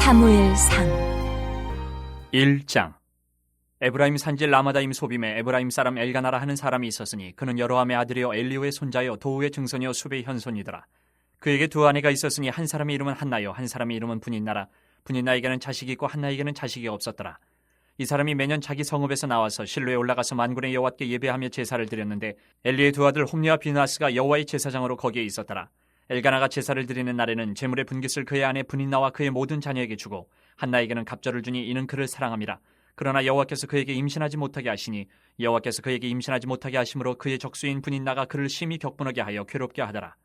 사무엘상 1장. 에브라임 산지 라마다임 소빔에 에브라임 사람 엘가나라 하는 사람이 있었으니 그는 여로함의 아들이요 엘리후의 손자요 도우의 증손이요 숲의 현손이더라. 그에게 두 아내가 있었으니 한 사람의 이름은 한나요 한 사람의 이름은 분인나라. 분인나에게는 자식이 있고 한나에게는 자식이 없었더라. 이 사람이 매년 자기 성읍에서 나와서 실로에 올라가서 만군의 여호와께 예배하며 제사를 드렸는데 엘리의 두 아들 홈리와 비느하스가 여호와의 제사장으로 거기에 있었더라. 엘가나가 제사를 드리는 날에는 제물의 분깃을 그의 아내 분인나와 그의 모든 자녀에게 주고 한나에게는 갑절을 주니 이는 그를 사랑함이라. 그러나 여호와께서 그에게 임신하지 못하게 하시니 여호와께서 그에게 임신하지 못하게 하심으로 그의 적수인 분인나가 그를 심히 격분하게 하여 괴롭게 하더라.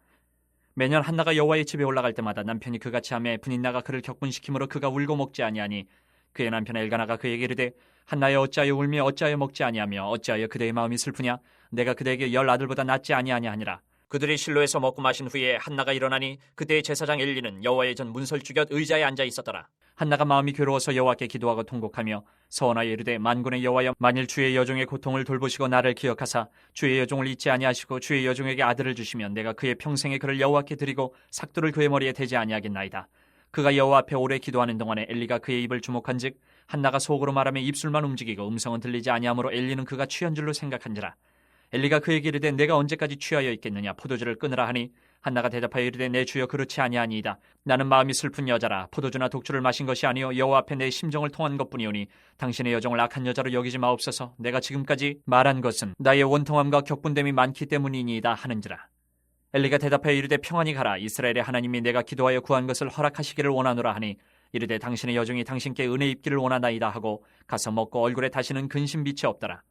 매년 한나가 여호와의 집에 올라갈 때마다 남편이 그같이 하매 분인나가 그를 격분시키므로 그가 울고 먹지 아니하니 그의 남편 엘가나가 그에게 이르되 한나여 어찌하여 울며 어찌하여 먹지 아니하며 어찌하여 그대의 마음이 슬프냐 내가 그대에게 10 아들보다 낫지 아니하냐 하니라. 그들이 실로에서 먹고 마신 후에 한나가 일어나니 그때의 제사장 엘리는 여호와의 전 문설주 곁 의자에 앉아 있었더라. 한나가 마음이 괴로워서 여호와께 기도하고 통곡하며 서원하여 이르되 만군의 여호와여 만일 주의 여종의 고통을 돌보시고 나를 기억하사 주의 여종을 잊지 아니하시고 주의 여종에게 아들을 주시면 내가 그의 평생에 그를 여호와께 드리고 삭도를 그의 머리에 대지 아니하겠나이다. 그가 여호와 앞에 오래 기도하는 동안에 엘리가 그의 입을 주목한즉 한나가 속으로 말하며 입술만 움직이고 음성은 들리지 아니하므로 엘리는 그가 취한 줄로 생각한지라. 엘리가 그에게 이르되 내가 언제까지 취하여 있겠느냐 포도주를 끊으라 하니 한나가 대답하여 이르되 내 주여 그렇지 아니하니이다. 나는 마음이 슬픈 여자라 포도주나 독주를 마신 것이 아니요 여호와 앞에 내 심정을 통한 것뿐이오니 당신의 여종을 악한 여자로 여기지 마옵소서. 내가 지금까지 말한 것은 나의 원통함과 격분됨이 많기 때문이니이다 하는지라. 엘리가 대답하여 이르되 평안히 가라. 이스라엘의 하나님이 내가 기도하여 구한 것을 허락하시기를 원하노라 하니 이르되 당신의 여종이 당신께 은혜 입기를 원하나이다 하고 가서 먹고 얼굴에 다시는 근심 빛이 없더라.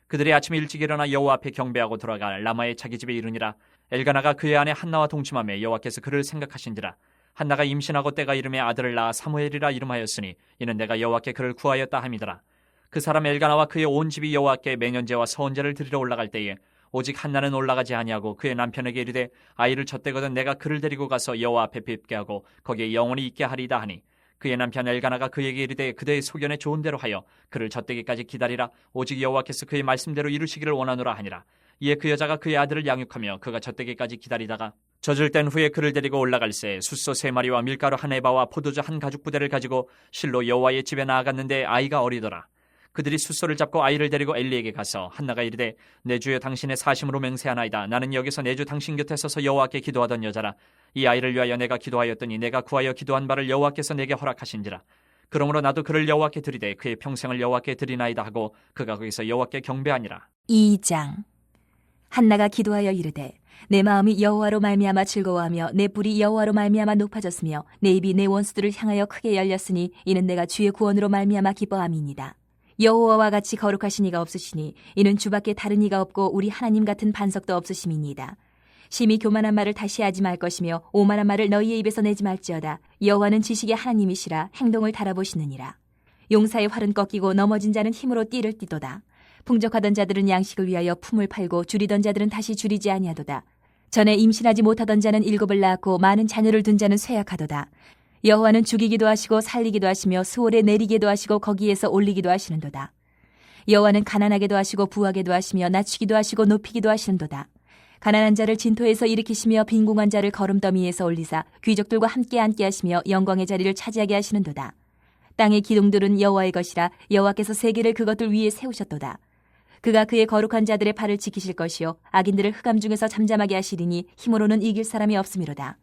그들이 아침 일찍 일어나 여호와 앞에 경배하고 돌아가 라마의 자기 집에 이르니라. 엘가나가 그의 아내 한나와 동침하며 여호와께서 그를 생각하신지라. 한나가 임신하고 때가 이름에 아들을 낳아 사무엘이라 이름하였으니 이는 내가 여호와께 그를 구하였다 함이더라. 그 사람 엘가나와 그의 온 집이 여호와께 매년제와 서원제를 드리러 올라갈 때에 오직 한나는 올라가지 아니하고 그의 남편에게 이르되 아이를 젖대거든 내가 그를 데리고 가서 여호와 앞에 뵙게 하고 거기에 영원히 있게 하리이다 하니 그의 남편 엘가나가 그에게 이르되 그대의 소견에 좋은 대로 하여 그를 젖대기까지 기다리라. 오직 여호와께서 그의 말씀대로 이루시기를 원하노라 하니라. 이에 그 여자가 그의 아들을 양육하며 그가 젖대기까지 기다리다가 젖을 땐 후에 그를 데리고 올라갈새 숫소 3마리와 밀가루 1에바와 포도주 1가죽 부대를 가지고 실로 여호와의 집에 나아갔는데 아이가 어리더라. 그들이 숫소를 잡고 아이를 데리고 엘리에게 가서 한나가 이르되 내 주여 당신의 사심으로 맹세하나이다. 나는 여기서 내 주 당신 곁에 서서 여호와께 기도하던 여자라. 이 아이를 위하여 내가 기도하였더니 내가 구하여 기도한 바를 여호와께서 내게 허락하신지라. 그러므로 나도 그를 여호와께 드리되 그의 평생을 여호와께 드리나이다 하고 그가 거기서 여호와께 경배하니라. 2장. 한나가 기도하여 이르되 내 마음이 여호와로 말미암아 즐거워하며 내 뿔이 여호와로 말미암아 높아졌으며 내 입이 내 원수들을 향하여 크게 열렸으니 이는 내가 주의 구원으로 말미암아 기뻐함이니이다. 여호와와 같이 거룩하신 이가 없으시니 이는 주밖에 다른 이가 없고 우리 하나님 같은 반석도 없으심이니이다. 심히 교만한 말을 다시 하지 말 것이며 오만한 말을 너희의 입에서 내지 말지어다. 여호와는 지식의 하나님이시라 행동을 달아보시느니라. 용사의 활은 꺾이고 넘어진 자는 힘으로 띠를 띠도다. 풍족하던 자들은 양식을 위하여 품을 팔고 줄이던 자들은 다시 줄이지 아니하도다. 전에 임신하지 못하던 자는 7을 낳았고 많은 자녀를 둔 자는 쇠약하도다. 여호와는 죽이기도 하시고 살리기도 하시며 수월에 내리기도 하시고 거기에서 올리기도 하시는도다. 여호와는 가난하게도 하시고 부하게도 하시며 낮추기도 하시고 높이기도 하시는도다. 가난한 자를 진토에서 일으키시며 빈궁한 자를 거름더미에서 올리사 귀족들과 함께 앉게 하시며 영광의 자리를 차지하게 하시는도다. 땅의 기둥들은 여호와의 것이라 여호와께서 세계를 그것들 위에 세우셨도다. 그가 그의 거룩한 자들의 발을 지키실 것이요 악인들을 흑암 중에서 잠잠하게 하시리니 힘으로는 이길 사람이 없음이로다.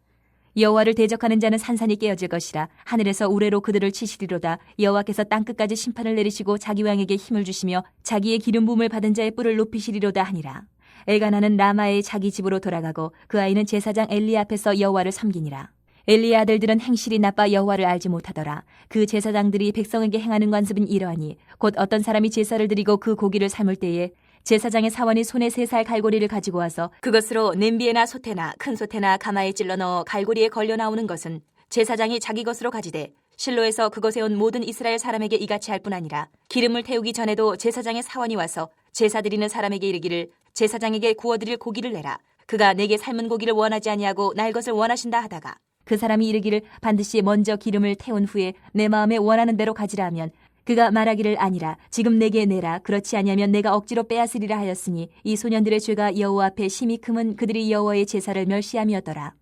여호와를 대적하는 자는 산산이 깨어질 것이라 하늘에서 우레로 그들을 치시리로다. 여호와께서 땅끝까지 심판을 내리시고 자기 왕에게 힘을 주시며 자기의 기름 부음을 받은 자의 뿔을 높이시리로다 하니라. 엘가나는 라마의 자기 집으로 돌아가고 그 아이는 제사장 엘리 앞에서 여호와를 섬기니라. 엘리의 아들들은 행실이 나빠 여호와를 알지 못하더라. 그 제사장들이 백성에게 행하는 관습은 이러하니 곧 어떤 사람이 제사를 드리고 그 고기를 삶을 때에 제사장의 사원이 손에 3살 갈고리를 가지고 와서 그것으로 냄비에나 솥에나 큰 솥에나 가마에 찔러 넣어 갈고리에 걸려 나오는 것은 제사장이 자기 것으로 가지되 실로에서 그것에 온 모든 이스라엘 사람에게 이같이 할 뿐 아니라 기름을 태우기 전에도 제사장의 사원이 와서 제사 드리는 사람에게 이르기를 제사장에게 구워드릴 고기를 내라. 그가 내게 삶은 고기를 원하지 아니하고 날 것을 원하신다 하다가 그 사람이 이르기를 반드시 먼저 기름을 태운 후에 내 마음에 원하는 대로 가지라 하면 그가 말하기를 아니라 지금 내게 내라. 그렇지 아니하면 내가 억지로 빼앗으리라 하였으니 이 소년들의 죄가 여호와 앞에 심히 크면 그들이 여호와의 제사를 멸시함이었더라.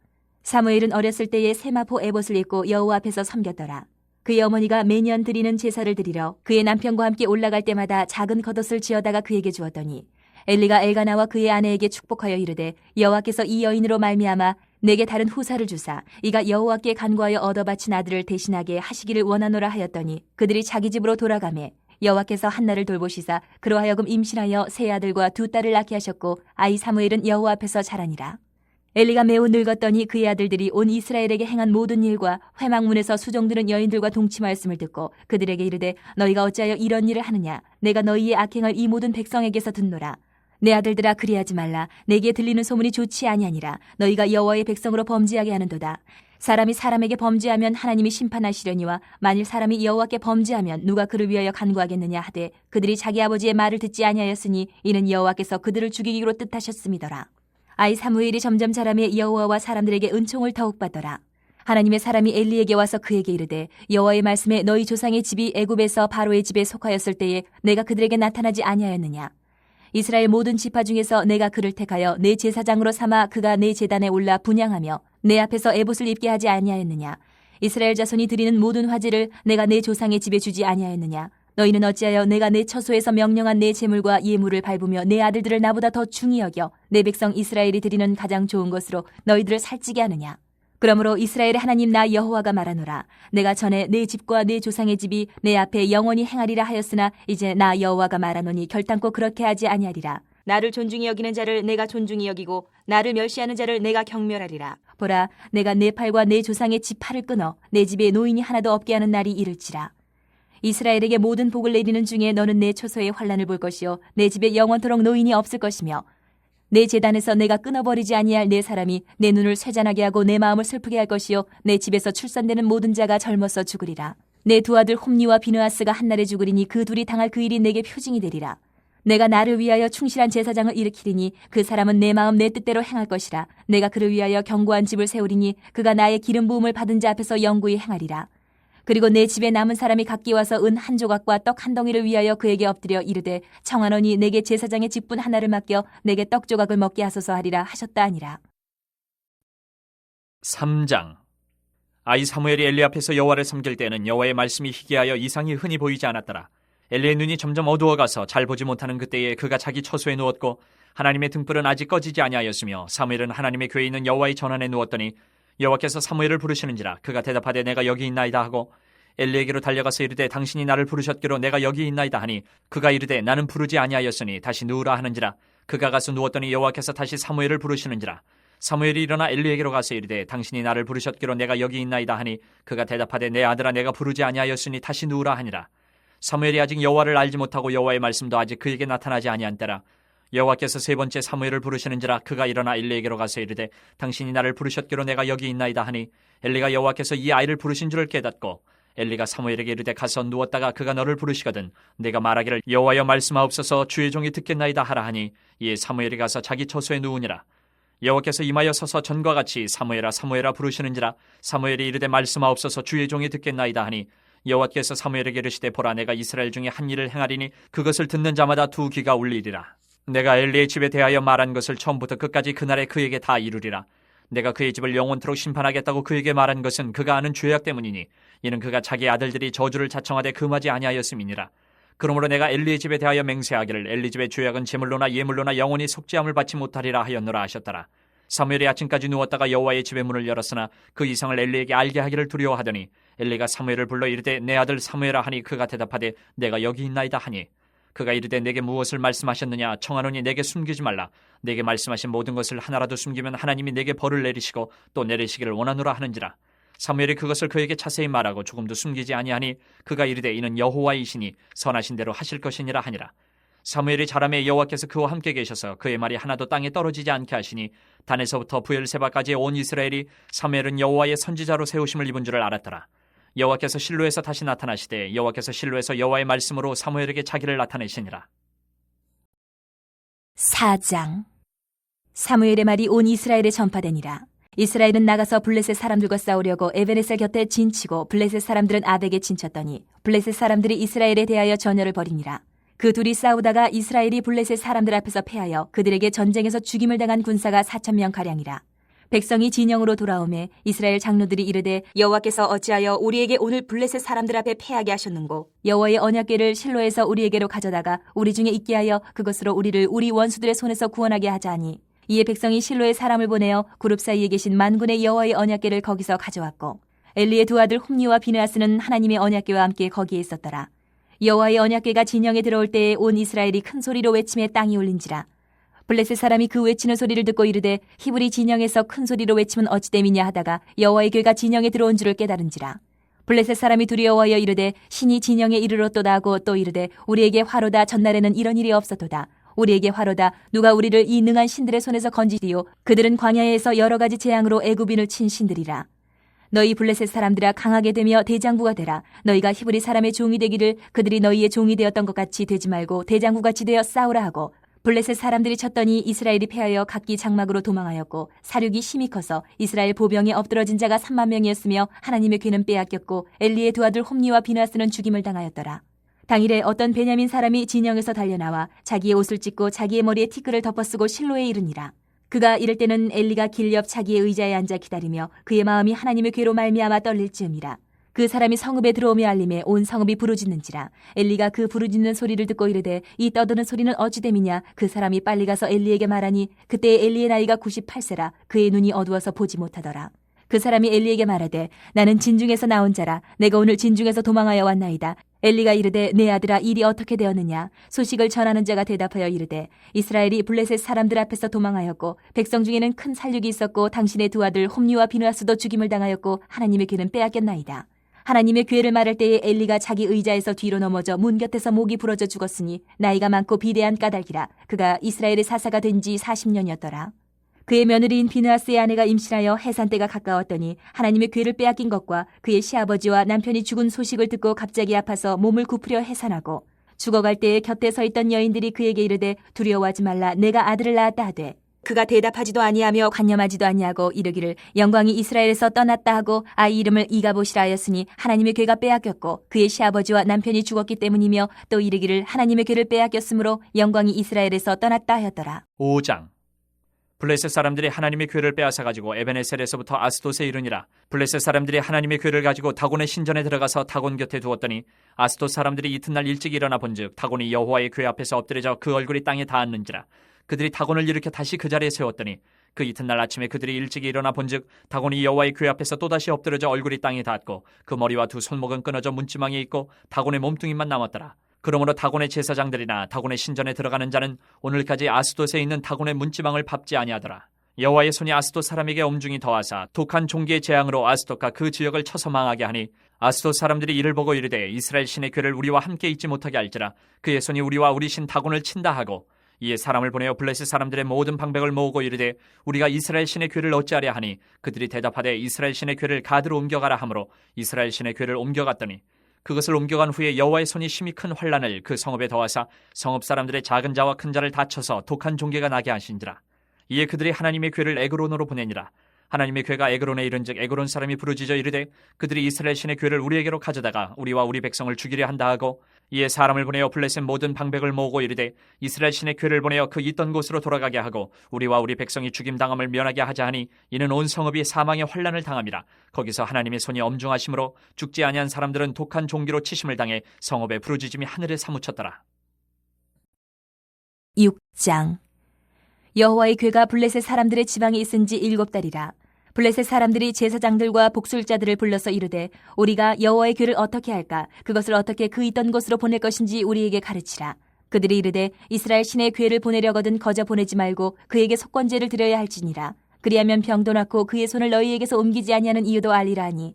사무엘은 어렸을 때에 세마포 에봇을 입고 여호와 앞에서 섬겼더라. 그의 어머니가 매년 드리는 제사를 드리러 그의 남편과 함께 올라갈 때마다 작은 겉옷을 지어다가 그에게 주었더니 엘리가 엘가나와 그의 아내에게 축복하여 이르되 여호와께서 이 여인으로 말미암아 내게 다른 후사를 주사 이가 여호와께 간구하여 얻어 바친 아들을 대신하게 하시기를 원하노라 하였더니 그들이 자기 집으로 돌아가매 여호와께서 한나를 돌보시사 그로 하여금 임신하여 세 아들과 두 딸을 낳게 하셨고 아이 사무엘은 여호와 앞에서 자라니라. 엘리가 매우 늙었더니 그의 아들들이 온 이스라엘에게 행한 모든 일과 회막문에서 수종드는 여인들과 동침하였음을 듣고 그들에게 이르되 너희가 어찌하여 이런 일을 하느냐 내가 너희의 악행을 이 모든 백성에게서 듣노라. 내 아들들아 그리하지 말라. 내게 들리는 소문이 좋지 아니하니라. 너희가 여호와의 백성으로 범죄하게 하는도다. 사람이 사람에게 범죄하면 하나님이 심판하시려니와 만일 사람이 여호와께 범죄하면 누가 그를 위하여 간구하겠느냐 하되 그들이 자기 아버지의 말을 듣지 아니하였으니 이는 여호와께서 그들을 죽이기로 뜻하셨음이더라. 아이 사무엘이 점점 자라매 여호와와 사람들에게 은총을 더욱 받더라. 하나님의 사람이 엘리에게 와서 그에게 이르되 여호와의 말씀에 너희 조상의 집이 애굽에서 바로의 집에 속하였을 때에 내가 그들에게 나타나지 아니하였느냐. 이스라엘 모든 지파 중에서 내가 그를 택하여 내 제사장으로 삼아 그가 내 제단에 올라 분향하며 내 앞에서 에봇을 입게 하지 아니하였느냐. 이스라엘 자손이 드리는 모든 화제를 내가 내 조상의 집에 주지 아니하였느냐. 너희는 어찌하여 내가 내 처소에서 명령한 내 제물과 예물을 밟으며 내 아들들을 나보다 더 중히 여겨 내 백성 이스라엘이 드리는 가장 좋은 것으로 너희들을 살찌게 하느냐. 그러므로 이스라엘의 하나님 나 여호와가 말하노라. 내가 전에 내 집과 내 조상의 집이 내 앞에 영원히 행하리라 하였으나 이제 나 여호와가 말하노니 결단코 그렇게 하지 아니하리라. 나를 존중히 여기는 자를 내가 존중히 여기고 나를 멸시하는 자를 내가 경멸하리라. 보라, 내가 내 팔과 내 조상의 집 팔을 끊어 내 집에 노인이 하나도 없게 하는 날이 이를지라. 이스라엘에게 모든 복을 내리는 중에 너는 내 초소의 환난을 볼 것이요 내 집에 영원토록 노인이 없을 것이며 내 제단에서 내가 끊어버리지 아니할 내 사람이 내 눈을 쇠잔하게 하고 내 마음을 슬프게 할 것이요 내 집에서 출산되는 모든 자가 젊어서 죽으리라. 내 두 아들 홈니와 비느하스가 한날에 죽으리니 그 둘이 당할 그 일이 내게 표징이 되리라. 내가 나를 위하여 충실한 제사장을 일으키리니 그 사람은 내 마음 내 뜻대로 행할 것이라. 내가 그를 위하여 견고한 집을 세우리니 그가 나의 기름 부음을 받은 자 앞에서 영구히 행하리라. 그리고 내 집에 남은 사람이 각기 와서 은 한 조각과 떡 한 덩이를 위하여 그에게 엎드려 이르되 청하노니 내게 제사장의 직분 하나를 맡겨 내게 떡 조각을 먹게 하소서 하리라 하셨다 하니라. 3장. 아이 사무엘이 엘리 앞에서 여호와를 섬길 때는 여호와의 말씀이 희귀하여 이상이 흔히 보이지 않았더라. 엘리의 눈이 점점 어두워가서 잘 보지 못하는 그때에 그가 자기 처소에 누웠고 하나님의 등불은 아직 꺼지지 아니하였으며 사무엘은 하나님의 궤에 있는 여호와의 전환에 누웠더니 여호와께서 사무엘을 부르시는지라. 그가 대답하되 내가 여기 있나이다 하고 엘리에게로 달려가서 이르되 당신이 나를 부르셨기로 내가 여기 있나이다 하니 그가 이르되 나는 부르지 아니하였으니 다시 누우라 하는지라. 그가 가서 누웠더니 여호와께서 다시 사무엘을 부르시는지라. 사무엘이 일어나 엘리에게로 가서 이르되 당신이 나를 부르셨기로 내가 여기 있나이다 하니 그가 대답하되 내 아들아 내가 부르지 아니하였으니 다시 누우라 하니라. 사무엘이 아직 여호와를 알지 못하고 여호와의 말씀도 아직 그에게 나타나지 아니한 때라. 여호와께서 세 번째 사무엘을 부르시는지라. 그가 일어나 엘리에게로 가서 이르되 당신이 나를 부르셨기로 내가 여기 있나이다 하니 엘리가 여호와께서 이 아이를 부르신 줄을 깨닫고 엘리가 사무엘에게 이르되 가서 누웠다가 그가 너를 부르시거든 내가 말하기를 여호와여 말씀하옵소서 주의 종이 듣겠나이다 하라 하니 이에 사무엘이 가서 자기 처소에 누우니라. 여호와께서 임하여 서서 전과 같이 사무엘아 사무엘아 부르시는지라. 사무엘이 이르되 말씀하옵소서 주의 종이 듣겠나이다 하니 여호와께서 사무엘에게 이르시되 보라 내가 이스라엘 중에 한 일을 행하리니 그것을 듣는 자마다 두 귀가 울리리라. 내가 엘리의 집에 대하여 말한 것을 처음부터 끝까지 그날에 그에게 다 이루리라. 내가 그의 집을 영원토록 심판하겠다고 그에게 말한 것은 그가 아는 죄악 때문이니 이는 그가 자기 아들들이 저주를 자청하되 금하지 아니하였음이니라. 그러므로 내가 엘리의 집에 대하여 맹세하기를 엘리 집의 죄악은 제물로나 예물로나 영원히 속죄함을 받지 못하리라 하였노라 하셨더라. 사무엘이 아침까지 누웠다가 여호와의 집의 문을 열었으나 그 이상을 엘리에게 알게 하기를 두려워하더니 엘리가 사무엘을 불러 이르되 내 아들 사무엘아 하니 그가 대답하되 내가 여기 있나이다 하니 그가 이르되 내게 무엇을 말씀하셨느냐 청하노니 내게 숨기지 말라. 내게 말씀하신 모든 것을 하나라도 숨기면 하나님이 내게 벌을 내리시고 또 내리시기를 원하노라 하는지라. 사무엘이 그것을 그에게 자세히 말하고 조금도 숨기지 아니하니 그가 이르되 이는 여호와이시니 선하신 대로 하실 것이니라 하니라. 사무엘이 자라매 여호와께서 그와 함께 계셔서 그의 말이 하나도 땅에 떨어지지 않게 하시니 단에서부터 부엘세바까지의 온 이스라엘이 사무엘은 여호와의 선지자로 세우심을 입은 줄을 알았더라. 여호와께서 실로에서 다시 나타나시되 여호와께서 실로에서 여호와의 말씀으로 사무엘에게 자기를 나타내시니라. 4장. 사무엘의 말이 온 이스라엘에 전파되니라. 이스라엘은 나가서 블레셋 사람들과 싸우려고 에베네셀 곁에 진치고 블레셋 사람들은 아벡에 진쳤더니 블레셋 사람들이 이스라엘에 대하여 전열을 벌이니라. 그 둘이 싸우다가 이스라엘이 블레셋 사람들 앞에서 패하여 그들에게 전쟁에서 죽임을 당한 군사가 4,000명 가량이라. 백성이 진영으로 돌아오매 이스라엘 장로들이 이르되 여호와께서 어찌하여 우리에게 오늘 블레셋 사람들 앞에 패하게 하셨는고 여호와의 언약궤를 실로에서 우리에게로 가져다가 우리 중에 있게 하여 그것으로 우리를 우리 원수들의 손에서 구원하게 하자니 이에 백성이 실로에 사람을 보내어 그룹 사이에 계신 만군의 여호와의 언약궤를 거기서 가져왔고 엘리의 두 아들 홈니와 비느하스는 하나님의 언약궤와 함께 거기에 있었더라. 여호와의 언약궤가 진영에 들어올 때에 온 이스라엘이 큰 소리로 외침에 땅이 울린지라. 블레셋 사람이 그 외치는 소리를 듣고 이르되 히브리 진영에서 큰 소리로 외치면 어찌 됨이냐 하다가 여호와의 궤가 진영에 들어온 줄을 깨달은지라. 블레셋 사람이 두려워하여 이르되 신이 진영에 이르렀도다 하고 또 이르되 우리에게 화로다. 전날에는 이런 일이 없었도다. 우리에게 화로다. 누가 우리를 이 능한 신들의 손에서 건지리요. 그들은 광야에서 여러 가지 재앙으로 애굽인을 친 신들이라. 너희 블레셋 사람들아 강하게 되며 대장부가 되라. 너희가 히브리 사람의 종이 되기를 그들이 너희의 종이 되었던 것 같이 되지 말고 대장부같이 되어 싸우라 하고 블레셋 사람들이 쳤더니 이스라엘이 패하여 각기 장막으로 도망하였고 사륙이 심히 커서 이스라엘 보병에 엎드러진 자가 3만 명이었으며 하나님의 궤는 빼앗겼고 엘리의 두 아들 홈니와 비느하스는 죽임을 당하였더라. 당일에 어떤 베냐민 사람이 진영에서 달려나와 자기의 옷을 찢고 자기의 머리에 티끌을 덮어쓰고 실로에 이르니라. 그가 이럴 때는 엘리가 길 옆 자기의 의자에 앉아 기다리며 그의 마음이 하나님의 궤로 말미암아 떨릴 즈음이라. 그 사람이 성읍에 들어오며 알림에 온 성읍이 부르짖는지라. 엘리가 그 부르짖는 소리를 듣고 이르되 이 떠드는 소리는 어찌 됨이냐. 그 사람이 빨리 가서 엘리에게 말하니 그때 엘리의 나이가 98세라. 그의 눈이 어두워서 보지 못하더라. 그 사람이 엘리에게 말하되 나는 진중에서 나온 자라. 내가 오늘 진중에서 도망하여 왔나이다. 엘리가 이르되 내 아들아 일이 어떻게 되었느냐. 소식을 전하는 자가 대답하여 이르되 이스라엘이 블레셋 사람들 앞에서 도망하였고 백성 중에는 큰 살육이 있었고 당신의 두 아들 홈니와 비느하스도 죽임을 당하였고 하나님의 궤는 빼앗겼나이다. 하나님의 궤를 말할 때에 엘리가 자기 의자에서 뒤로 넘어져 문 곁에서 목이 부러져 죽었으니 나이가 많고 비대한 까닭이라. 그가 이스라엘의 사사가 된 지 40년이었더라. 그의 며느리인 비느하스의 아내가 임신하여 해산 때가 가까웠더니 하나님의 궤를 빼앗긴 것과 그의 시아버지와 남편이 죽은 소식을 듣고 갑자기 아파서 몸을 굽으려 해산하고 죽어갈 때에 곁에 서 있던 여인들이 그에게 이르되 두려워하지 말라. 내가 아들을 낳았다 하되 그가 대답하지도 아니하며 관념하지도 아니하고 이르기를 영광이 이스라엘에서 떠났다 하고 아이 이름을 이가봇이라 하였으니 하나님의 궤가 빼앗겼고 그의 시아버지와 남편이 죽었기 때문이며 또 이르기를 하나님의 궤를 빼앗겼으므로 영광이 이스라엘에서 떠났다 하였더라. 5장. 블레셋 사람들이 하나님의 궤를 빼앗아 가지고 에베네셀에서부터 아스돗에 이르니라. 블레셋 사람들이 하나님의 궤를 가지고 다곤의 신전에 들어가서 다곤 곁에 두었더니 아스돗 사람들이 이튿날 일찍 일어나 본즉 다곤이 여호와의 궤 앞에서 엎드려져 그 얼굴이 땅에 닿았는지라. 그들이 다곤을 일으켜 다시 그 자리에 세웠더니 그 이튿날 아침에 그들이 일찍 일어나 본즉 다곤이 여호와의 궤 앞에서 또다시 엎드려져 얼굴이 땅에 닿았고 그 머리와 두 손목은 끊어져 문지망에 있고 다곤의 몸뚱이만 남았더라. 그러므로 다곤의 제사장들이나 다곤의 신전에 들어가는 자는 오늘까지 아스돗에 있는 다곤의 문지망을 밟지 아니하더라. 여호와의 손이 아스돗 사람에게 엄중히 더하사 독한 종기의 재앙으로 아스돗과 그 지역을 쳐서 망하게 하니 아스돗 사람들이 이를 보고 이르되 이스라엘 신의 궤를 우리와 함께 있지 못하게 할지라. 그의 손이 우리와 우리 신 다곤을 친다 하고 이에 사람을 보내어 블레셋 사람들의 모든 방백을 모으고 이르되 우리가 이스라엘 신의 궤를 어찌하려 하니 그들이 대답하되 이스라엘 신의 궤를 가드로 옮겨가라 하므로 이스라엘 신의 궤를 옮겨갔더니 그것을 옮겨간 후에 여호와의 손이 심히 큰 환란을 그 성읍에 더하사 성읍 사람들의 작은 자와 큰 자를 다쳐서 독한 종괴가 나게 하신지라. 이에 그들이 하나님의 궤를 에그론으로 보내니라. 하나님의 궤가 에그론에 이른즉 에그론 사람이 부르짖어 이르되 그들이 이스라엘 신의 궤를 우리에게로 가져다가 우리와 우리 백성을 죽이려 한다 하고 이에 사람을 보내어 블레셋 모든 방백을 모으고 이르되 이스라엘 신의 궤를 보내어 그 있던 곳으로 돌아가게 하고 우리와 우리 백성이 죽임당함을 면하게 하자 하니 이는 온 성읍이 사망의 환란을 당함이라. 거기서 하나님의 손이 엄중하심으로 죽지 아니한 사람들은 독한 종기로 치심을 당해 성읍의 부르짖음이 하늘에 사무쳤더라. 6장. 여호와의 궤가 블레셋 사람들의 지방에 있은 지 7달이라. 블레셋 사람들이 제사장들과 복술자들을 불러서 이르되 우리가 여호와의 궤를 어떻게 할까? 그것을 어떻게 그 있던 곳으로 보낼 것인지 우리에게 가르치라. 그들이 이르되 이스라엘 신의 궤를 보내려거든 거저 보내지 말고 그에게 속건제를 드려야 할지니라. 그리하면 병도 낫고 그의 손을 너희에게서 옮기지 아니하는 이유도 알리라 하니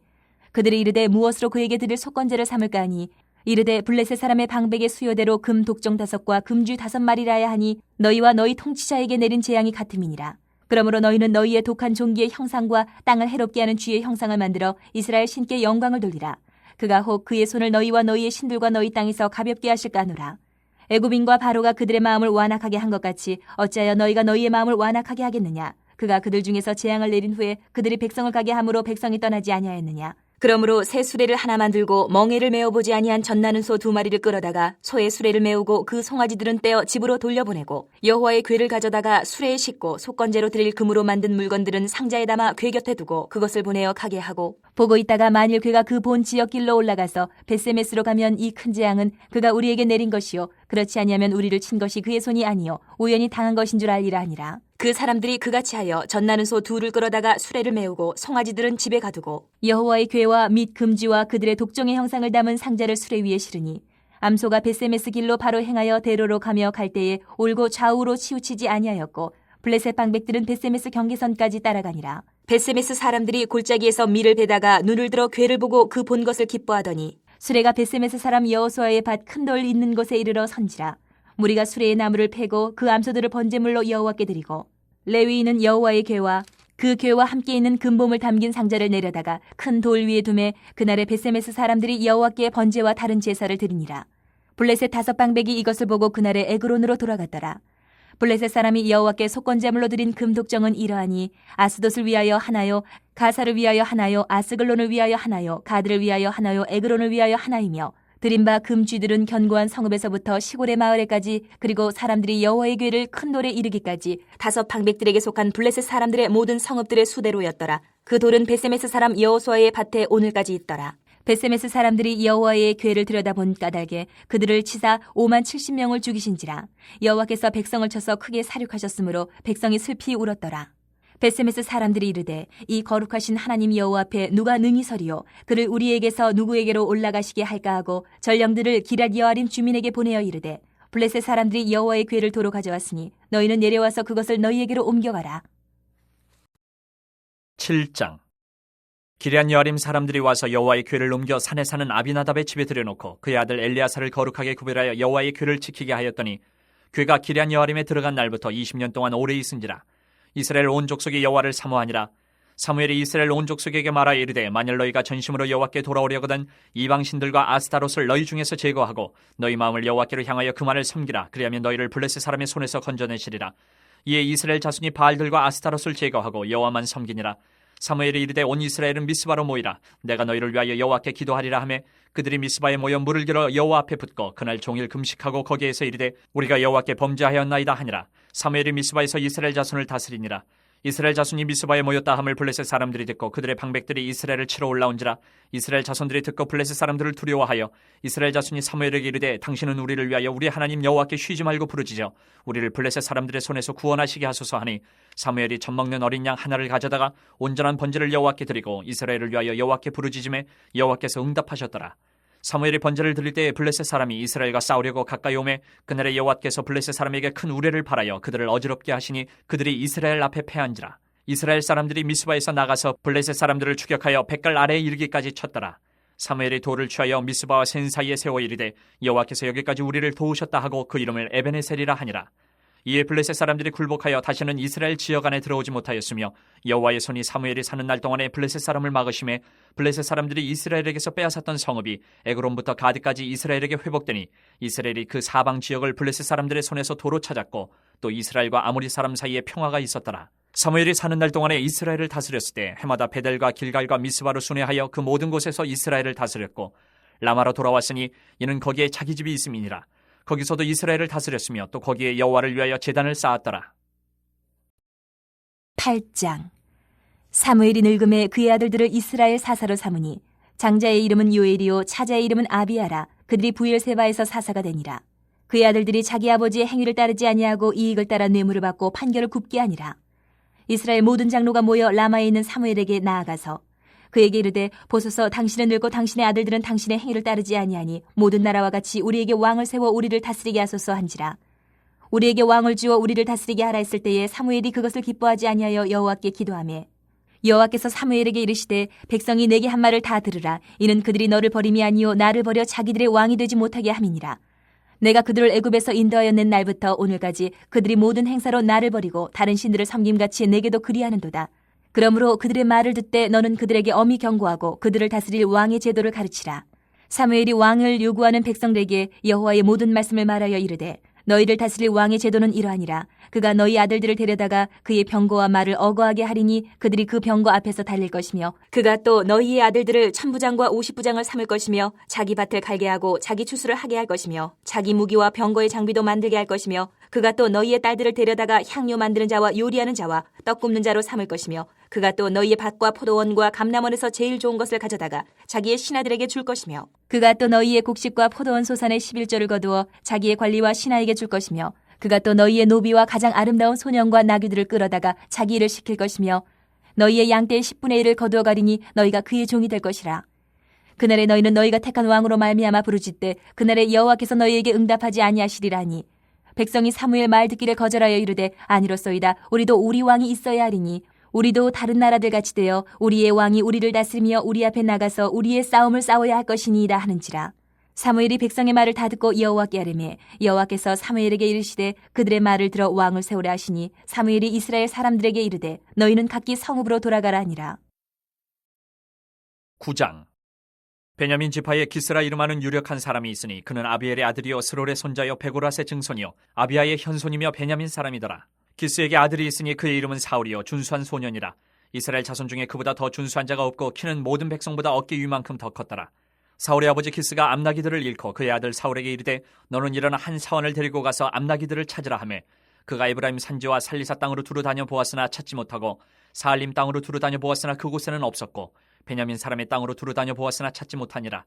그들이 이르되 무엇으로 그에게 드릴 속건제를 삼을까 하니 이르되 블레셋 사람의 방백의 수요대로 금 독종 5과 금쥐 5마리라야 하니 너희와 너희 통치자에게 내린 재앙이 같음이니라. 그러므로 너희는 너희의 독한 종기의 형상과 땅을 해롭게 하는 쥐의 형상을 만들어 이스라엘 신께 영광을 돌리라. 그가 혹 그의 손을 너희와 너희의 신들과 너희 땅에서 가볍게 하실까 하노라. 애굽인과 바로가 그들의 마음을 완악하게 한 것 같이 어찌하여 너희가 너희의 마음을 완악하게 하겠느냐. 그가 그들 중에서 재앙을 내린 후에 그들이 백성을 가게 함으로 백성이 떠나지 아니하였느냐. 그러므로 새 수레를 하나 만들고 멍에를 메어보지 아니한 젖나는 소 2마리를 끌어다가 소의 수레를 메우고 그 송아지들은 떼어 집으로 돌려보내고 여호와의 궤를 가져다가 수레에 싣고 속건제로 드릴 금으로 만든 물건들은 상자에 담아 궤 곁에 두고 그것을 보내어 가게 하고 보고 있다가 만일 궤가 그 본 지역 길로 올라가서 벳세메스로 가면 이 큰 재앙은 그가 우리에게 내린 것이요 그렇지 아니하면 우리를 친 것이 그의 손이 아니요 우연히 당한 것인 줄 알리라 하니라. 그 사람들이 그같이 하여 젖나는 소 2를 끌어다가 수레를 메우고 송아지들은 집에 가두고 여호와의 궤와 및 금지와 그들의 독종의 형상을 담은 상자를 수레 위에 실으니 암소가 벳세메스 길로 바로 행하여 대로로 가며 갈 때에 올고 좌우로 치우치지 아니하였고 블레셋 방백들은 벳세메스 경계선까지 따라가니라. 벳세메스 사람들이 골짜기에서 밀을 베다가 눈을 들어 궤를 보고 그 본 것을 기뻐하더니 수레가 벳세메스 사람 여호수아의 밭 큰 돌 있는 곳에 이르러 선지라. 무리가 수레의 나무를 패고 그 암소들을 번제물로 여호와께 드리고 레위인은 여호와의 궤와 그 궤와 함께 있는 금봄을 담긴 상자를 내려다가 큰 돌 위에 두매 그날에 벳세메스 사람들이 여호와께 번제와 다른 제사를 드리니라. 블레셋 5방백이 이것을 보고 그날에 에그론으로 돌아갔더라. 블레셋 사람이 여호와께 속건제물로 드린 금독정은 이러하니 아스돗을 위하여 하나요, 가사를 위하여 하나요, 아스글론을 위하여 하나요, 가드를 위하여 하나요, 에그론을 위하여 하나이며 드린 바 금쥐들은 견고한 성읍에서부터 시골의 마을에까지 그리고 사람들이 여호와의 궤를 큰 돌에 이르기까지 5방백들에게 속한 블레셋 사람들의 모든 성읍들의 수대로였더라. 그 돌은 벳세메스 사람 여호수아의 밭에 오늘까지 있더라. 벳세메스 사람들이 여호와의 궤를 들여다본 까닭에 그들을 치사 50,070명을 죽이신지라. 여호와께서 백성을 쳐서 크게 사륙하셨으므로 백성이 슬피 울었더라. 벳세메스 사람들이 이르되 이 거룩하신 하나님 여호와 앞에 누가 능히 서리요 그를 우리에게서 누구에게로 올라가시게 할까 하고 전령들을 기럇 여아림 주민에게 보내어 이르되 블레셋 사람들이 여호와의 궤를 도로 가져왔으니 너희는 내려와서 그것을 너희에게로 옮겨가라. 7장. 기럇 여아림 사람들이 와서 여호와의 궤를 옮겨 산에 사는 아비나답의 집에 들여놓고 그의 아들 엘리야사를 거룩하게 구별하여 여호와의 궤를 지키게 하였더니 궤가 기럇 여아림에 들어간 날부터 20년 동안 오래 있은지라. 이스라엘 온 족속이 여호와를 사모하니라. 사무엘이 이스라엘 온 족속에게 말하여 이르되 만일 너희가 전심으로 여호와께 돌아오려거든 이방신들과 아스타롯을 너희 중에서 제거하고 너희 마음을 여호와께로 향하여 그만을 섬기라. 그리하면 너희를 블레셋 사람의 손에서 건져내시리라. 이에 이스라엘 자손이 바알들과 아스타롯을 제거하고 여호와만 섬기니라. 사무엘이 이르되 온 이스라엘은 미스바로 모이라. 내가 너희를 위하여 여호와께 기도하리라 하매 그들이 미스바에 모여 물을 길어 여호와 앞에 붓고 그날 종일 금식하고 거기에서 이르되 우리가 여호와께 범죄하였나이다 하니라. 사무엘이 미스바에서 이스라엘 자손을 다스리니라. 이스라엘 자손이 미스바에 모였다 함을 블레셋 사람들이 듣고 그들의 방백들이 이스라엘을 치러 올라온지라. 이스라엘 자손들이 듣고 블레셋 사람들을 두려워하여 이스라엘 자손이 사무엘에게 이르되 당신은 우리를 위하여 우리 하나님 여호와께 쉬지 말고 부르짖어 우리를 블레셋 사람들의 손에서 구원하시게 하소서 하니 사무엘이 젖먹는 어린 양 하나를 가져다가 온전한 번제를 여호와께 드리고 이스라엘을 위하여 여호와께 부르짖음에 여호와께서 응답하셨더라. 사무엘이 번제를 드릴 때에 블레셋 사람이 이스라엘과 싸우려고 가까이 오매 그날에 여호와께서 블레셋 사람에게 큰 우레를 발하여 그들을 어지럽게 하시니 그들이 이스라엘 앞에 패한지라. 이스라엘 사람들이 미스바에서 나가서 블레셋 사람들을 추격하여 백갈 아래에 이르기까지 쳤더라. 사무엘이 돌을 취하여 미스바와 센 사이에 세워 이르되 여호와께서 여기까지 우리를 도우셨다 하고 그 이름을 에베네셀이라 하니라. 이에 블레셋 사람들이 굴복하여 다시는 이스라엘 지역 안에 들어오지 못하였으며 여호와의 손이 사무엘이 사는 날 동안에 블레셋 사람을 막으심에 블레셋 사람들이 이스라엘에게서 빼앗았던 성읍이 에그론부터 가드까지 이스라엘에게 회복되니 이스라엘이 그 사방 지역을 블레셋 사람들의 손에서 도로 찾았고 또 이스라엘과 아모리 사람 사이에 평화가 있었더라. 사무엘이 사는 날 동안에 이스라엘을 다스렸을 때 해마다 베델과 길갈과 미스바로 순회하여 그 모든 곳에서 이스라엘을 다스렸고 라마로 돌아왔으니 이는 거기에 자기 집이 있음이니라. 거기서도 이스라엘을 다스렸으며 또 거기에 여호와를 위하여 제단을 쌓았더라. 8장. 사무엘이 늙음에 그의 아들들을 이스라엘 사사로 삼으니 장자의 이름은 요엘이요 차자의 이름은 아비야라. 그들이 부엘세바에서 사사가 되니라. 그의 아들들이 자기 아버지의 행위를 따르지 아니하고 이익을 따라 뇌물을 받고 판결을 굽게 하니라. 이스라엘 모든 장로가 모여 라마에 있는 사무엘에게 나아가서 그에게 이르되 보소서 당신은 늙고 당신의 아들들은 당신의 행위를 따르지 아니하니 모든 나라와 같이 우리에게 왕을 세워 우리를 다스리게 하소서 한지라. 우리에게 왕을 주어 우리를 다스리게 하라 했을 때에 사무엘이 그것을 기뻐하지 아니하여 여호와께 기도하매 여호와께서 사무엘에게 이르시되 백성이 내게 한 말을 다 들으라. 이는 그들이 너를 버림이 아니요 나를 버려 자기들의 왕이 되지 못하게 함이니라. 내가 그들을 애굽에서 인도하여 낸 날부터 오늘까지 그들이 모든 행사로 나를 버리고 다른 신들을 섬김같이 내게도 그리하는도다. 그러므로 그들의 말을 듣되 너는 그들에게 엄히 경고하고 그들을 다스릴 왕의 제도를 가르치라. 사무엘이 왕을 요구하는 백성들에게 여호와의 모든 말씀을 말하여 이르되 너희를 다스릴 왕의 제도는 이러하니라. 그가 너희 아들들을 데려다가 그의 병거와 말을 어거하게 하리니 그들이 그 병거 앞에서 달릴 것이며 그가 또 너희의 아들들을 1000부장과 50부장을 삼을 것이며 자기 밭을 갈게 하고 자기 추수를 하게 할 것이며 자기 무기와 병거의 장비도 만들게 할 것이며 그가 또 너희의 딸들을 데려다가 향료 만드는 자와 요리하는 자와 떡 굽는 자로 삼을 것이며 그가 또 너희의 밭과 포도원과 감람원에서 제일 좋은 것을 가져다가 자기의 신하들에게 줄 것이며 그가 또 너희의 곡식과 포도원 소산의 11조를 거두어 자기의 관리와 신하에게 줄 것이며 그가 또 너희의 노비와 가장 아름다운 소년과 나귀들을 끌어다가 자기 일을 시킬 것이며 너희의 양떼의 10분의 1을 거두어 가리니 너희가 그의 종이 될 것이라. 그날에 너희는 너희가 택한 왕으로 말미암아 부르짖되 그날에 여호와께서 너희에게 응답하지 아니하시리라니. 백성이 사무엘 말 듣기를 거절하여 이르되 아니로소이다. 우리도 우리 왕이 있어야 하리니 우리도 다른 나라들 같이 되어 우리의 왕이 우리를 다스리며 우리 앞에 나가서 우리의 싸움을 싸워야 할 것이니이다 하는지라. 사무엘이 백성의 말을 다 듣고 여호와께 아뢰매 여호와께서 사무엘에게 이르시되 그들의 말을 들어 왕을 세우라 하시니 사무엘이 이스라엘 사람들에게 이르되 너희는 각기 성읍으로 돌아가라 하니라. 9장. 베냐민 지파에 기스라 이름하는 유력한 사람이 있으니 그는 아비엘의 아들이요 스롤의 손자요 베고라스의 증손이요 아비야의 현손이며 베냐민 사람이더라. 기스에게 아들이 있으니 그의 이름은 사울이요 준수한 소년이라. 이스라엘 자손 중에 그보다 더 준수한 자가 없고 키는 모든 백성보다 어깨 위만큼 더 컸더라. 사울의 아버지 기스가 암나기들을 잃고 그의 아들 사울에게 이르되 너는 일어나 한 사원을 데리고 가서 암나기들을 찾으라 하매 그가 에브라임 산지와 살리사 땅으로 두루 다녀 보았으나 찾지 못하고 사알림 땅으로 두루 다녀 보았으나 그곳에는 없었고 베냐민 사람의 땅으로 두루 다녀 보았으나 찾지 못하니라.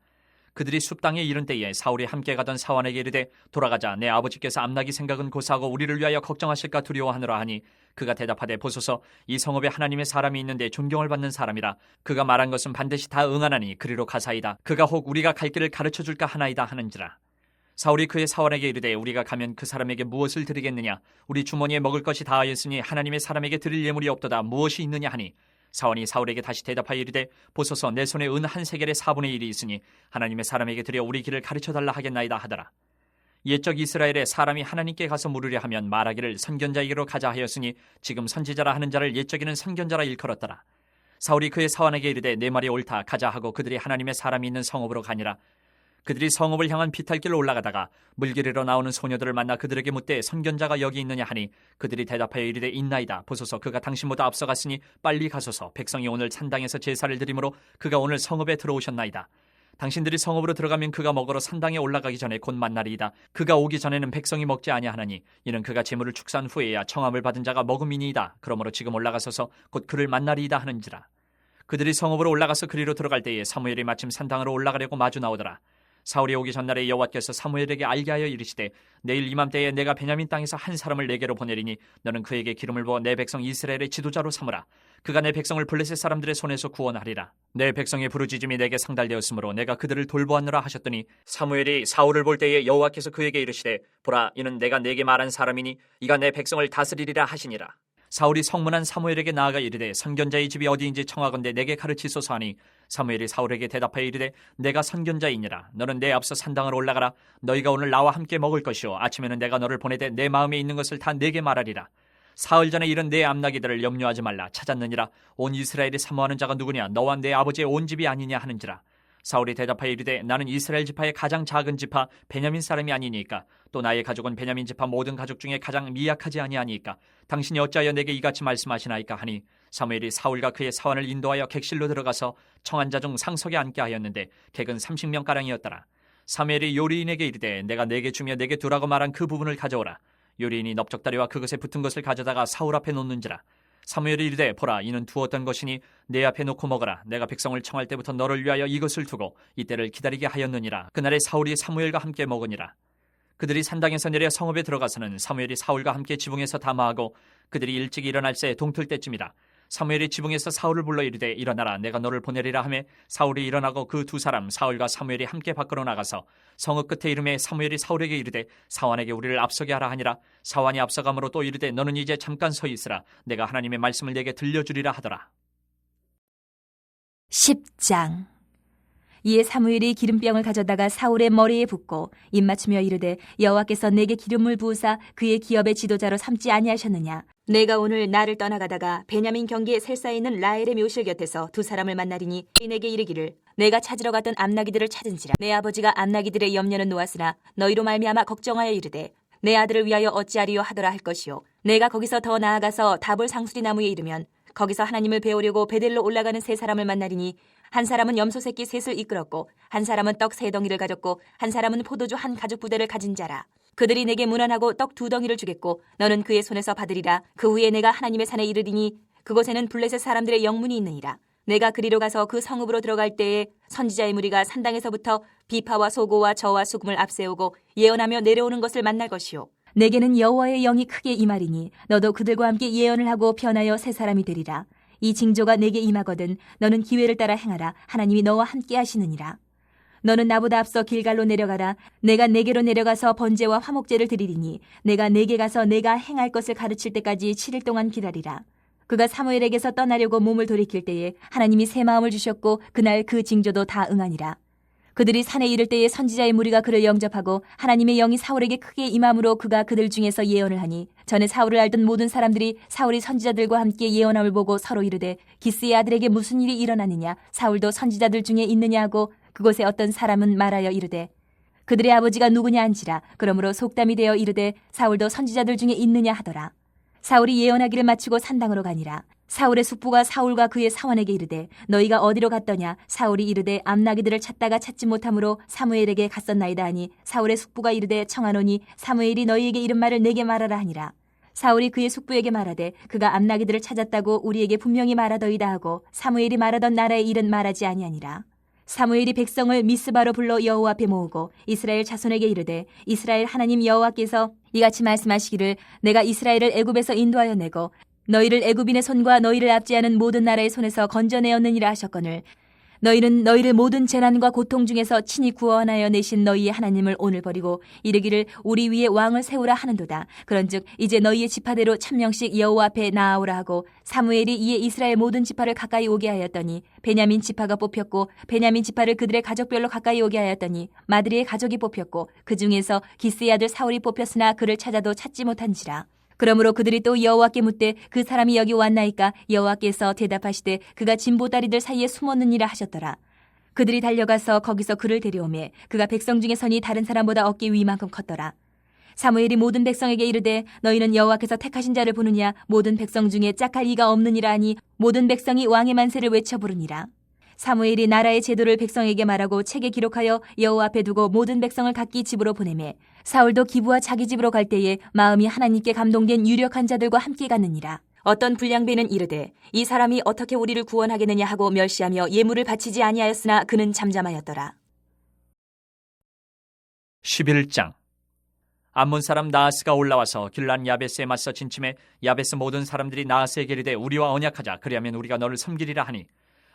그들이 숲 땅에 이른 때에 사울이 함께 가던 사원에게 이르되 돌아가자. 내 아버지께서 암나기 생각은 고사하고 우리를 위하여 걱정하실까 두려워하노라 하니 그가 대답하되 보소서 이 성읍에 하나님의 사람이 있는데 존경을 받는 사람이라. 그가 말한 것은 반드시 다 응하나니 그리로 가사이다. 그가 혹 우리가 갈 길을 가르쳐 줄까 하나이다 하는지라. 사울이 그의 사원에게 이르되 우리가 가면 그 사람에게 무엇을 드리겠느냐. 우리 주머니에 먹을 것이 다하였으니 하나님의 사람에게 드릴 예물이 없도다. 무엇이 있느냐 하니 사원이 사울에게 다시 대답하여 이르되 보소서 내 손에 은 한 세겔의 4분의 1이 있으니 하나님의 사람에게 드려 우리 길을 가르쳐달라 하겠나이다 하더라. 옛적 이스라엘에 사람이 하나님께 가서 물으려 하면 말하기를 선견자에게로 가자 하였으니 지금 선지자라 하는 자를 옛적에는 선견자라 일컬었더라. 사울이 그의 사원에게 이르되 내 말이 옳다. 가자 하고 그들이 하나님의 사람이 있는 성읍으로 가니라. 그들이 성읍을 향한 비탈길로 올라가다가 물길으로 나오는 소녀들을 만나 그들에게 묻되 선견자가 여기 있느냐 하니 그들이 대답하여 이르되 있나이다. 보소서 그가 당신보다 앞서갔으니 빨리 가소서. 백성이 오늘 산당에서 제사를 드리므로 그가 오늘 성읍에 들어오셨나이다. 당신들이 성읍으로 들어가면 그가 먹으러 산당에 올라가기 전에 곧 만나리이다. 그가 오기 전에는 백성이 먹지 아니하나니 이는 그가 제물을 축사한 후에야 청함을 받은 자가 먹음이니이다. 그러므로 지금 올라가소서 곧 그를 만나리이다 하는지라. 그들이 성읍으로 올라가서 그리로 들어갈 때에 사무엘이 마침 산당으로 올라가려고 마주 나오더라. 사울이 오기 전날에 여호와께서 사무엘에게 알게 하여 이르시되 내일 이맘때에 내가 베냐민 땅에서 한 사람을 내게로 보내리니 너는 그에게 기름을 부어 내 백성 이스라엘의 지도자로 삼으라. 그가 내 백성을 블레셋 사람들의 손에서 구원하리라. 내 백성의 부르짖음이 내게 상달되었으므로 내가 그들을 돌보았노라 하셨더니 사무엘이 사울을 볼 때에 여호와께서 그에게 이르시되 보라 이는 내가 내게 말한 사람이니 이가 내 백성을 다스리리라 하시니라. 사울이 성문한 사무엘에게 나아가 이르되 선견자의 집이 어디인지 청하건대 내게 가르치소서 하니 사무엘이 사울에게 대답하여 이르되 내가 선견자이니라. 너는 내 앞서 산당으로 올라가라. 너희가 오늘 나와 함께 먹을 것이요 아침에는 내가 너를 보내되 내 마음에 있는 것을 다 내게 말하리라. 사흘 전에 이른 내 암나기들을 염려하지 말라. 찾았느니라. 온 이스라엘이 사모하는 자가 누구냐. 너와 내 아버지의 온 집이 아니냐 하는지라. 사울이 대답하여 이르되 나는 이스라엘 지파의 가장 작은 지파 베냐민 사람이 아니니까 또 나의 가족은 베냐민 지파 모든 가족 중에 가장 미약하지 아니하니까 당신이 어찌하여 내게 이같이 말씀하시나이까 하니 사무엘이 사울과 그의 사원을 인도하여 객실로 들어가서 청한 자 중 상석에 앉게 하였는데 객은 30명가량이었더라. 사무엘이 요리인에게 이르되 내가 내게 주며 내게 두라고 말한 그 부분을 가져오라. 요리인이 넓적다리와 그것에 붙은 것을 가져다가 사울 앞에 놓는지라. 사무엘이 이르되 보라 이는 두었던 것이니 내 앞에 놓고 먹어라. 내가 백성을 청할 때부터 너를 위하여 이것을 두고 이때를 기다리게 하였느니라. 그날에 사울이 사무엘과 함께 먹으니라. 그들이 산당에서 내려 성읍에 들어가서는 사무엘이 사울과 함께 지붕에서 담화하고 그들이 일찍 일어날 새 동틀 때쯤이라. 사무엘이 지붕에서 사울을 불러 이르되 일어나라. 내가 너를 보내리라 하매 사울이 일어나고 그 두 사람 사울과 사무엘이 함께 밖으로 나가서 성읍 끝에 이름에 사무엘이 사울에게 이르되 사환에게 우리를 앞서게 하라 하니라. 사환이 앞서감으로 또 이르되 너는 이제 잠깐 서 있으라. 내가 하나님의 말씀을 내게 들려주리라 하더라. 10장. 이에 사무엘이 기름병을 가져다가 사울의 머리에 붓고 입맞추며 이르되 여호와께서 내게 기름을 부으사 그의 기업의 지도자로 삼지 아니하셨느냐. 내가 오늘 나를 떠나가다가 베냐민 경계에 셀사에 있는 라헬의 묘실 곁에서 두 사람을 만나리니 내게 이르기를 내가 찾으러 갔던 암나기들을 찾은지라. 내 아버지가 암나기들의 염려는 놓았으나 너희로 말미암아 걱정하여 이르되 내 아들을 위하여 어찌하리요 하더라 할 것이요. 내가 거기서 더 나아가서 다볼 상수리 나무에 이르면 거기서 하나님을 배우려고 베델로 올라가는 세 사람을 만나리니 한 사람은 염소 새끼 셋을 이끌었고 한 사람은 떡 세 덩이를 가졌고 한 사람은 포도주 한 가죽 부대를 가진 자라. 그들이 내게 문안하고 떡 두 덩이를 주겠고 너는 그의 손에서 받으리라. 그 후에 내가 하나님의 산에 이르리니 그곳에는 블레셋 사람들의 영문이 있느니라. 내가 그리로 가서 그 성읍으로 들어갈 때에 선지자의 무리가 산당에서부터 비파와 소고와 저와 수금을 앞세우고 예언하며 내려오는 것을 만날 것이요. 내게는 여호와의 영이 크게 임하리니 너도 그들과 함께 예언을 하고 변하여 새 사람이 되리라. 이 징조가 내게 임하거든 너는 기회를 따라 행하라. 하나님이 너와 함께 하시느니라. 너는 나보다 앞서 길갈로 내려가라. 내가 내게로 내려가서 번제와 화목제를 드리리니 내가 내게 가서 내가 행할 것을 가르칠 때까지 7일 동안 기다리라. 그가 사무엘에게서 떠나려고 몸을 돌이킬 때에 하나님이 새 마음을 주셨고 그날 그 징조도 다 응하니라. 그들이 산에 이를 때에 선지자의 무리가 그를 영접하고 하나님의 영이 사울에게 크게 임함으로 그가 그들 중에서 예언을 하니 전에 사울을 알던 모든 사람들이 사울이 선지자들과 함께 예언함을 보고 서로 이르되 기스의 아들에게 무슨 일이 일어나느냐 사울도 선지자들 중에 있느냐 하고 그곳에 어떤 사람은 말하여 이르되 그들의 아버지가 누구냐 한지라. 그러므로 속담이 되어 이르되 사울도 선지자들 중에 있느냐 하더라. 사울이 예언하기를 마치고 산당으로 가니라. 사울의 숙부가 사울과 그의 사원에게 이르되 너희가 어디로 갔더냐. 사울이 이르되 암나기들을 찾다가 찾지 못함으로 사무엘에게 갔었나이다 하니 사울의 숙부가 이르되 청하노니 사무엘이 너희에게 이른 말을 내게 말하라 하니라. 사울이 그의 숙부에게 말하되 그가 암나기들을 찾았다고 우리에게 분명히 말하더이다 하고 사무엘이 말하던 나라의 일은 말하지 아니하니라. 사무엘이 백성을 미스바로 불러 여호와 앞에 모으고 이스라엘 자손에게 이르되 이스라엘 하나님 여호와께서 이같이 말씀하시기를 내가 이스라엘을 애굽에서 인도하여 내고 너희를 애굽인의 손과 너희를 압제하는 모든 나라의 손에서 건져내었느니라 하셨거늘 너희는 너희를 모든 재난과 고통 중에서 친히 구원하여 내신 너희의 하나님을 오늘 버리고 이르기를 우리 위에 왕을 세우라 하는도다. 그런즉 이제 너희의 지파대로 1000명씩 여호와 앞에 나아오라 하고 사무엘이 이에 이스라엘 모든 지파를 가까이 오게 하였더니 베냐민 지파가 뽑혔고 베냐민 지파를 그들의 가족별로 가까이 오게 하였더니 마드리의 가족이 뽑혔고 그 중에서 기스의 아들 사울이 뽑혔으나 그를 찾아도 찾지 못한지라. 그러므로 그들이 또 여호와께 묻되 그 사람이 여기 왔나이까. 여호와께서 대답하시되 그가 진보다리들 사이에 숨었느니라 하셨더라. 그들이 달려가서 거기서 그를 데려오매 그가 백성 중에 선이 다른 사람보다 어깨 위만큼 컸더라. 사무엘이 모든 백성에게 이르되 너희는 여호와께서 택하신 자를 보느냐. 모든 백성 중에 짝할 이가 없느니라 하니 모든 백성이 왕의 만세를 외쳐 부르니라. 사무엘이 나라의 제도를 백성에게 말하고 책에 기록하여 여호와 앞에 두고 모든 백성을 각기 집으로 보내매 사울도 기브와 자기 집으로 갈 때에 마음이 하나님께 감동된 유력한 자들과 함께 갔느니라. 어떤 불량배는 이르되 이 사람이 어떻게 우리를 구원하겠느냐 하고 멸시하며 예물을 바치지 아니하였으나 그는 잠잠하였더라. 11장 암몬 사람 나하스가 올라와서 길란 야베스에 맞서 진침해 야베스 모든 사람들이 나하스에게 이르되 우리와 언약하자. 그리하면 우리가 너를 섬기리라 하니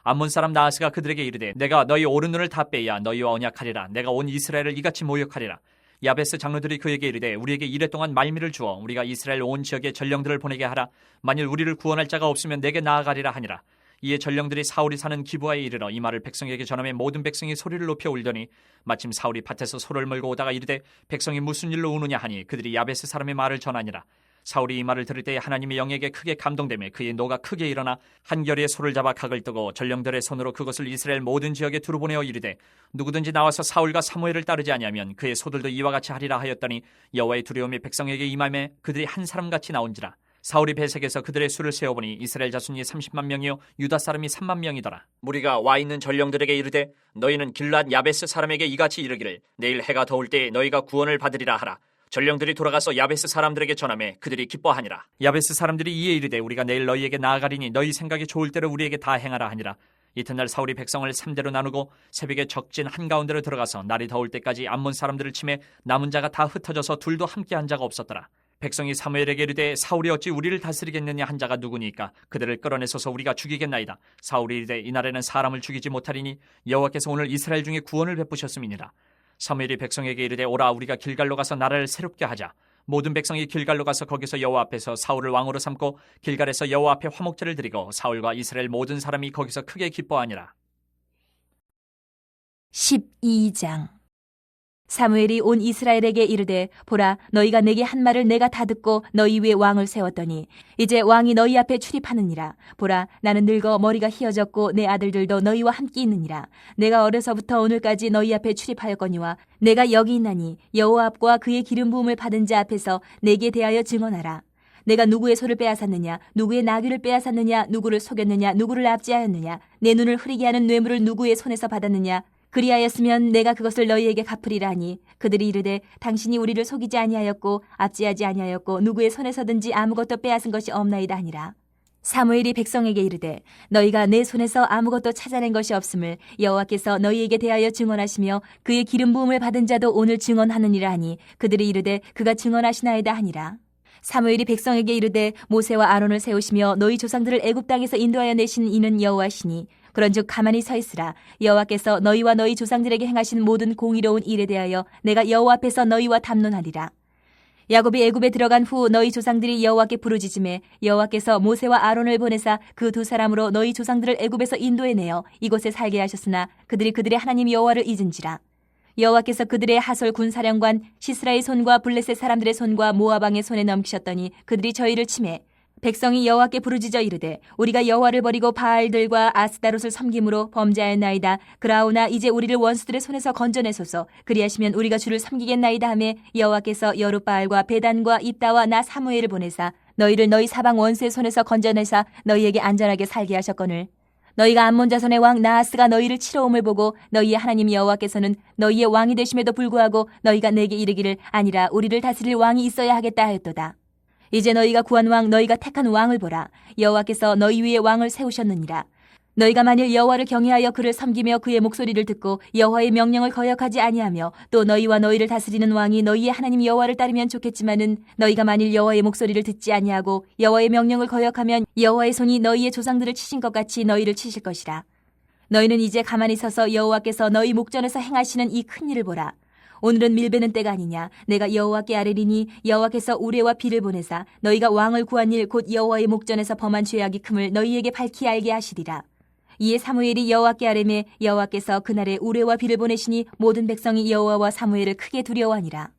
암몬 사람 나하스가 그들에게 이르되 내가 너희 오른 눈을 다 빼야 너희와 언약하리라. 내가 온 이스라엘을 이같이 모욕하리라. 야베스 장로들이 그에게 이르되 우리에게 이레 동안 말미를 주어 우리가 이스라엘 온 지역에 전령들을 보내게 하라. 만일 우리를 구원할 자가 없으면 내게 나아가리라 하니라. 이에 전령들이 사울이 사는 기브아에 이르러 이 말을 백성에게 전하매 모든 백성이 소리를 높여 울더니 마침 사울이 밭에서 소를 몰고 오다가 이르되 백성이 무슨 일로 우느냐 하니 그들이 야베스 사람의 말을 전하니라. 사울이 이 말을 들을 때에 하나님의 영에게 크게 감동되며 그의 노가 크게 일어나 한결의 소를 잡아 각을 뜨고 전령들의 손으로 그것을 이스라엘 모든 지역에 두루 보내어 이르되 누구든지 나와서 사울과 사무엘을 따르지 아니하면 그의 소들도 이와 같이 하리라 하였더니 여호와의 두려움이 백성에게 임하매 그들이 한 사람같이 나온지라. 사울이 배색에서 그들의 수를 세어보니 이스라엘 자손이 30만 명이요 유다 사람이 3만 명이더라. 무리가 와 있는 전령들에게 이르되 너희는 길랏 야베스 사람에게 이같이 이르기를 내일 해가 더울 때에 너희가 구원을 받으리라 하라. 전령들이 돌아가서 야베스 사람들에게 전하매 그들이 기뻐하니라. 야베스 사람들이 이에 이르되 우리가 내일 너희에게 나아가리니 너희 생각이 좋을 대로 우리에게 다 행하라 하니라. 이튿날 사울이 백성을 3대로 나누고 새벽에 적진 한가운데로 들어가서 날이 더울 때까지 암몬 사람들을 치매 남은 자가 다 흩어져서 둘도 함께 한 자가 없었더라. 백성이 사무엘에게 이르되 사울이 어찌 우리를 다스리겠느냐 한 자가 누구니까 그들을 끌어내소서 우리가 죽이겠나이다. 사울이 이르되 이날에는 사람을 죽이지 못하리니 여호와께서 오늘 이스라엘 중에 구원을 베푸셨음이니라. 사무엘이 백성에게 이르되 오라 우리가 길갈로 가서 나라를 새롭게 하자. 모든 백성이 길갈로 가서 거기서 여호와 앞에서 사울을 왕으로 삼고 길갈에서 여호와 앞에 화목제를 드리고 사울과 이스라엘 모든 사람이 거기서 크게 기뻐하니라. 12장 사무엘이 온 이스라엘에게 이르되 보라 너희가 내게 한 말을 내가 다 듣고 너희 위에 왕을 세웠더니 이제 왕이 너희 앞에 출입하느니라. 보라 나는 늙어 머리가 희어졌고 내 아들들도 너희와 함께 있느니라. 내가 어려서부터 오늘까지 너희 앞에 출입하였거니와 내가 여기 있나니 여호와 앞과 그의 기름 부음을 받은 자 앞에서 내게 대하여 증언하라. 내가 누구의 소를 빼앗았느냐, 누구의 나귀를 빼앗았느냐, 누구를 속였느냐, 누구를 압제하였느냐, 내 눈을 흐리게 하는 뇌물을 누구의 손에서 받았느냐. 그리하였으면 내가 그것을 너희에게 갚으리라 하니 그들이 이르되 당신이 우리를 속이지 아니하였고 압제하지 아니하였고 누구의 손에서든지 아무것도 빼앗은 것이 없나이다 하니라. 사무엘이 백성에게 이르되 너희가 내 손에서 아무것도 찾아낸 것이 없음을 여호와께서 너희에게 대하여 증언하시며 그의 기름 부음을 받은 자도 오늘 증언하느니라 하니 그들이 이르되 그가 증언하시나이다 하니라. 사무엘이 백성에게 이르되 모세와 아론을 세우시며 너희 조상들을 애굽 땅에서 인도하여 내신 이는 여호와시니 그런즉 가만히 서 있으라. 여호와께서 너희와 너희 조상들에게 행하신 모든 공의로운 일에 대하여 내가 여호와 앞에서 너희와 담론하리라. 야곱이 애굽에 들어간 후 너희 조상들이 여호와께 부르짖음에 여호와께서 모세와 아론을 보내사 그 두 사람으로 너희 조상들을 애굽에서 인도해내어 이곳에 살게 하셨으나 그들이 그들의 하나님 여호와를 잊은지라. 여호와께서 그들의 하솔 군사령관 시스라의 손과 블레셋 사람들의 손과 모압 왕의 손에 넘기셨더니 그들이 저희를 치매 백성이 여호와께 부르짖어 이르되 우리가 여호와를 버리고 바알들과 아스다롯을 섬김으로 범죄하였나이다. 그라오나 이제 우리를 원수들의 손에서 건져내소서. 그리하시면 우리가 주를 섬기겠나이다 하며 여호와께서 여룻바알과 베단과 입다와 나 사무엘을 보내사 너희를 너희 사방 원수의 손에서 건져내사 너희에게 안전하게 살게 하셨거늘 너희가 암몬 자손의 왕 나하스가 너희를 치러 옴을 보고 너희의 하나님 여호와께서는 너희의 왕이 되심에도 불구하고 너희가 내게 이르기를 아니라 우리를 다스릴 왕이 있어야 하겠다 하였도다. 이제 너희가 구한 왕 너희가 택한 왕을 보라. 여호와께서 너희 위에 왕을 세우셨느니라. 너희가 만일 여호와를 경외하여 그를 섬기며 그의 목소리를 듣고 여호와의 명령을 거역하지 아니하며 또 너희와 너희를 다스리는 왕이 너희의 하나님 여호와를 따르면 좋겠지만은 너희가 만일 여호와의 목소리를 듣지 아니하고 여호와의 명령을 거역하면 여호와의 손이 너희의 조상들을 치신 것 같이 너희를 치실 것이라. 너희는 이제 가만히 서서 여호와께서 너희 목전에서 행하시는 이 큰 일을 보라. 오늘은 밀베는 때가 아니냐. 내가 여호와께 아뢰리니 여호와께서 우레와 비를 보내사 너희가 왕을 구한 일 곧 여호와의 목전에서 범한 죄악이 큼을 너희에게 밝히 알게 하시리라. 이에 사무엘이 여호와께 아뢰매 여호와께서 그날에 우레와 비를 보내시니 모든 백성이 여호와와 사무엘을 크게 두려워하니라.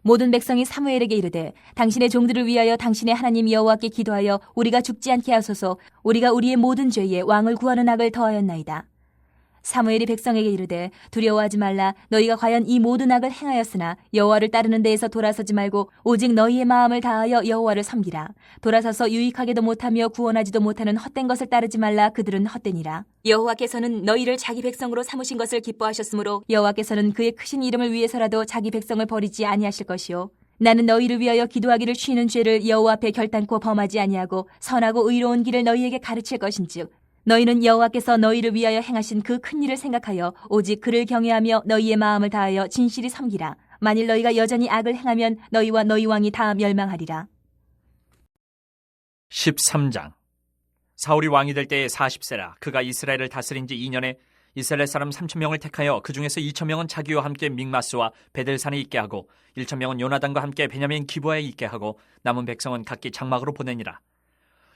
모든 백성이 사무엘에게 이르되 당신의 종들을 위하여 당신의 하나님 여호와께 기도하여 우리가 죽지 않게 하소서. 우리가 우리의 모든 죄에 왕을 구하는 악을 더하였나이다. 사무엘이 백성에게 이르되 두려워하지 말라. 너희가 과연 이 모든 악을 행하였으나 여호와를 따르는 데에서 돌아서지 말고 오직 너희의 마음을 다하여 여호와를 섬기라. 돌아서서 유익하게도 못하며 구원하지도 못하는 헛된 것을 따르지 말라. 그들은 헛되니라. 여호와께서는 너희를 자기 백성으로 삼으신 것을 기뻐하셨으므로 여호와께서는 그의 크신 이름을 위해서라도 자기 백성을 버리지 아니하실 것이요. 나는 너희를 위하여 기도하기를 쉬는 죄를 여호와 앞에 결단코 범하지 아니하고 선하고 의로운 길을 너희에게 가르칠 것인즉 너희는 여호와께서 너희를 위하여 행하신 그 큰 일을 생각하여 오직 그를 경외하며 너희의 마음을 다하여 진실이 섬기라. 만일 너희가 여전히 악을 행하면 너희와 너희 왕이 다 멸망하리라. 13장. 사울이 왕이 될 때에 40세라. 그가 이스라엘을 다스린 지 2년에 이스라엘 사람 3,000명을 택하여 그 중에서 2,000명은 자기와 함께 믹마스와 베델산에 있게 하고 1,000명은 요나단과 함께 베냐민 기브아에 있게 하고 남은 백성은 각기 장막으로 보내니라.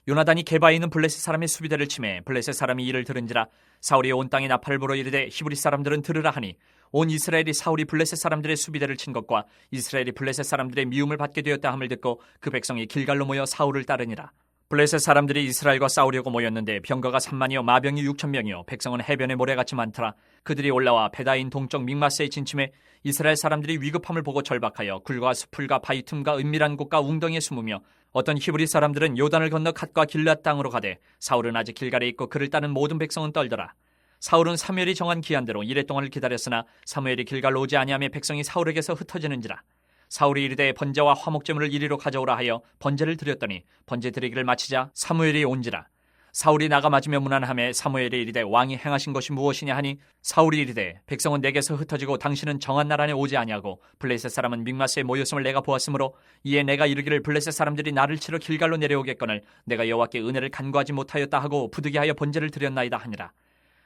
요나단이 게바에 있는 블레셋 사람의 수비대를 치매 블레셋 사람이 이를 들은지라. 사울이 온 땅에 나팔을 불어 이르되 히브리 사람들은 들으라 하니 온 이스라엘이 사울이 블레셋 사람들의 수비대를 친 것과 이스라엘이 블레셋 사람들의 미움을 받게 되었다 함을 듣고 그 백성이 길갈로 모여 사울을 따르니라. 블레셋 사람들이 이스라엘과 싸우려고 모였는데 병거가 3만이요 마병이 6,000명이요 백성은 해변의 모래같이 많더라. 그들이 올라와 베다인 동쪽 믹마스에 진침해 이스라엘 사람들이 위급함을 보고 절박하여 굴과 수풀과 바위 틈과 은밀한 곳과 웅덩이에 숨으며 어떤 히브리 사람들은 요단을 건너 갓과 길앗 땅으로 가되 사울은 아직 길갈에 있고 그를 따는 모든 백성은 떨더라. 사울은 사무엘이 정한 기한대로 이레 동안을 기다렸으나 사무엘이 길갈로 오지 아니하며 백성이 사울에게서 흩어지는지라. 사울이 이르되 번제와 화목제물을 이리로 가져오라 하여 번제를 드렸더니 번제 드리기를 마치자 사무엘이 온지라. 사울이 나가 맞으며 무난하며 사무엘이 이르되 왕이 행하신 것이 무엇이냐 하니 사울이 이르되 백성은 내게서 흩어지고 당신은 정한 날 안에 오지 아니하고 블레셋 사람은 믹마스에 모였음을 내가 보았으므로 이에 내가 이르기를 블레셋 사람들이 나를 치러 길갈로 내려오겠거늘 내가 여호와께 은혜를 간구하지 못하였다 하고 부득이하여 번제를 드렸나이다 하니라.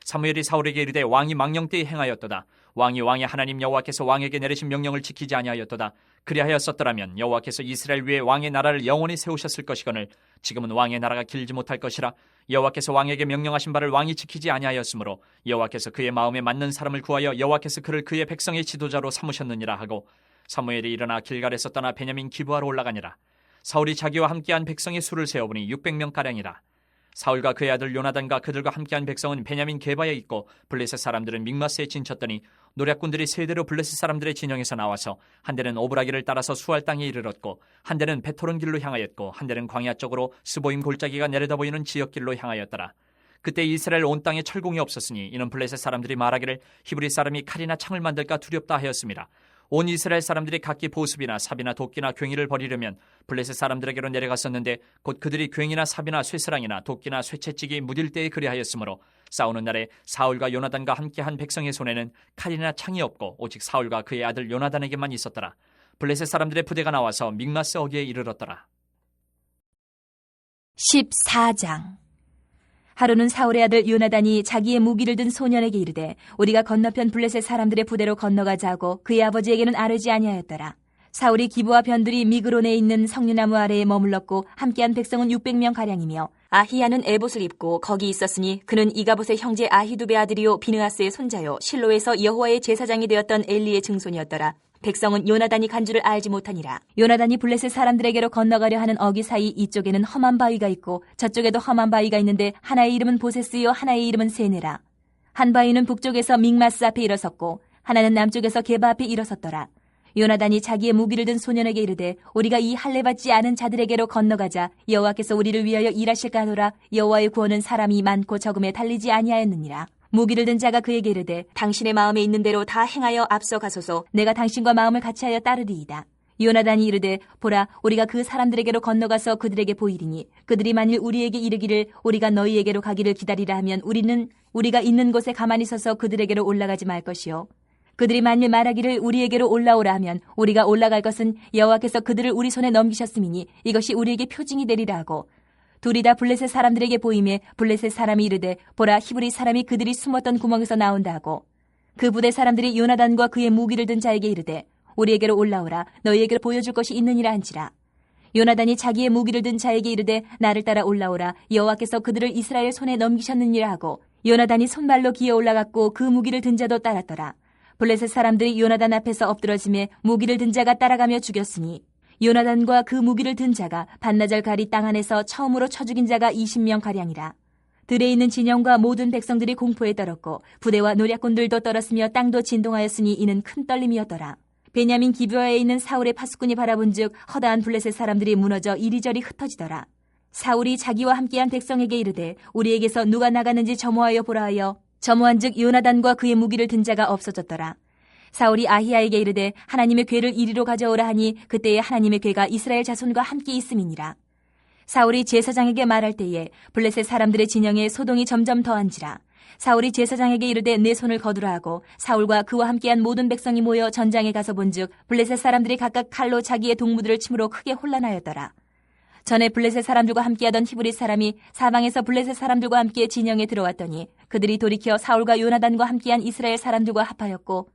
사무엘이 사울에게 이르되 왕이 망령되이 행하였도다. 왕이 왕의 하나님 여호와께서 왕에게 내리신 명령을 지키지 아니하였도다. 그리하였었더라면 여호와께서 이스라엘 위에 왕의 나라를 영원히 세우셨을 것이거늘 지금은 왕의 나라가 길지 못할 것이라. 여호와께서 왕에게 명령하신 바를 왕이 지키지 아니하였으므로 여호와께서 그의 마음에 맞는 사람을 구하여 여호와께서 그를 그의 백성의 지도자로 삼으셨느니라 하고 사무엘이 일어나 길갈에서 떠나 베냐민 기브아로 올라가니라. 사울이 자기와 함께한 백성의 수를 세어보니 600명가량이라. 사울과 그의 아들 요나단과 그들과 함께한 백성은 베냐민 게바에 있고 블레셋 사람들은 믹마스에 진쳤더니 노략군들이 세대로 블레셋 사람들의 진영에서 나와서 한 대는 오브라기를 따라서 수알 땅에 이르렀고 한 대는 베토론 길로 향하였고 한 대는 광야 쪽으로 스보임 골짜기가 내려다 보이는 지역길로 향하였더라. 그때 이스라엘 온 땅에 철공이 없었으니 이는 블레셋 사람들이 말하기를 히브리 사람이 칼이나 창을 만들까 두렵다 하였습니다. 온 이스라엘 사람들이 각기 보습이나 삽이나 도끼나 괭이를 버리려면 블레셋 사람들에게로 내려갔었는데 곧 그들이 괭이나 삽이나 쇠스랑이나 도끼나 쇠채찍이 무딜 때에 그리하였으므로 싸우는 날에 사울과 요나단과 함께한 백성의 손에는 칼이나 창이 없고 오직 사울과 그의 아들 요나단에게만 있었더라. 블레셋 사람들의 부대가 나와서 믹마스 어귀에 이르렀더라. 14장. 하루는 사울의 아들 요나단이 자기의 무기를 든 소년에게 이르되 우리가 건너편 블레셋 사람들의 부대로 건너가자 하고 그의 아버지에게는 아뢰지 아니하였더라. 사울이 기브와 변들이 미그론에 있는 석류나무 아래에 머물렀고 함께한 백성은 600명가량이며 아히야는 에봇을 입고 거기 있었으니 그는 이가봇의 형제 아히두베 아들이요 비느하스의 손자요 실로에서 여호와의 제사장이 되었던 엘리의 증손이었더라. 백성은 요나단이 간 줄을 알지 못하니라. 요나단이 블레셋 사람들에게로 건너가려 하는 어귀 사이 이쪽에는 험한 바위가 있고 저쪽에도 험한 바위가 있는데 하나의 이름은 보세스요 하나의 이름은 세네라. 한 바위는 북쪽에서 믹마스 앞에 일어섰고 하나는 남쪽에서 게바 앞에 일어섰더라. 요나단이 자기의 무기를 든 소년에게 이르되 우리가 이 할례 받지 않은 자들에게로 건너가자. 여호와께서 우리를 위하여 일하실까 하노라. 여호와의 구원은 사람이 많고 적음에 달리지 아니하였느니라. 무기를 든 자가 그에게 이르되 당신의 마음에 있는 대로 다 행하여 앞서가소서. 내가 당신과 마음을 같이하여 따르리이다. 요나단이 이르되 보라 우리가 그 사람들에게로 건너가서 그들에게 보이리니 그들이 만일 우리에게 이르기를 우리가 너희에게로 가기를 기다리라 하면 우리는 우리가 있는 곳에 가만히 서서 그들에게로 올라가지 말 것이요 그들이 만일 말하기를 우리에게로 올라오라 하면 우리가 올라갈 것은 여호와께서 그들을 우리 손에 넘기셨음이니 이것이 우리에게 표징이 되리라 하고 둘이 다 블레셋 사람들에게 보임에 블레셋 사람이 이르되 보라 히브리 사람이 그들이 숨었던 구멍에서 나온다 하고 그 부대 사람들이 요나단과 그의 무기를 든 자에게 이르되 우리에게로 올라오라 너희에게로 보여줄 것이 있느니라 한지라. 요나단이 자기의 무기를 든 자에게 이르되 나를 따라 올라오라 여호와께서 그들을 이스라엘 손에 넘기셨느니라 하고 요나단이 손발로 기어 올라갔고 그 무기를 든 자도 따랐더라. 블레셋 사람들이 요나단 앞에서 엎드러짐에 무기를 든 자가 따라가며 죽였으니 요나단과 그 무기를 든 자가 반나절 가리 땅 안에서 처음으로 쳐 죽인 자가 20명가량이라. 들에 있는 진영과 모든 백성들이 공포에 떨었고 부대와 노략군들도 떨었으며 땅도 진동하였으니 이는 큰 떨림이었더라. 베냐민 기브아에 있는 사울의 파수꾼이 바라본즉 허다한 블레셋 사람들이 무너져 이리저리 흩어지더라. 사울이 자기와 함께한 백성에게 이르되 우리에게서 누가 나가는지 점호하여 보라 하여 점호한즉 요나단과 그의 무기를 든 자가 없어졌더라. 사울이 아히야에게 이르되 하나님의 궤를 이리로 가져오라 하니 그때에 하나님의 궤가 이스라엘 자손과 함께 있음이니라. 사울이 제사장에게 말할 때에 블레셋 사람들의 진영에 소동이 점점 더한지라. 사울이 제사장에게 이르되 내 손을 거두라 하고 사울과 그와 함께한 모든 백성이 모여 전장에 가서 본즉 블레셋 사람들이 각각 칼로 자기의 동무들을 침으로 크게 혼란하였더라. 전에 블레셋 사람들과 함께하던 히브리 사람이 사방에서 블레셋 사람들과 함께 진영에 들어왔더니 그들이 돌이켜 사울과 요나단과 함께한 이스라엘 사람들과 합하였고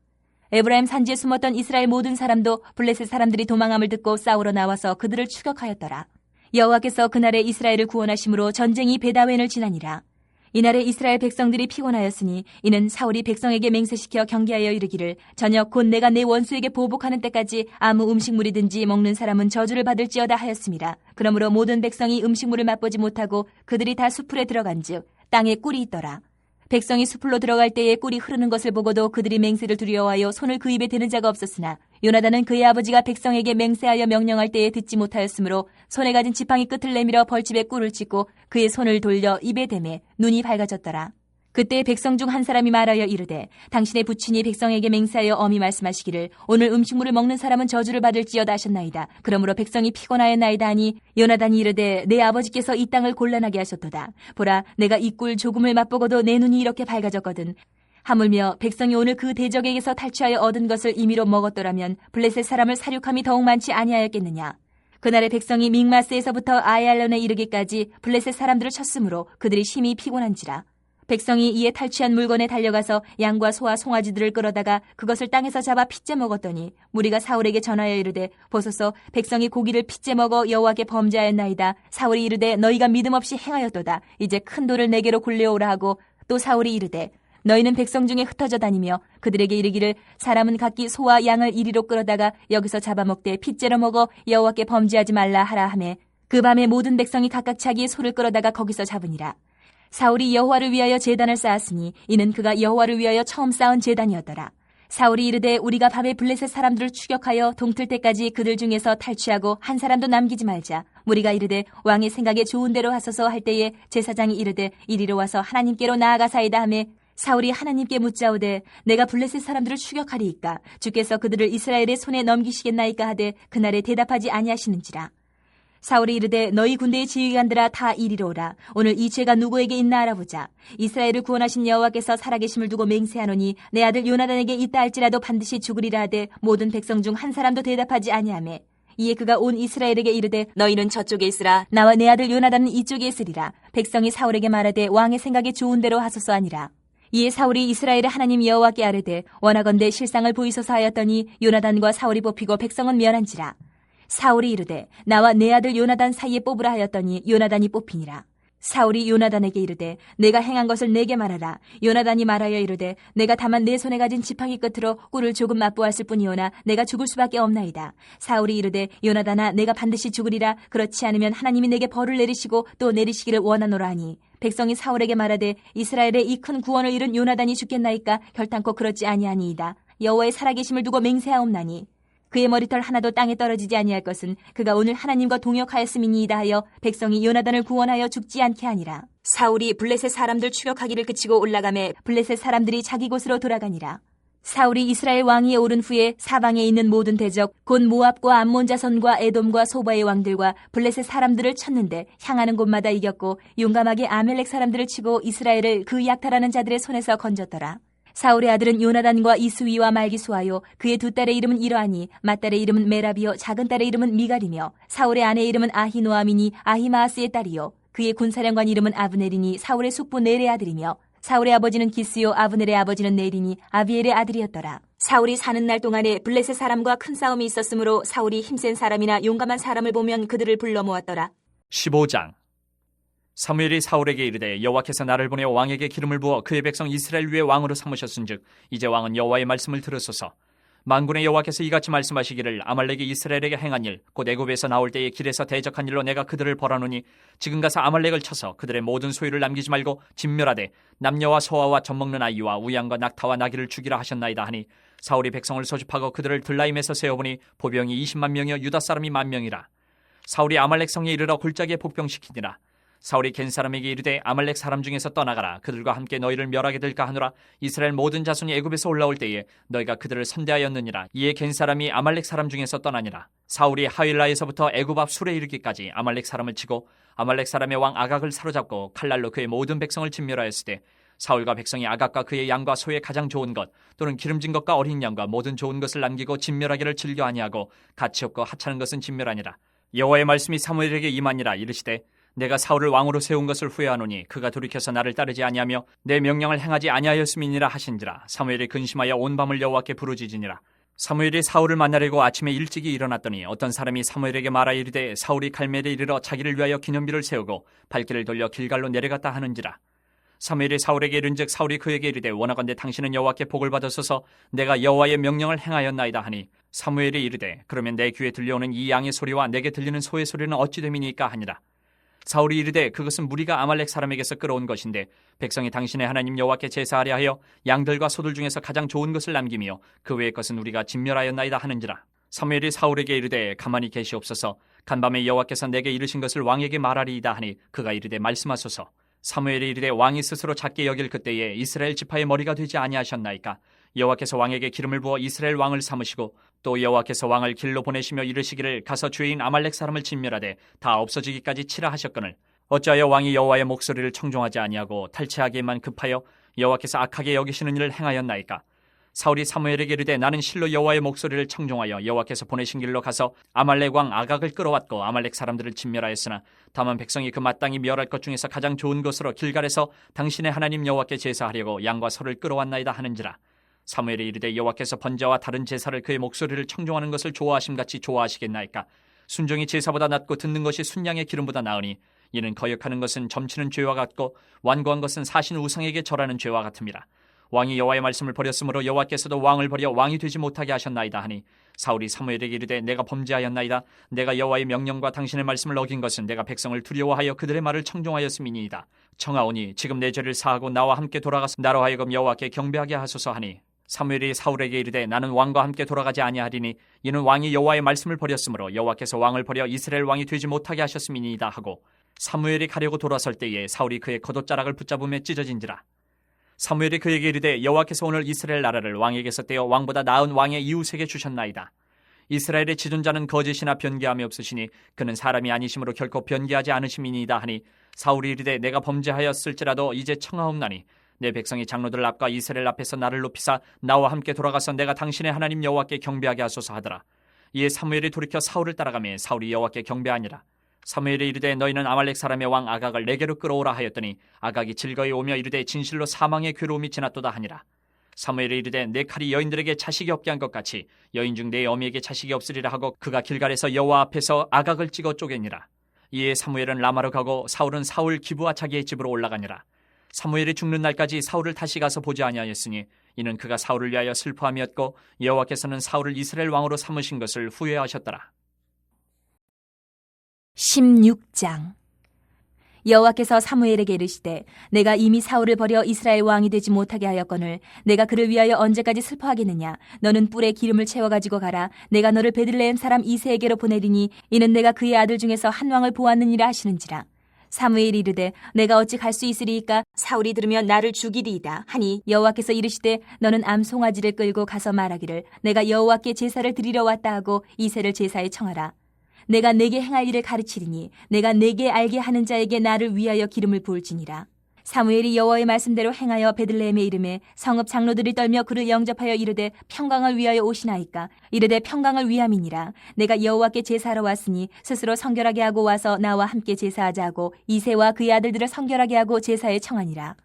에브라임 산지에 숨었던 이스라엘 모든 사람도 블레셋 사람들이 도망함을 듣고 싸우러 나와서 그들을 추격하였더라. 여호와께서 그날에 이스라엘을 구원하심으로 전쟁이 베다웬을 지나니라. 이날에 이스라엘 백성들이 피곤하였으니 이는 사울이 백성에게 맹세시켜 경계하여 이르기를 저녁 곧 내가 내 원수에게 보복하는 때까지 아무 음식물이든지 먹는 사람은 저주를 받을지어다 하였습니다. 그러므로 모든 백성이 음식물을 맛보지 못하고 그들이 다 수풀에 들어간즉 땅에 꿀이 있더라. 백성이 수풀로 들어갈 때에 꿀이 흐르는 것을 보고도 그들이 맹세를 두려워하여 손을 그 입에 대는 자가 없었으나 요나단은 그의 아버지가 백성에게 맹세하여 명령할 때에 듣지 못하였으므로 손에 가진 지팡이 끝을 내밀어 벌집에 꿀을 찍고 그의 손을 돌려 입에 대매 눈이 밝아졌더라. 그때 백성 중 한 사람이 말하여 이르되 당신의 부친이 백성에게 맹세하여 엄히 말씀하시기를 오늘 음식물을 먹는 사람은 저주를 받을지어다 하셨나이다. 그러므로 백성이 피곤하였나이다 하니 요나단이 이르되 내 아버지께서 이 땅을 곤란하게 하셨도다. 보라 내가 이 꿀 조금을 맛보고도 내 눈이 이렇게 밝아졌거든. 하물며 백성이 오늘 그 대적에게서 탈취하여 얻은 것을 임의로 먹었더라면 블레셋 사람을 사륙함이 더욱 많지 아니하였겠느냐. 그날의 백성이 믹마스에서부터 아얄론에 이르기까지 블레셋 사람들을 쳤으므로 그들이 심히 피곤한지라. 백성이 이에 탈취한 물건에 달려가서 양과 소와 송아지들을 끌어다가 그것을 땅에서 잡아 핏째 먹었더니 무리가 사울에게 전하여 이르되 보소서 백성이 고기를 핏째 먹어 여호와께 범죄하였나이다. 사울이 이르되 너희가 믿음 없이 행하였도다. 이제 큰 돌을 내게로 굴려오라 하고 또 사울이 이르되 너희는 백성 중에 흩어져 다니며 그들에게 이르기를 사람은 각기 소와 양을 이리로 끌어다가 여기서 잡아먹되 핏째로 먹어 여호와께 범죄하지 말라 하라 하매 그 밤에 모든 백성이 각각 자기의 소를 끌어다가 거기서 잡으니라. 사울이 여호와를 위하여 제단을 쌓았으니 이는 그가 여호와를 위하여 처음 쌓은 제단이었더라. 사울이 이르되 우리가 밤에 블레셋 사람들을 추격하여 동틀 때까지 그들 중에서 탈취하고 한 사람도 남기지 말자. 무리가 이르되 왕의 생각에 좋은 대로 하소서 할 때에 제사장이 이르되 이리로 와서 하나님께로 나아가사이다 하매 사울이 하나님께 묻자오되 내가 블레셋 사람들을 추격하리이까 주께서 그들을 이스라엘의 손에 넘기시겠나이까 하되 그날에 대답하지 아니하시는지라. 사울이 이르되 너희 군대의 지휘관들아 다 이리로 오라. 오늘 이 죄가 누구에게 있나 알아보자. 이스라엘을 구원하신 여호와께서 살아계심을 두고 맹세하노니 내 아들 요나단에게 있다 할지라도 반드시 죽으리라 하되 모든 백성 중 한 사람도 대답하지 아니하매 이에 그가 온 이스라엘에게 이르되 너희는 저쪽에 있으라. 나와 내 아들 요나단은 이쪽에 있으리라. 백성이 사울에게 말하되 왕의 생각에 좋은 대로 하소서 하니라. 이에 사울이 이스라엘의 하나님 여호와께 아뢰되 원하건대 실상을 보이소서 하였더니 요나단과 사울이 뽑히고 백성은 멸한지라. 사울이 이르되 나와 내 아들 요나단 사이에 뽑으라 하였더니 요나단이 뽑히니라. 사울이 요나단에게 이르되 내가 행한 것을 내게 말하라. 요나단이 말하여 이르되 내가 다만 내 손에 가진 지팡이 끝으로 꿀을 조금 맛보았을 뿐이오나 내가 죽을 수밖에 없나이다. 사울이 이르되 요나단아 내가 반드시 죽으리라. 그렇지 않으면 하나님이 내게 벌을 내리시고 또 내리시기를 원하노라 하니 백성이 사울에게 말하되 이스라엘의 이 큰 구원을 이룬 요나단이 죽겠나이까 결단코 그렇지 아니하니이다. 여호와의 살아계심을 두고 맹세하옵나니 그의 머리털 하나도 땅에 떨어지지 아니할 것은 그가 오늘 하나님과 동역하였음이니이다 하여 백성이 요나단을 구원하여 죽지 않게 하니라. 사울이 블레셋 사람들 추격하기를 그치고 올라가매 블레셋 사람들이 자기 곳으로 돌아가니라. 사울이 이스라엘 왕위에 오른 후에 사방에 있는 모든 대적 곧 모압과 암몬 자손과 에돔과 소바의 왕들과 블레셋 사람들을 쳤는데 향하는 곳마다 이겼고 용감하게 아멜렉 사람들을 치고 이스라엘을 그 약탈하는 자들의 손에서 건졌더라. 사울의 아들은 요나단과 이스위와 말기수하요 그의 두 딸의 이름은 이러하니 맏딸의 이름은 메라비요 작은 딸의 이름은 미갈이며 사울의 아내의 이름은 아히노아미니 아히마아스의 딸이요 그의 군사령관 이름은 아브넬이니 사울의 숙부 넬의 아들이며 사울의 아버지는 기스요 아브넬의 아버지는 넬이니 아비엘의 아들이었더라. 사울이 사는 날 동안에 블레셋 사람과 큰 싸움이 있었으므로 사울이 힘센 사람이나 용감한 사람을 보면 그들을 불러 모았더라. 15장. 사무엘이 사울에게 이르되 여호와께서 나를 보내 왕에게 기름을 부어 그의 백성 이스라엘 위에 왕으로 삼으셨은즉 이제 왕은 여호와의 말씀을 들으소서. 만군의 여호와께서 이같이 말씀하시기를 아말렉이 이스라엘에게 행한 일 곧 애굽에서 나올 때에 길에서 대적한 일로 내가 그들을 벌하노니 지금 가서 아말렉을 쳐서 그들의 모든 소유를 남기지 말고 진멸하되 남녀와 소아와 젖먹는 아이와 우양과 낙타와 나귀를 죽이라 하셨나이다 하니 사울이 백성을 소집하고 그들을 들라임에서 세어보니 보병이 20만 명이요 유다 사람이 10,000명이라. 사울이 아말렉 성에 이르러 골짜기에 복병시키니라. 사울이 겐 사람에게 이르되 아말렉 사람 중에서 떠나가라. 그들과 함께 너희를 멸하게 될까 하노라. 이스라엘 모든 자손이 애굽에서 올라올 때에 너희가 그들을 선대하였느니라. 이에 겐 사람이 아말렉 사람 중에서 떠나니라. 사울이 하윌라에서부터 애굽 앞 술에 이르기까지 아말렉 사람을 치고 아말렉 사람의 왕 아각을 사로잡고 칼날로 그의 모든 백성을 진멸하였을 때 사울과 백성이 아각과 그의 양과 소의 가장 좋은 것 또는 기름진 것과 어린 양과 모든 좋은 것을 남기고 진멸하기를 즐겨 아니하고 가치 없고 하찮은 것은 진멸하니라. 여호와의 말씀이 사무엘에게 임하니라. 이르시되 내가 사울을 왕으로 세운 것을 후회하노니 그가 돌이켜서 나를 따르지 아니하며 내 명령을 행하지 아니하였음이니라 하신지라. 사무엘이 근심하여 온 밤을 여호와께 부르짖으니라. 사무엘이 사울을 만나려고 아침에 일찍이 일어났더니 어떤 사람이 사무엘에게 말하여 이르되 사울이 갈멜에 이르러 자기를 위하여 기념비를 세우고 발길을 돌려 길갈로 내려갔다 하는지라. 사무엘이 사울에게 이른즉 사울이 그에게 이르되 원하건대 당신은 여호와께 복을 받으소서. 내가 여호와의 명령을 행하였나이다 하니 사무엘이 이르되 그러면 내 귀에 들려오는 이 양의 소리와 내게 들리는 소의 소리는 어찌 됨이니까 하니라. 사울이 이르되 그것은 무리가 아말렉 사람에게서 끌어온 것인데 백성이 당신의 하나님 여호와께 제사하려 하여 양들과 소들 중에서 가장 좋은 것을 남기며 그 외의 것은 우리가 진멸하였나이다 하는지라. 사무엘이 사울에게 이르되 가만히 계시옵소서. 간밤에 여호와께서 내게 이르신 것을 왕에게 말하리이다 하니 그가 이르되 말씀하소서. 사무엘이 이르되 왕이 스스로 작게 여길 그때에 이스라엘 지파의 머리가 되지 아니하셨나이까. 여호와께서 왕에게 기름을 부어 이스라엘 왕을 삼으시고 또 여호와께서 왕을 길로 보내시며 이르시기를 가서 주인 아말렉 사람을 진멸하되 다 없어지기까지 치라 하셨거늘 어찌하여 왕이 여호와의 목소리를 청종하지 아니하고 탈취하기에만 급하여 여호와께서 악하게 여기시는 일을 행하였나이까. 사울이 사무엘에게 이르되 나는 실로 여호와의 목소리를 청종하여 여호와께서 보내신 길로 가서 아말렉 왕 아각을 끌어왔고 아말렉 사람들을 진멸하였으나 다만 백성이 그 마땅히 멸할 것 중에서 가장 좋은 것으로 길갈에서 당신의 하나님 여호와께 제사하려고 양과 소를 끌어왔나이다 하는지라. 사무엘이 이르되 여호와께서 번제와 다른 제사를 그의 목소리를 청종하는 것을 좋아하심같이 좋아하시겠나이까. 순종이 제사보다 낫고 듣는 것이 순양의 기름보다 나으니 이는 거역하는 것은 점치는 죄와 같고 완고한 것은 사신 우상에게 절하는 죄와 같음이라. 왕이 여호와의 말씀을 버렸으므로 여호와께서도 왕을 버려 왕이 되지 못하게 하셨나이다 하니 사울이 사무엘에게 이르되 내가 범죄하였나이다. 내가 여호와의 명령과 당신의 말씀을 어긴 것은 내가 백성을 두려워하여 그들의 말을 청종하였음이니이다. 청하오니 지금 내 죄를 사하고 나와 함께 돌아가서 나로 하여금 여호와께 경배하게 하소서 하니 사무엘이 사울에게 이르되 나는 왕과 함께 돌아가지 아니하리니 이는 왕이 여호와의 말씀을 버렸으므로 여호와께서 왕을 버려 이스라엘 왕이 되지 못하게 하셨음이니이다 하고 사무엘이 가려고 돌아설 때에 사울이 그의 겉옷자락을 붙잡음에 찢어진지라. 사무엘이 그에게 이르되 여호와께서 오늘 이스라엘 나라를 왕에게서 떼어 왕보다 나은 왕의 이웃에게 주셨나이다. 이스라엘의 지존자는 거짓이나 변개함이 없으시니 그는 사람이 아니심으로 결코 변개하지 않으심이니이다 하니 사울이 이르되 내가 범죄하였을지라도 이제 청하옵나니 내 백성이 장로들 앞과 이스라엘 앞에서 나를 높이사 나와 함께 돌아가서 내가 당신의 하나님 여호와께 경배하게 하소서 하더라. 이에 사무엘이 돌이켜 사울을 따라가매 사울이 여호와께 경배하니라. 사무엘이 이르되 너희는 아말렉 사람의 왕 아각을 내게로 끌어오라 하였더니 아각이 즐거이 오며 이르되 진실로 사망의 괴로움이 지났도다 하니라. 사무엘이 이르되 내 칼이 여인들에게 자식이 없게 한 것 같이 여인 중 내 어미에게 자식이 없으리라 하고 그가 길갈에서 여호와 앞에서 아각을 찍어 쪼개니라. 이에 사무엘은 라마로 가고 사울은 사울 기브와 자기의 집으로 올라가니라. 사무엘이 죽는 날까지 사울을 다시 가서 보지 아니하였으니 이는 그가 사울을 위하여 슬퍼함이었고 여호와께서는 사울을 이스라엘 왕으로 삼으신 것을 후회하셨더라. 16장. 여호와께서 사무엘에게 이르시되 내가 이미 사울을 버려 이스라엘 왕이 되지 못하게 하였거늘 내가 그를 위하여 언제까지 슬퍼하겠느냐. 너는 뿔에 기름을 채워가지고 가라. 내가 너를 베들레헴 사람 이새에게로 보내리니 이는 내가 그의 아들 중에서 한 왕을 보았느니라 하시는지라. 사무엘이 이르되 내가 어찌 갈 수 있으리이까. 사울이 들으면 나를 죽이리이다 하니 여호와께서 이르시되 너는 암송아지를 끌고 가서 말하기를 내가 여호와께 제사를 드리러 왔다 하고 이새를 제사에 청하라. 내가 내게 행할 일을 가르치리니 내가 내게 알게 하는 자에게 나를 위하여 기름을 부을지니라. 사무엘이 여호와의 말씀대로 행하여 베들레헴에 이르매 성읍 장로들이 떨며 그를 영접하여 이르되 평강을 위하여 오시나이까. 이르되 평강을 위함이니라. 내가 여호와께 제사하러 왔으니 스스로 성결하게 하고 와서 나와 함께 제사하자 하고 이새와 그의 아들들을 성결하게 하고 제사에 청하니라.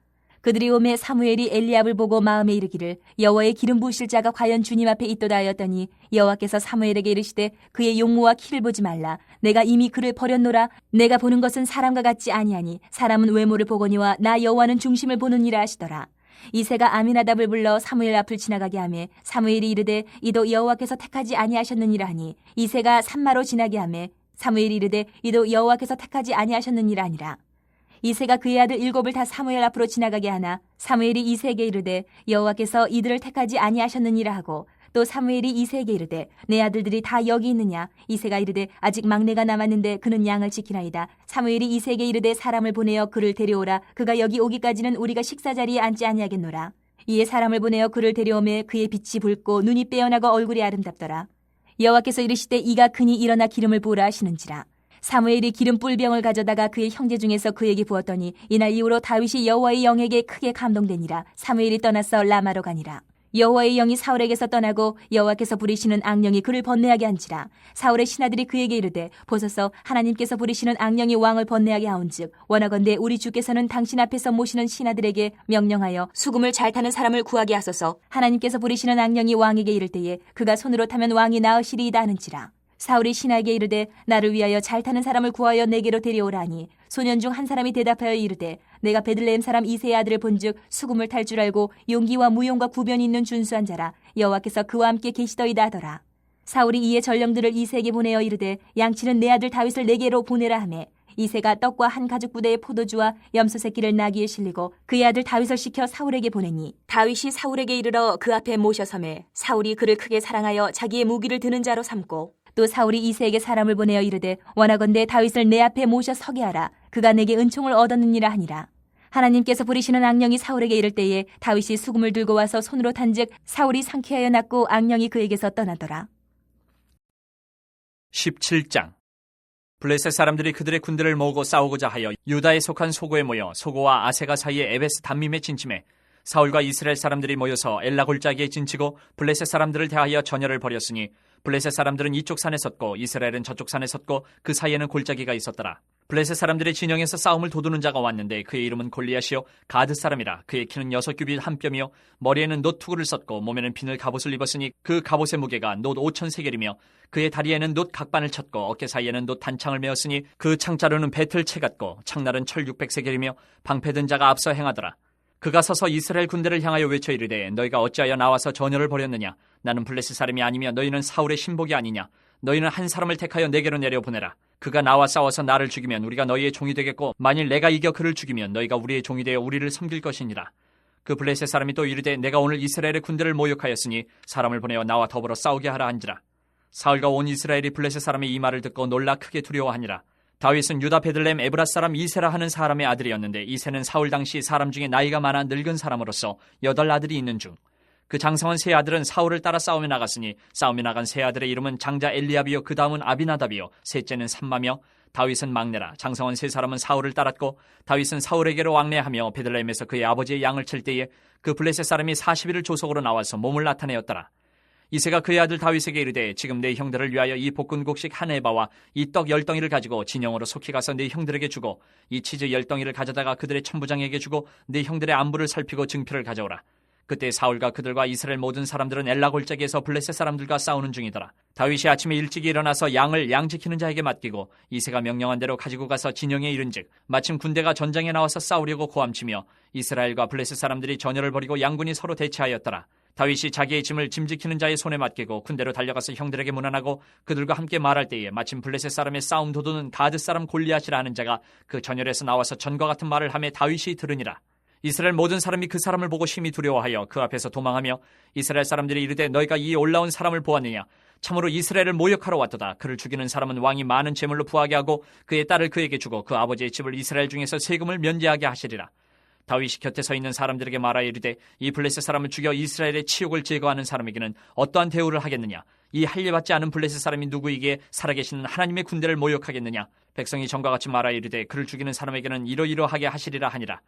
그들이 오매 사무엘이 엘리압을 보고 마음에 이르기를 여호와의 기름 부으실 자가 과연 주님 앞에 있도다 하였더니 여호와께서 사무엘에게 이르시되 그의 용모와 키를 보지 말라. 내가 이미 그를 버렸노라. 내가 보는 것은 사람과 같지 아니하니 사람은 외모를 보거니와 나 여호와는 중심을 보느니라 하시더라. 이새가 아미나답을 불러 사무엘 앞을 지나가게 하매 사무엘이 이르되 이도 여호와께서 택하지 아니하셨느니라 하니 이새가 산마로 지나게 하매 사무엘이 이르되 이도 여호와께서 택하지 아니하셨느니라 하니라. 이새가 그의 아들 7을 다 사무엘 앞으로 지나가게 하나 사무엘이 이새에게 이르되 여호와께서 이들을 택하지 아니하셨느니라 하고 또 사무엘이 이새에게 이르되 내 아들들이 다 여기 있느냐. 이새가 이르되 아직 막내가 남았는데 그는 양을 지키나이다. 사무엘이 이새에게 이르되 사람을 보내어 그를 데려오라. 그가 여기 오기까지는 우리가 식사 자리에 앉지 아니하겠노라. 이에 사람을 보내어 그를 데려오매 그의 빛이 붉고 눈이 빼어나고 얼굴이 아름답더라. 여호와께서 이르시되 이가 그니 일어나 기름을 부으라 하시는지라. 사무엘이 기름 뿔병을 가져다가 그의 형제 중에서 그에게 부었더니 이날 이후로 다윗이 여호와의 영에게 크게 감동되니라. 사무엘이 떠나서 라마로 가니라. 여호와의 영이 사울에게서 떠나고 여호와께서 부리시는 악령이 그를 번뇌하게 한지라. 사울의 신하들이 그에게 이르되 보소서 하나님께서 부리시는 악령이 왕을 번뇌하게 하온즉 원하건대 우리 주께서는 당신 앞에서 모시는 신하들에게 명령하여 수금을 잘 타는 사람을 구하게 하소서. 하나님께서 부리시는 악령이 왕에게 이를 때에 그가 손으로 타면 왕이 나으시리이다 하는지라. 사울이 신하에게 이르되 나를 위하여 잘 타는 사람을 구하여 내게로 데려오라 하니 소년 중 한 사람이 대답하여 이르되 내가 베들레헴 사람 이새의 아들을 본즉 수금을 탈 줄 알고 용기와 무용과 구변이 있는 준수한 자라. 여호와께서 그와 함께 계시더이다 하더라. 사울이 이에 전령들을 이새에게 보내어 이르되 양치는 내 아들 다윗을 내게로 보내라 하매 이새가 떡과 한 가죽 부대의 포도주와 염소 새끼를 나귀에 실리고 그의 아들 다윗을 시켜 사울에게 보내니 다윗이 사울에게 이르러 그 앞에 모셔서매 사울이 그를 크게 사랑하여 자기의 무기를 드는 자로 삼고 또 사울이 이새에게 사람을 보내어 이르되 원하건대 다윗을 내 앞에 모셔 서게 하라. 그가 내게 은총을 얻었느니라 하니라. 하나님께서 부리시는 악령이 사울에게 이를 때에 다윗이 수금을 들고 와서 손으로 탄즉 사울이 상쾌하여 났고 악령이 그에게서 떠나더라. 17장. 블레셋 사람들이 그들의 군대를 모으고 싸우고자 하여 유다에 속한 소고에 모여 소고와 아세가 사이에 에베스 담밈에 진침해 사울과 이스라엘 사람들이 모여서 엘라 골짜기에 진치고 블레셋 사람들을 대하여 전열을 벌였으니 블레셋 사람들은 이쪽 산에 섰고 이스라엘은 저쪽 산에 섰고 그 사이에는 골짜기가 있었더라. 블레셋 사람들의 진영에서 싸움을 도두는 자가 왔는데 그의 이름은 골리앗이요 가드 사람이라. 그의 키는 6규빗 한 뼘이요 머리에는 놋 투구를 썼고 몸에는 비늘 갑옷을 입었으니 그 갑옷의 무게가 놋 5,000세겔이며 그의 다리에는 놋 각반을 쳤고 어깨 사이에는 놋 단창을 메었으니 그 창자루는 배틀채 같고 창날은 철 600세겔이며 방패든 자가 앞서 행하더라. 그가 서서 이스라엘 군대를 향하여 외쳐 이르되 너희가 어찌하여 나와서 전열을 벌였느냐. 나는 블레셋 사람이 아니며 너희는 사울의 신복이 아니냐. 너희는 한 사람을 택하여 내게로 내려보내라. 그가 나와 싸워서 나를 죽이면 우리가 너희의 종이 되겠고 만일 내가 이겨 그를 죽이면 너희가 우리의 종이 되어 우리를 섬길 것이니라. 그 블레셋 사람이 또 이르되 내가 오늘 이스라엘의 군대를 모욕하였으니 사람을 보내어 나와 더불어 싸우게 하라 한지라. 사울과 온 이스라엘이 블레셋 사람의 이 말을 듣고 놀라 크게 두려워하니라. 다윗은 유다 베들레헴 에브라 사람 이세라 하는 사람의 아들이었는데 이세는 사울 당시 사람 중에 나이가 많아 늙은 사람으로서 8 아들이 있는 중 그 장성한 세 아들은 사울을 따라 싸움에 나갔으니 싸움에 나간 세 아들의 이름은 장자 엘리압이요 그 다음은 아비나답이요 셋째는 삼마며 다윗은 막내라. 장성한 세 사람은 사울을 따랐고 다윗은 사울에게로 왕래하며 베들레헴에서 그의 아버지의 양을 칠 때에 그 블레셋 사람이 40일을 조속으로 나와서 몸을 나타내었더라. 이새가 그의 아들 다윗에게 이르되 지금 내 형들을 위하여 이 볶은곡식 한 에바와 이 떡 10덩이를 가지고 진영으로 속히 가서 내 형들에게 주고 이 치즈 10덩이를 가져다가 그들의 천부장에게 주고 내 형들의 안부를 살피고 증표를 가져오라. 그때 사울과 그들과 이스라엘 모든 사람들은 엘라 골짜기에서 블레셋 사람들과 싸우는 중이더라. 다윗이 아침에 일찍이 일어나서 양을 양 지키는 자에게 맡기고 이새가 명령한 대로 가지고 가서 진영에 이른즉 마침 군대가 전장에 나와서 싸우려고 고함치며 이스라엘과 블레셋 사람들이 전열을 벌이고 양군이 서로 대치하였더라. 다윗이 자기의 짐을 짐 지키는 자의 손에 맡기고 군대로 달려가서 형들에게 문안하고 그들과 함께 말할 때에 마침 블레셋 사람의 싸움 도두는 가드 사람 골리앗이라 하는 자가 그 전열에서 나와서 전과 같은 말을 하며 다윗이 들으니라. 이스라엘 모든 사람이 그 사람을 보고 심히 두려워하여 그 앞에서 도망하며 이스라엘 사람들이 이르되 너희가 이 올라온 사람을 보았느냐. 참으로 이스라엘을 모욕하러 왔도다. 그를 죽이는 사람은 왕이 많은 재물로 부하게 하고 그의 딸을 그에게 주고 그 아버지의 집을 이스라엘 중에서 세금을 면제하게 하시리라. 다윗이 곁에 서 있는 사람들에게 말하여 이르되 이 블레셋 사람을 죽여 이스라엘의 치욕을 제거하는 사람에게는 어떠한 대우를 하겠느냐. 이 할례받지 않은 블레셋 사람이 누구이기에 살아계시는 하나님의 군대를 모욕하겠느냐. 백성이 전과 같이 말하여 이르되 그를 죽이는 사람에게는 이러이러하게 하시리라 하니라.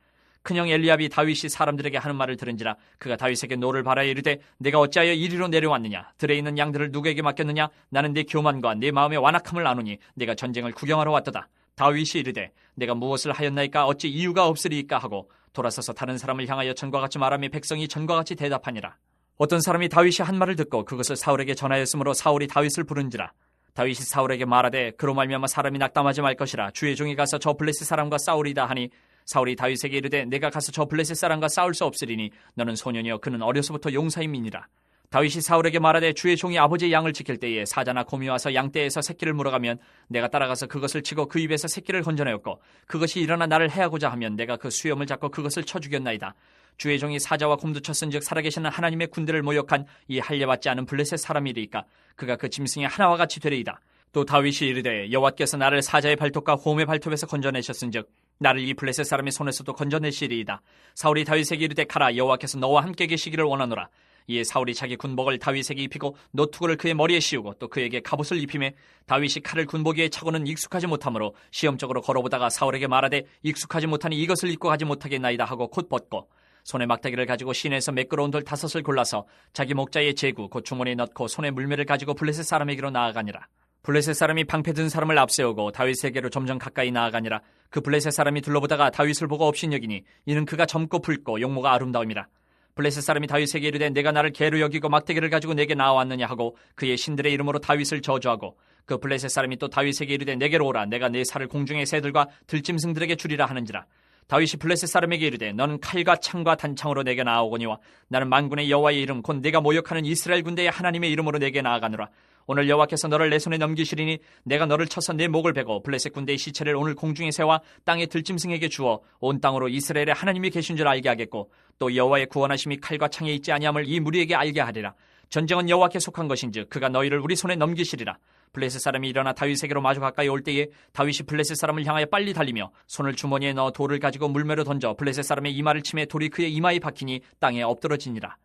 큰형 엘리압이 다윗이 사람들에게 하는 말을 들은지라 그가 다윗에게 노를 바라여 이르되 내가 어찌하여 이리로 내려왔느냐. 들에 있는 양들을 누구에게 맡겼느냐. 나는 내 교만과 내 마음의 완악함을 아노니 내가 전쟁을 구경하러 왔도다. 다윗이 이르되 내가 무엇을 하였나이까 어찌 이유가 없으리이까 하고 돌아서서 다른 사람을 향하여 전과 같이 말하며 백성이 전과 같이 대답하니라. 어떤 사람이 다윗이 한 말을 듣고 그것을 사울에게 전하였으므로 사울이 다윗을 부른지라. 다윗이 사울에게 말하되 그로 말미암아 사람이 낙담하지 말 것이라. 주의 종이 가서 저 블레셋 사람과 싸우리다 하니 사울이 다윗에게 이르되 내가 가서 저 블레셋 사람과 싸울 수 없으리니 너는 소년이여 그는 어려서부터 용사임이니라. 다윗이 사울에게 말하되 주의 종이 아버지의 양을 지킬 때에 사자나 곰이 와서 양떼에서 새끼를 물어가면 내가 따라가서 그것을 치고 그 입에서 새끼를 건져내었고 그것이 일어나 나를 해하고자 하면 내가 그 수염을 잡고 그것을 쳐 죽였나이다. 주의 종이 사자와 곰도 쳤은즉 살아계시는 하나님의 군대를 모욕한 이 할례받지 않은 블레셋 사람이리이까 그가 그 짐승의 하나와 같이 되리이다. 또 다윗이 이르되 여호와께서 나를 사자의 발톱과 곰의 발톱에서 건져내셨은즉 나를 이 블레셋 사람의 손에서도 건져내시리이다. 사울이 다윗에게 이르되 가라. 여호와께서 너와 함께 계시기를 원하노라. 이에 사울이 자기 군복을 다윗에게 입히고 노투구를 그의 머리에 씌우고 또 그에게 갑옷을 입히매 다윗이 칼을 군복에 차고는 익숙하지 못하므로 시험적으로 걸어보다가 사울에게 말하되 익숙하지 못하니 이것을 입고 가지 못하겠나이다 하고 곧 벗고 손에 막대기를 가지고 시내에서 매끄러운 돌 5을 골라서 자기 목자의 제구 곧 주머니에 넣고 손에 물매를 가지고 블레셋 사람에게로 나아가니라. 블레셋 사람이 방패 든 사람을 앞세우고 다윗에게로 점점 가까이 나아가니라. 그 블레셋 사람이 둘러보다가 다윗을 보고 업신여기니 이는 그가 젊고 붉고 용모가 아름다움이라. 블레셋 사람이 다윗에게 이르되 내가 나를 개로 여기고 막대기를 가지고 내게 나와왔느냐 하고 그의 신들의 이름으로 다윗을 저주하고 그 블레셋 사람이 또 다윗에게 이르되 내게로 오라. 내가 내 살을 공중의 새들과 들짐승들에게 주리라 하는지라. 다윗이 블레셋 사람에게 이르되 너는 칼과 창과 단창으로 내게 나아오거니와 나는 만군의 여호와의 이름 곧 내가 모욕하는 이스라엘 군대의 하나님의 이름으로 내게 나아가노라. 오늘 여호와께서 너를 내 손에 넘기시리니 내가 너를 쳐서 내 목을 베고 블레셋 군대의 시체를 오늘 공중의 새와 땅의 들짐승에게 주어 온 땅으로 이스라엘의 하나님이 계신 줄 알게 하겠고 또 여호와의 구원하심이 칼과 창에 있지 아니함을 이 무리에게 알게 하리라. 전쟁은 여호와께 속한 것인즉 그가 너희를 우리 손에 넘기시리라. 블레셋 사람이 일어나 다윗에게로 마주 가까이 올 때에 다윗이 블레셋 사람을 향하여 빨리 달리며 손을 주머니에 넣어 돌을 가지고 물매로 던져 블레셋 사람의 이마를 치매 돌이 그의 이마에 박히니 땅에 엎드러지니라.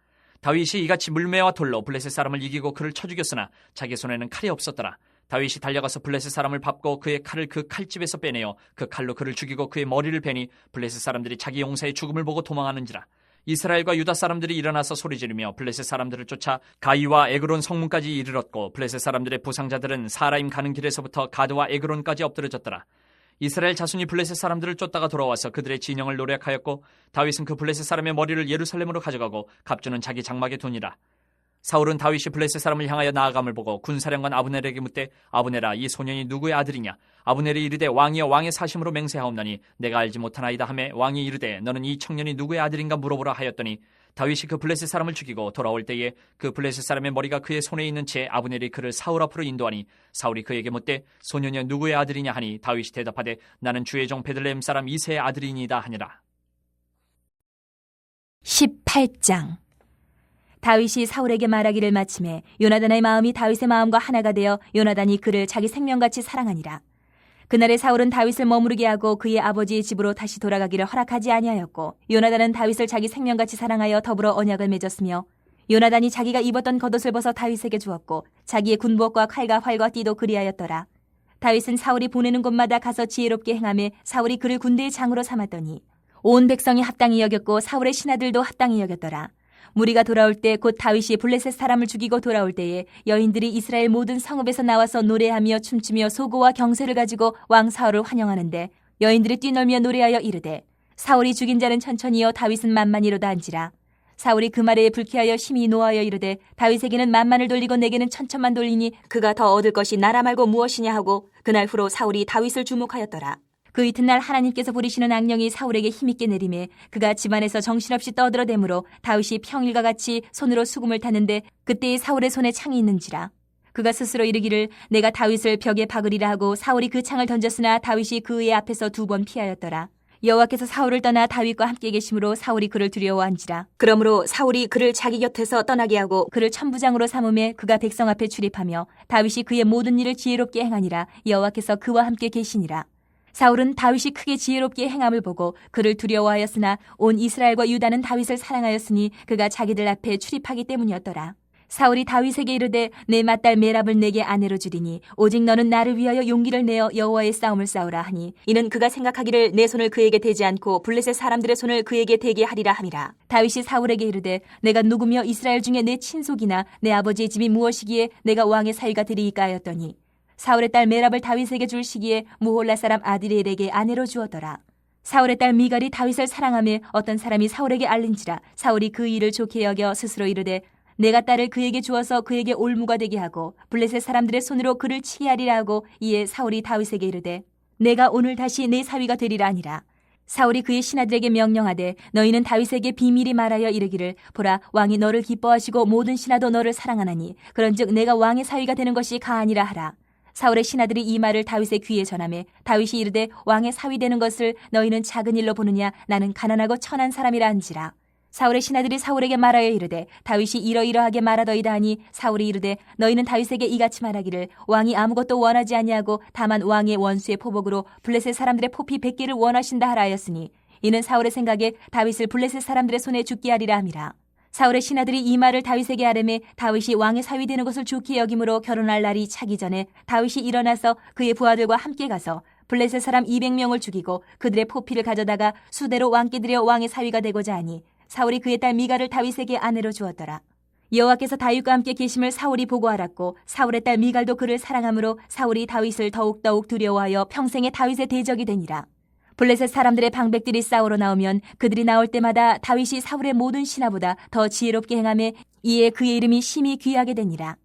다윗이 이같이 물매와 돌로 블레셋 사람을 이기고 그를 쳐 죽였으나 자기 손에는 칼이 없었더라. 다윗이 달려가서 블레셋 사람을 밟고 그의 칼을 그 칼집에서 빼내어 그 칼로 그를 죽이고 그의 머리를 베니 블레셋 사람들이 자기 용사의 죽음을 보고 도망하는지라. 이스라엘과 유다 사람들이 일어나서 소리지르며 블레셋 사람들을 쫓아 가이와 에그론 성문까지 이르렀고 블레셋 사람들의 부상자들은 사라임 가는 길에서부터 가드와 에그론까지 엎드러졌더라. 이스라엘 자손이 블레셋 사람들을 쫓다가 돌아와서 그들의 진영을 노략하였고 다윗은 그 블레셋 사람의 머리를 예루살렘으로 가져가고 갑주는 자기 장막에 두니라. 사울은 다윗이 블레셋 사람을 향하여 나아감을 보고 군사령관 아브넬에게 묻되 아브넬아 이 소년이 누구의 아들이냐? 아브넬이 이르되 왕이여 왕의 사심으로 맹세하옵나니 내가 알지 못하나이다 하매 왕이 이르되 너는 이 청년이 누구의 아들인가 물어보라 하였더니 다윗이 그 블레셋 사람을 죽이고 돌아올 때에 그 블레셋 사람의 머리가 그의 손에 있는 채 아브넬이 그를 사울 앞으로 인도하니 사울이 그에게 묻되 소년이 누구의 아들이냐 하니 다윗이 대답하되 나는 주의 종 베들레헴 사람 이새의 아들이니이다 하니라. 18장. 다윗이 사울에게 말하기를 마침에 요나단의 마음이 다윗의 마음과 하나가 되어 요나단이 그를 자기 생명같이 사랑하니라. 그날에 사울은 다윗을 머무르게 하고 그의 아버지의 집으로 다시 돌아가기를 허락하지 아니하였고 요나단은 다윗을 자기 생명같이 사랑하여 더불어 언약을 맺었으며 요나단이 자기가 입었던 겉옷을 벗어 다윗에게 주었고 자기의 군복과 칼과 활과 띠도 그리하였더라. 다윗은 사울이 보내는 곳마다 가서 지혜롭게 행하며 사울이 그를 군대의 장으로 삼았더니 온 백성이 합당히 여겼고 사울의 신하들도 합당히 여겼더라. 무리가 돌아올 때 곧 다윗이 블레셋 사람을 죽이고 돌아올 때에 여인들이 이스라엘 모든 성읍에서 나와서 노래하며 춤추며 소고와 경쇠를 가지고 왕 사울을 환영하는데 여인들이 뛰놀며 노래하여 이르되 사울이 죽인 자는 천천히요 다윗은 만만이로다 한지라. 사울이 그 말에 불쾌하여 심히 노하여 이르되 다윗에게는 만만을 돌리고 내게는 천천만 돌리니 그가 더 얻을 것이 나라 말고 무엇이냐 하고 그날 후로 사울이 다윗을 주목하였더라. 그 이튿날 하나님께서 부리시는 악령이 사울에게 힘있게 내림에 그가 집안에서 정신없이 떠들어대므로 다윗이 평일과 같이 손으로 수금을 탔는데 그때에 사울의 손에 창이 있는지라. 그가 스스로 이르기를 내가 다윗을 벽에 박으리라 하고 사울이 그 창을 던졌으나 다윗이 그의 앞에서 2번 피하였더라. 여호와께서 사울을 떠나 다윗과 함께 계심으로 사울이 그를 두려워한지라. 그러므로 사울이 그를 자기 곁에서 떠나게 하고 그를 천부장으로 삼음에 그가 백성 앞에 출입하며 다윗이 그의 모든 일을 지혜롭게 행하니라. 여호와께서 그와 함께 계시니라. 사울은 다윗이 크게 지혜롭게 행함을 보고 그를 두려워하였으나 온 이스라엘과 유다는 다윗을 사랑하였으니 그가 자기들 앞에 출입하기 때문이었더라. 사울이 다윗에게 이르되 내 맏딸 메랍을 내게 아내로 주리니 오직 너는 나를 위하여 용기를 내어 여호와의 싸움을 싸우라 하니 이는 그가 생각하기를 내 손을 그에게 대지 않고 블레셋 사람들의 손을 그에게 대게 하리라 함이라. 다윗이 사울에게 이르되 내가 누구며 이스라엘 중에 내 친속이나 내 아버지의 집이 무엇이기에 내가 왕의 사위가 되리이까 하였더니 사울의 딸 메랍을 다윗에게 줄 시기에 무홀라 사람 아드리엘에게 아내로 주었더라. 사울의 딸 미갈이 다윗을 사랑하며 어떤 사람이 사울에게 알린지라. 사울이 그 일을 좋게 여겨 스스로 이르되 내가 딸을 그에게 주어서 그에게 올무가 되게 하고 블레셋 사람들의 손으로 그를 치게 하리라 하고 이에 사울이 다윗에게 이르되 내가 오늘 다시 내 사위가 되리라 하니라. 사울이 그의 신하들에게 명령하되 너희는 다윗에게 비밀히 말하여 이르기를 보라 왕이 너를 기뻐하시고 모든 신하도 너를 사랑하나니 그런즉 내가 왕의 사위가 되는 것이 가아니라 하라. 사울의 신하들이 이 말을 다윗의 귀에 전하매 다윗이 이르되 왕의 사위 되는 것을 너희는 작은 일로 보느냐 나는 가난하고 천한 사람이라 한지라. 사울의 신하들이 사울에게 말하여 이르되 다윗이 이러이러하게 말하더이다 하니 사울이 이르되 너희는 다윗에게 이같이 말하기를 왕이 아무것도 원하지 아니하고 다만 왕의 원수의 포복으로 블레셋 사람들의 포피 100개를 원하신다 하라 하였으니 이는 사울의 생각에 다윗을 블레셋 사람들의 손에 죽게 하리라 함이라. 사울의 신하들이 이 말을 다윗에게 하려매 다윗이 왕의 사위 되는 것을 좋게 여김으로 결혼할 날이 차기 전에 다윗이 일어나서 그의 부하들과 함께 가서 블레셋 사람 200명을 죽이고 그들의 포피를 가져다가 수대로 왕께 드려 왕의 사위가 되고자 하니 사울이 그의 딸 미갈을 다윗에게 아내로 주었더라. 여호와께서 다윗과 함께 계심을 사울이 보고 알았고 사울의 딸 미갈도 그를 사랑하므로 사울이 다윗을 더욱더욱 두려워하여 평생에 다윗의 대적이 되니라. 블레셋 사람들의 방백들이 싸우러 나오면 그들이 나올 때마다 다윗이 사울의 모든 신하보다 더 지혜롭게 행하며 이에 그의 이름이 심히 귀하게 되니라.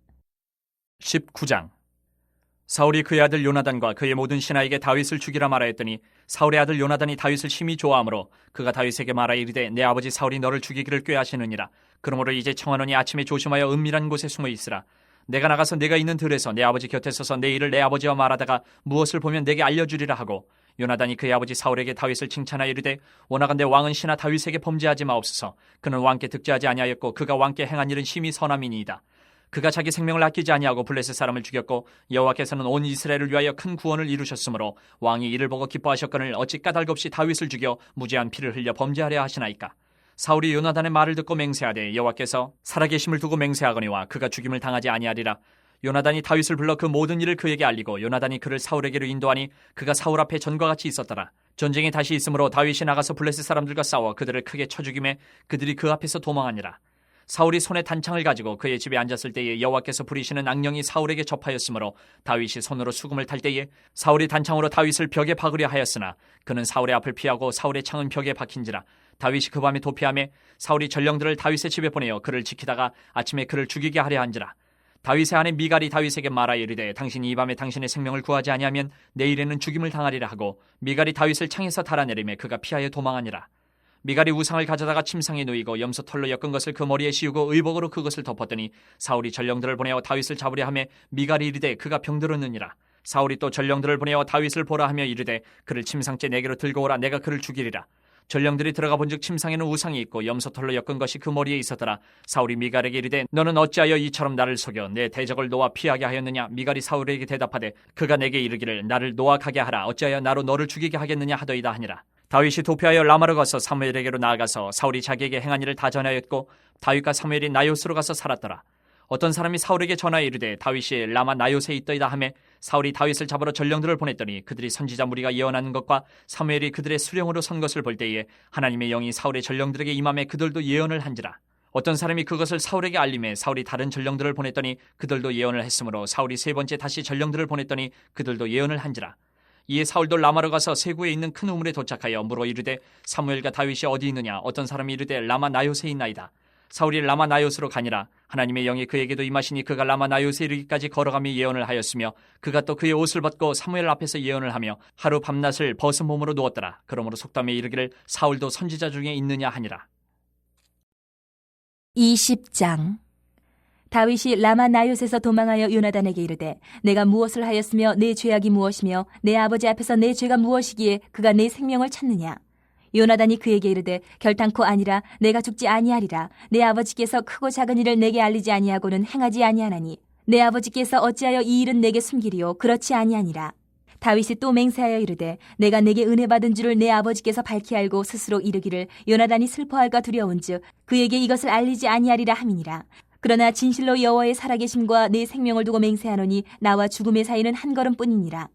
19장. 사울이 그의 아들 요나단과 그의 모든 신하에게 다윗을 죽이라 말하였더니 사울의 아들 요나단이 다윗을 심히 좋아하므로 그가 다윗에게 말하여 이르되 내 아버지 사울이 너를 죽이기를 꾀하시느니라. 그러므로 이제 청하노니 아침에 조심하여 은밀한 곳에 숨어 있으라. 내가 나가서 내가 있는 들에서 내 아버지 곁에 서서 내 일을 내 아버지와 말하다가 무엇을 보면 내게 알려주리라 하고 요나단이 그의 아버지 사울에게 다윗을 칭찬하여 이르되 원하건대 왕은 신하 다윗에게 범죄하지 마옵소서. 그는 왕께 득죄하지 아니하였고 그가 왕께 행한 일은 심히 선함이니이다. 그가 자기 생명을 아끼지 아니하고 블레셋 사람을 죽였고 여호와께서는 온 이스라엘을 위하여 큰 구원을 이루셨으므로 왕이 이를 보고 기뻐하셨거늘 어찌 까닭없이 다윗을 죽여 무죄한 피를 흘려 범죄하려 하시나이까. 사울이 요나단의 말을 듣고 맹세하되 여호와께서 살아계심을 두고 맹세하거니와 그가 죽임을 당하지 아니하리라. 요나단이 다윗을 불러 그 모든 일을 그에게 알리고 요나단이 그를 사울에게로 인도하니 그가 사울 앞에 전과 같이 있었더라. 전쟁이 다시 있으므로 다윗이 나가서 블레셋 사람들과 싸워 그들을 크게 쳐 죽이매 그들이 그 앞에서 도망하니라. 사울이 손에 단창을 가지고 그의 집에 앉았을 때에 여호와께서 부리시는 악령이 사울에게 접하였으므로 다윗이 손으로 수금을 탈 때에 사울이 단창으로 다윗을 벽에 박으려 하였으나 그는 사울의 앞을 피하고 사울의 창은 벽에 박힌지라. 다윗이 그 밤에 도피하매 사울이 전령들을 다윗의 집에 보내어 그를 지키다가 아침에 그를 죽이게 하려 한지라. 다윗의 아내 미갈이 다윗에게 말하여 이르되 당신이 이 밤에 당신의 생명을 구하지 아니하면 내일에는 죽임을 당하리라 하고 미갈이 다윗을 창에서 달아내리매 그가 피하여 도망하니라. 미갈이 우상을 가져다가 침상에 누이고 염소 털로 엮은 것을 그 머리에 씌우고 의복으로 그것을 덮었더니 사울이 전령들을 보내어 다윗을 잡으려 하매 미갈이 이르되 그가 병들었느니라. 사울이 또 전령들을 보내어 다윗을 보라 하며 이르되 그를 침상째 내게로 들고 오라. 내가 그를 죽이리라. 전령들이 들어가 본즉 침상에는 우상이 있고 염소털로 엮은 것이 그 머리에 있었더라. 사울이 미갈에게 이르되 너는 어찌하여 이처럼 나를 속여 내 대적을 놓아 피하게 하였느냐. 미갈이 사울에게 대답하되 그가 내게 이르기를 나를 놓아 가게 하라. 어찌하여 나로 너를 죽이게 하겠느냐 하더이다 하니라. 다윗이 도피하여 라마로 가서 사무엘에게로 나아가서 사울이 자기에게 행한 일을 다 전하였고 다윗과 사무엘이 나요스로 가서 살았더라. 어떤 사람이 사울에게 전하여 이르되 다윗이 라마 나요스에 있더이다 하매 사울이 다윗을 잡으러 전령들을 보냈더니 그들이 선지자 무리가 예언하는 것과 사무엘이 그들의 수령으로 선 것을 볼 때에 하나님의 영이 사울의 전령들에게 임함에 그들도 예언을 한지라. 어떤 사람이 그것을 사울에게 알림해 사울이 다른 전령들을 보냈더니 그들도 예언을 했으므로 사울이 세 번째 다시 전령들을 보냈더니 그들도 예언을 한지라. 이에 사울도 라마로 가서 세구에 있는 큰 우물에 도착하여 물어 이르되 사무엘과 다윗이 어디 있느냐. 어떤 사람이 이르되 라마 나요스에 있나이다. 사울이 라마 나요스로 가니라. 하나님의 영이 그에게도 임하시니 그가 라마 나요스에 이르기까지 걸어가며 예언을 하였으며 그가 또 그의 옷을 벗고 사무엘 앞에서 예언을 하며 하루 밤낮을 벗은 몸으로 누웠더라. 그러므로 속담에 이르기를 사울도 선지자 중에 있느냐 하니라. 20장. 다윗이 라마 나요스에서 도망하여 요나단에게 이르되 내가 무엇을 하였으며 내 죄악이 무엇이며 내 아버지 앞에서 내 죄가 무엇이기에 그가 내 생명을 찾느냐. 요나단이 그에게 이르되 결단코 아니라 내가 죽지 아니하리라. 내 아버지께서 크고 작은 일을 내게 알리지 아니하고는 행하지 아니하나니 내 아버지께서 어찌하여 이 일은 내게 숨기리요. 그렇지 아니하니라. 다윗이 또 맹세하여 이르되 내가 내게 은혜 받은 줄을 내 아버지께서 밝히 알고 스스로 이르기를 요나단이 슬퍼할까 두려운즉 그에게 이것을 알리지 아니하리라 함이니라. 그러나 진실로 여호와의 살아계심과 내 생명을 두고 맹세하노니 나와 죽음의 사이는 한 걸음뿐이니라.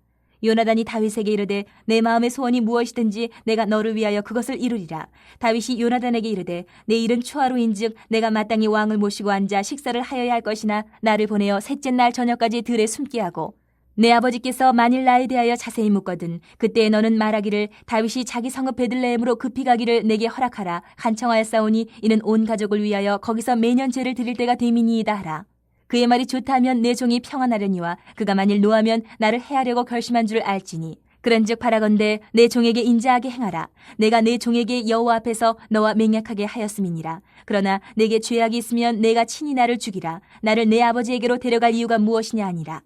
요나단이 다윗에게 이르되 내 마음의 소원이 무엇이든지 내가 너를 위하여 그것을 이루리라. 다윗이 요나단에게 이르되 내일은 초하루인즉 내가 마땅히 왕을 모시고 앉아 식사를 하여야 할 것이나 나를 보내어 셋째 날 저녁까지 들에 숨게 하고 내 아버지께서 만일 나에 대하여 자세히 묻거든 그때 너는 말하기를 다윗이 자기 성읍 베들레헴으로 급히 가기를 내게 허락하라. 간청하였사오니 이는 온 가족을 위하여 거기서 매년 제를 드릴 때가 됨이니이다 하라. 그의 말이 좋다 하면 내 종이 평안하려니와 그가 만일 노하면 나를 해하려고 결심한 줄 알지니 그런즉 바라건대 내 종에게 인자하게 행하라. 내가 내 종에게 여호와 앞에서 너와 맹약하게 하였음이니라. 그러나 내게 죄악이 있으면 내가 친히 나를 죽이라. 나를 내 아버지에게로 데려갈 이유가 무엇이냐 하니라.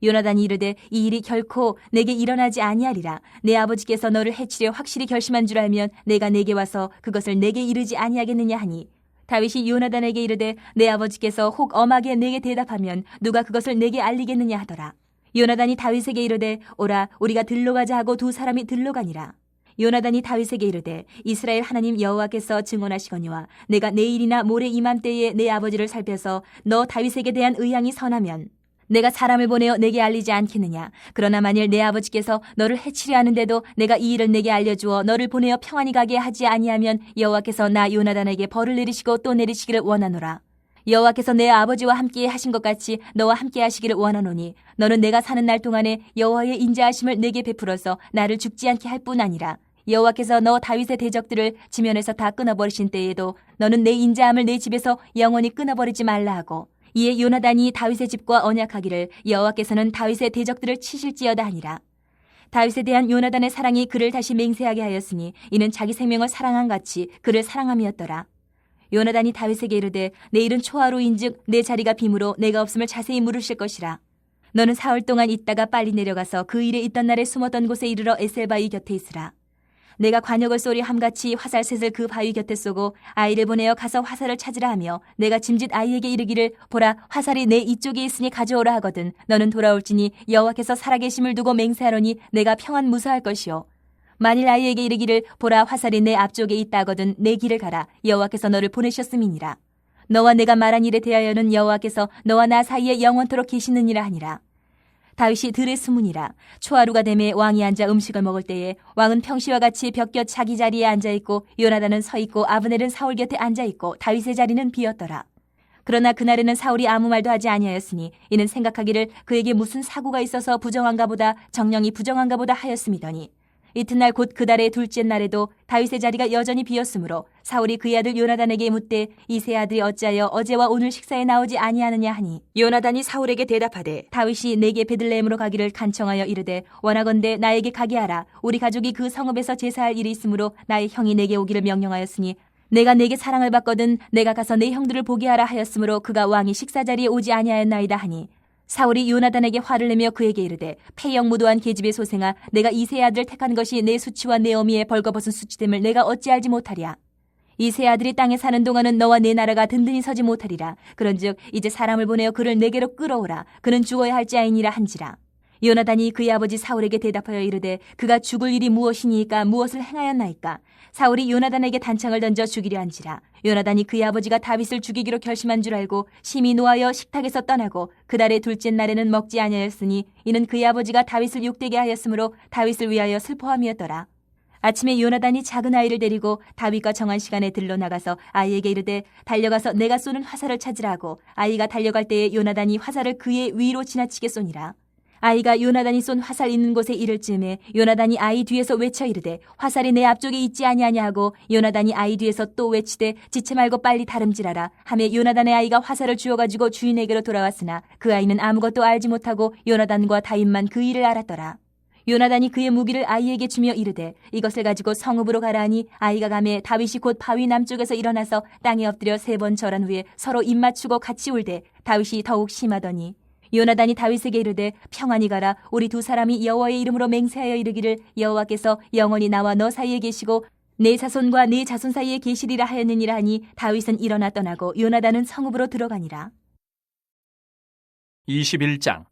요나단이 이르되 이 일이 결코 내게 일어나지 아니하리라. 내 아버지께서 너를 해치려 확실히 결심한 줄 알면 내가 내게 와서 그것을 내게 이르지 아니하겠느냐 하니 다윗이 요나단에게 이르되 내 아버지께서 혹 엄하게 내게 대답하면 누가 그것을 내게 알리겠느냐 하더라. 요나단이 다윗에게 이르되 오라 우리가 들로 가자 하고 두 사람이 들로 가니라. 요나단이 다윗에게 이르되 이스라엘 하나님 여호와께서 증언하시거니와 내가 내일이나 모레 이맘때에 내 아버지를 살펴서 너 다윗에게 대한 의향이 선하면 내가 사람을 보내어 내게 알리지 않겠느냐. 그러나 만일 내 아버지께서 너를 해치려 하는데도 내가 이 일을 내게 알려주어 너를 보내어 평안히 가게 하지 아니하면 여호와께서 나 요나단에게 벌을 내리시고 또 내리시기를 원하노라. 여호와께서 내 아버지와 함께 하신 것 같이 너와 함께 하시기를 원하노니 너는 내가 사는 날 동안에 여호와의 인자하심을 내게 베풀어서 나를 죽지 않게 할 뿐 아니라 여호와께서 너 다윗의 대적들을 지면에서 다 끊어버리신 때에도 너는 내 인자함을 내 집에서 영원히 끊어버리지 말라 하고 이에 요나단이 다윗의 집과 언약하기를 여호와께서는 다윗의 대적들을 치실지어다 하니라. 다윗에 대한 요나단의 사랑이 그를 다시 맹세하게 하였으니 이는 자기 생명을 사랑한 같이 그를 사랑함이었더라. 요나단이 다윗에게 이르되 내일은 초하루인즉 내 자리가 빔으로 내가 없음을 자세히 물으실 것이라. 너는 사흘 동안 있다가 빨리 내려가서 그 일에 있던 날에 숨었던 곳에 이르러 에셀바위 곁에 있으라. 내가 관역을 쏘리 함같이 화살셋을 그 바위 곁에 쏘고 아이를 보내어 가서 화살을 찾으라 하며 내가 짐짓 아이에게 이르기를 보라 화살이 내 이쪽에 있으니 가져오라 하거든 너는 돌아올지니 여호와께서 살아계심을 두고 맹세하노니 내가 평안 무사할 것이요 만일 아이에게 이르기를 보라 화살이 내 앞쪽에 있다 하거든 내 길을 가라 여호와께서 너를 보내셨음이니라. 너와 내가 말한 일에 대하여는 여호와께서 너와 나 사이에 영원토록 계시느니라 하니라. 다윗이 들에 숨으니라. 초하루가 되매 왕이 앉아 음식을 먹을 때에 왕은 평시와 같이 벽곁 자기 자리에 앉아있고 요나단은 서있고 아브넬은 사울 곁에 앉아있고 다윗의 자리는 비었더라. 그러나 그날에는 사울이 아무 말도 하지 아니하였으니 이는 생각하기를 그에게 무슨 사고가 있어서 부정한가 보다 정령이 부정한가 보다 하였음이더니 이튿날 곧 그 달의 둘째 날에도 다윗의 자리가 여전히 비었으므로 사울이 그의 아들 요나단에게 묻되 이 세 아들이 어찌하여 어제와 오늘 식사에 나오지 아니하느냐 하니 요나단이 사울에게 대답하되 다윗이 내게 베들레헴으로 가기를 간청하여 이르되 원하건대 나에게 가게 하라. 우리 가족이 그 성읍에서 제사할 일이 있으므로 나의 형이 내게 오기를 명령하였으니 내가 내게 사랑을 받거든 내가 가서 내 형들을 보게 하라 하였으므로 그가 왕이 식사 자리에 오지 아니하였나이다 하니 사울이 요나단에게 화를 내며 그에게 이르되 패역무도한 계집의 소생아 내가 이 세 아들을 택한 것이 내 수치와 내 어미의 벌거벗은 수치됨을 내가 어찌 알지 못하랴. 이 세 아들이 땅에 사는 동안은 너와 내 나라가 든든히 서지 못하리라. 그런즉 이제 사람을 보내어 그를 내게로 끌어오라. 그는 죽어야 할지아이니라 한지라. 요나단이 그의 아버지 사울에게 대답하여 이르되 그가 죽을 일이 무엇이니까 무엇을 행하였나이까. 사울이 요나단에게 단창을 던져 죽이려 한지라. 요나단이 그의 아버지가 다윗을 죽이기로 결심한 줄 알고 심히 노하여 식탁에서 떠나고 그 달의 둘째 날에는 먹지 아니하였으니 이는 그의 아버지가 다윗을 욕되게 하였으므로 다윗을 위하여 슬퍼함이었더라. 아침에 요나단이 작은 아이를 데리고 다윗과 정한 시간에 들러 나가서 아이에게 이르되 달려가서 내가 쏘는 화살을 찾으라 하고 아이가 달려갈 때에 요나단이 화살을 그의 위로 지나치게 쏘니라. 아이가 요나단이 쏜 화살 있는 곳에 이를 즈음에 요나단이 아이 뒤에서 외쳐 이르되 화살이 내 앞쪽에 있지 아니하냐 하고 요나단이 아이 뒤에서 또 외치되 지체 말고 빨리 다름질하라 하며 요나단의 아이가 화살을 주워가지고 주인에게로 돌아왔으나 그 아이는 아무것도 알지 못하고 요나단과 다윗만 그 일을 알았더라. 요나단이 그의 무기를 아이에게 주며 이르되 이것을 가지고 성읍으로 가라 하니 아이가 가매 다윗이 곧 바위 남쪽에서 일어나서 땅에 엎드려 3번 절한 후에 서로 입맞추고 같이 울되 다윗이 더욱 심하더니 요나단이 다윗에게 이르되 평안히 가라. 우리 두 사람이 여호와의 이름으로 맹세하여 이르기를 여호와께서 영원히 나와 너 사이에 계시고 내 자손과 내 자손 사이에 계시리라 하였느니라 하니 다윗은 일어나 떠나고 요나단은 성읍으로 들어가니라. 21장.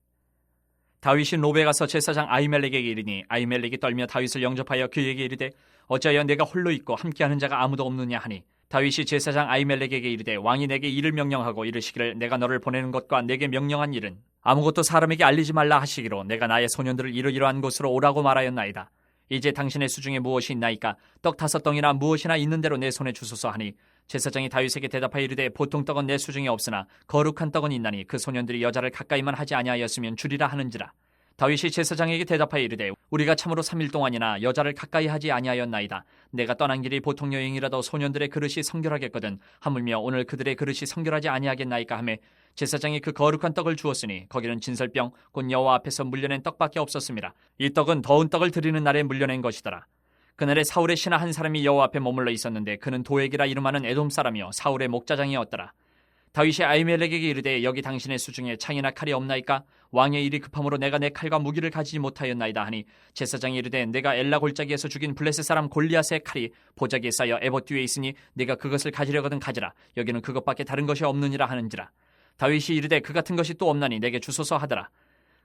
다윗이 노베 가서 제사장 아히멜렉에게 이르니 아히멜렉이 떨며 다윗을 영접하여 그에게 이르되 어찌하여 내가 홀로 있고 함께하는 자가 아무도 없느냐 하니 다윗이 제사장 아히멜렉에게 이르되 왕이 내게 일을 명령하고 이르시기를 내가 너를 보내는 것과 내게 명령한 일은 아무것도 사람에게 알리지 말라 하시기로 내가 나의 소년들을 이러이러한 곳으로 오라고 말하였나이다. 이제 당신의 수중에 무엇이 있나이까? 떡 5덩이나 무엇이나 있는 대로 내 손에 주소서 하니 제사장이 다윗에게 대답하여 이르되 보통 떡은 내 수중에 없으나 거룩한 떡은 있나니 그 소년들이 여자를 가까이만 하지 아니하였으면 주리라 하는지라. 다윗이 제사장에게 대답하여 이르되 우리가 참으로 3일 동안이나 여자를 가까이 하지 아니하였나이다. 내가 떠난 길이 보통 여행이라도 소년들의 그릇이 성결하겠거든 하물며 오늘 그들의 그릇이 성결하지 아니하겠나이까 하며 제사장이 그 거룩한 떡을 주었으니 거기는 진설병 곧 여호와 앞에서 물려낸 떡밖에 없었습니다. 이 떡은 더운 떡을 드리는 날에 물려낸 것이더라. 그날에 사울의 신하 한 사람이 여호와 앞에 머물러 있었는데 그는 도액이라 이름하는 에돔 사람이요 사울의 목자장이었더라. 다윗이 아히멜렉에게 이르되 여기 당신의 수중에 창이나 칼이 없나이까? 왕의 일이 급함으로 내가 내 칼과 무기를 가지지 못하였나이다 하니 제사장이 이르되 내가 엘라 골짜기에서 죽인 블레셋 사람 골리앗의 칼이 보자기에 쌓여 에봇 뒤에 있으니 네가 그것을 가지려거든 가지라. 여기는 그것밖에 다른 것이 없느니라 하는지라. 다윗이 이르되 그 같은 것이 또 없나니 내게 주소서 하더라.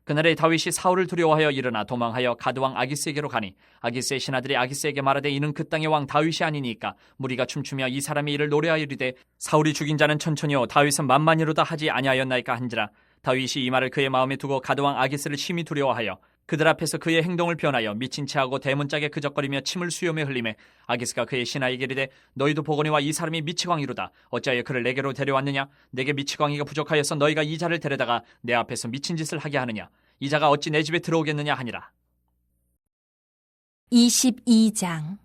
그날에 다윗이 사울을 두려워하여 일어나 도망하여 가드왕 아기스에게로 가니 아기스의 신하들이 아기스에게 말하되 이는 그 땅의 왕 다윗이 아니니까 무리가 춤추며 이 사람이 이를 노래하여 이르되 사울이 죽인 자는 천천히요 다윗은 만만이로다 하지 아니하였나이까 한지라. 다윗이 이 말을 그의 마음에 두고 가드왕 아기스를 심히 두려워하여 그들 앞에서 그의 행동을 변하여 미친 체하고 대문짝에 그적거리며 침을 수염에 흘리매 아기스가 그의 신하에게 이르되 너희도 보거니와 이 사람이 미치광이로다. 어찌하여 그를 내게로 데려왔느냐? 내게 미치광이가 부족하여서 너희가 이 자를 데려다가 내 앞에서 미친 짓을 하게 하느냐? 이 자가 어찌 내 집에 들어오겠느냐 하니라. 22장.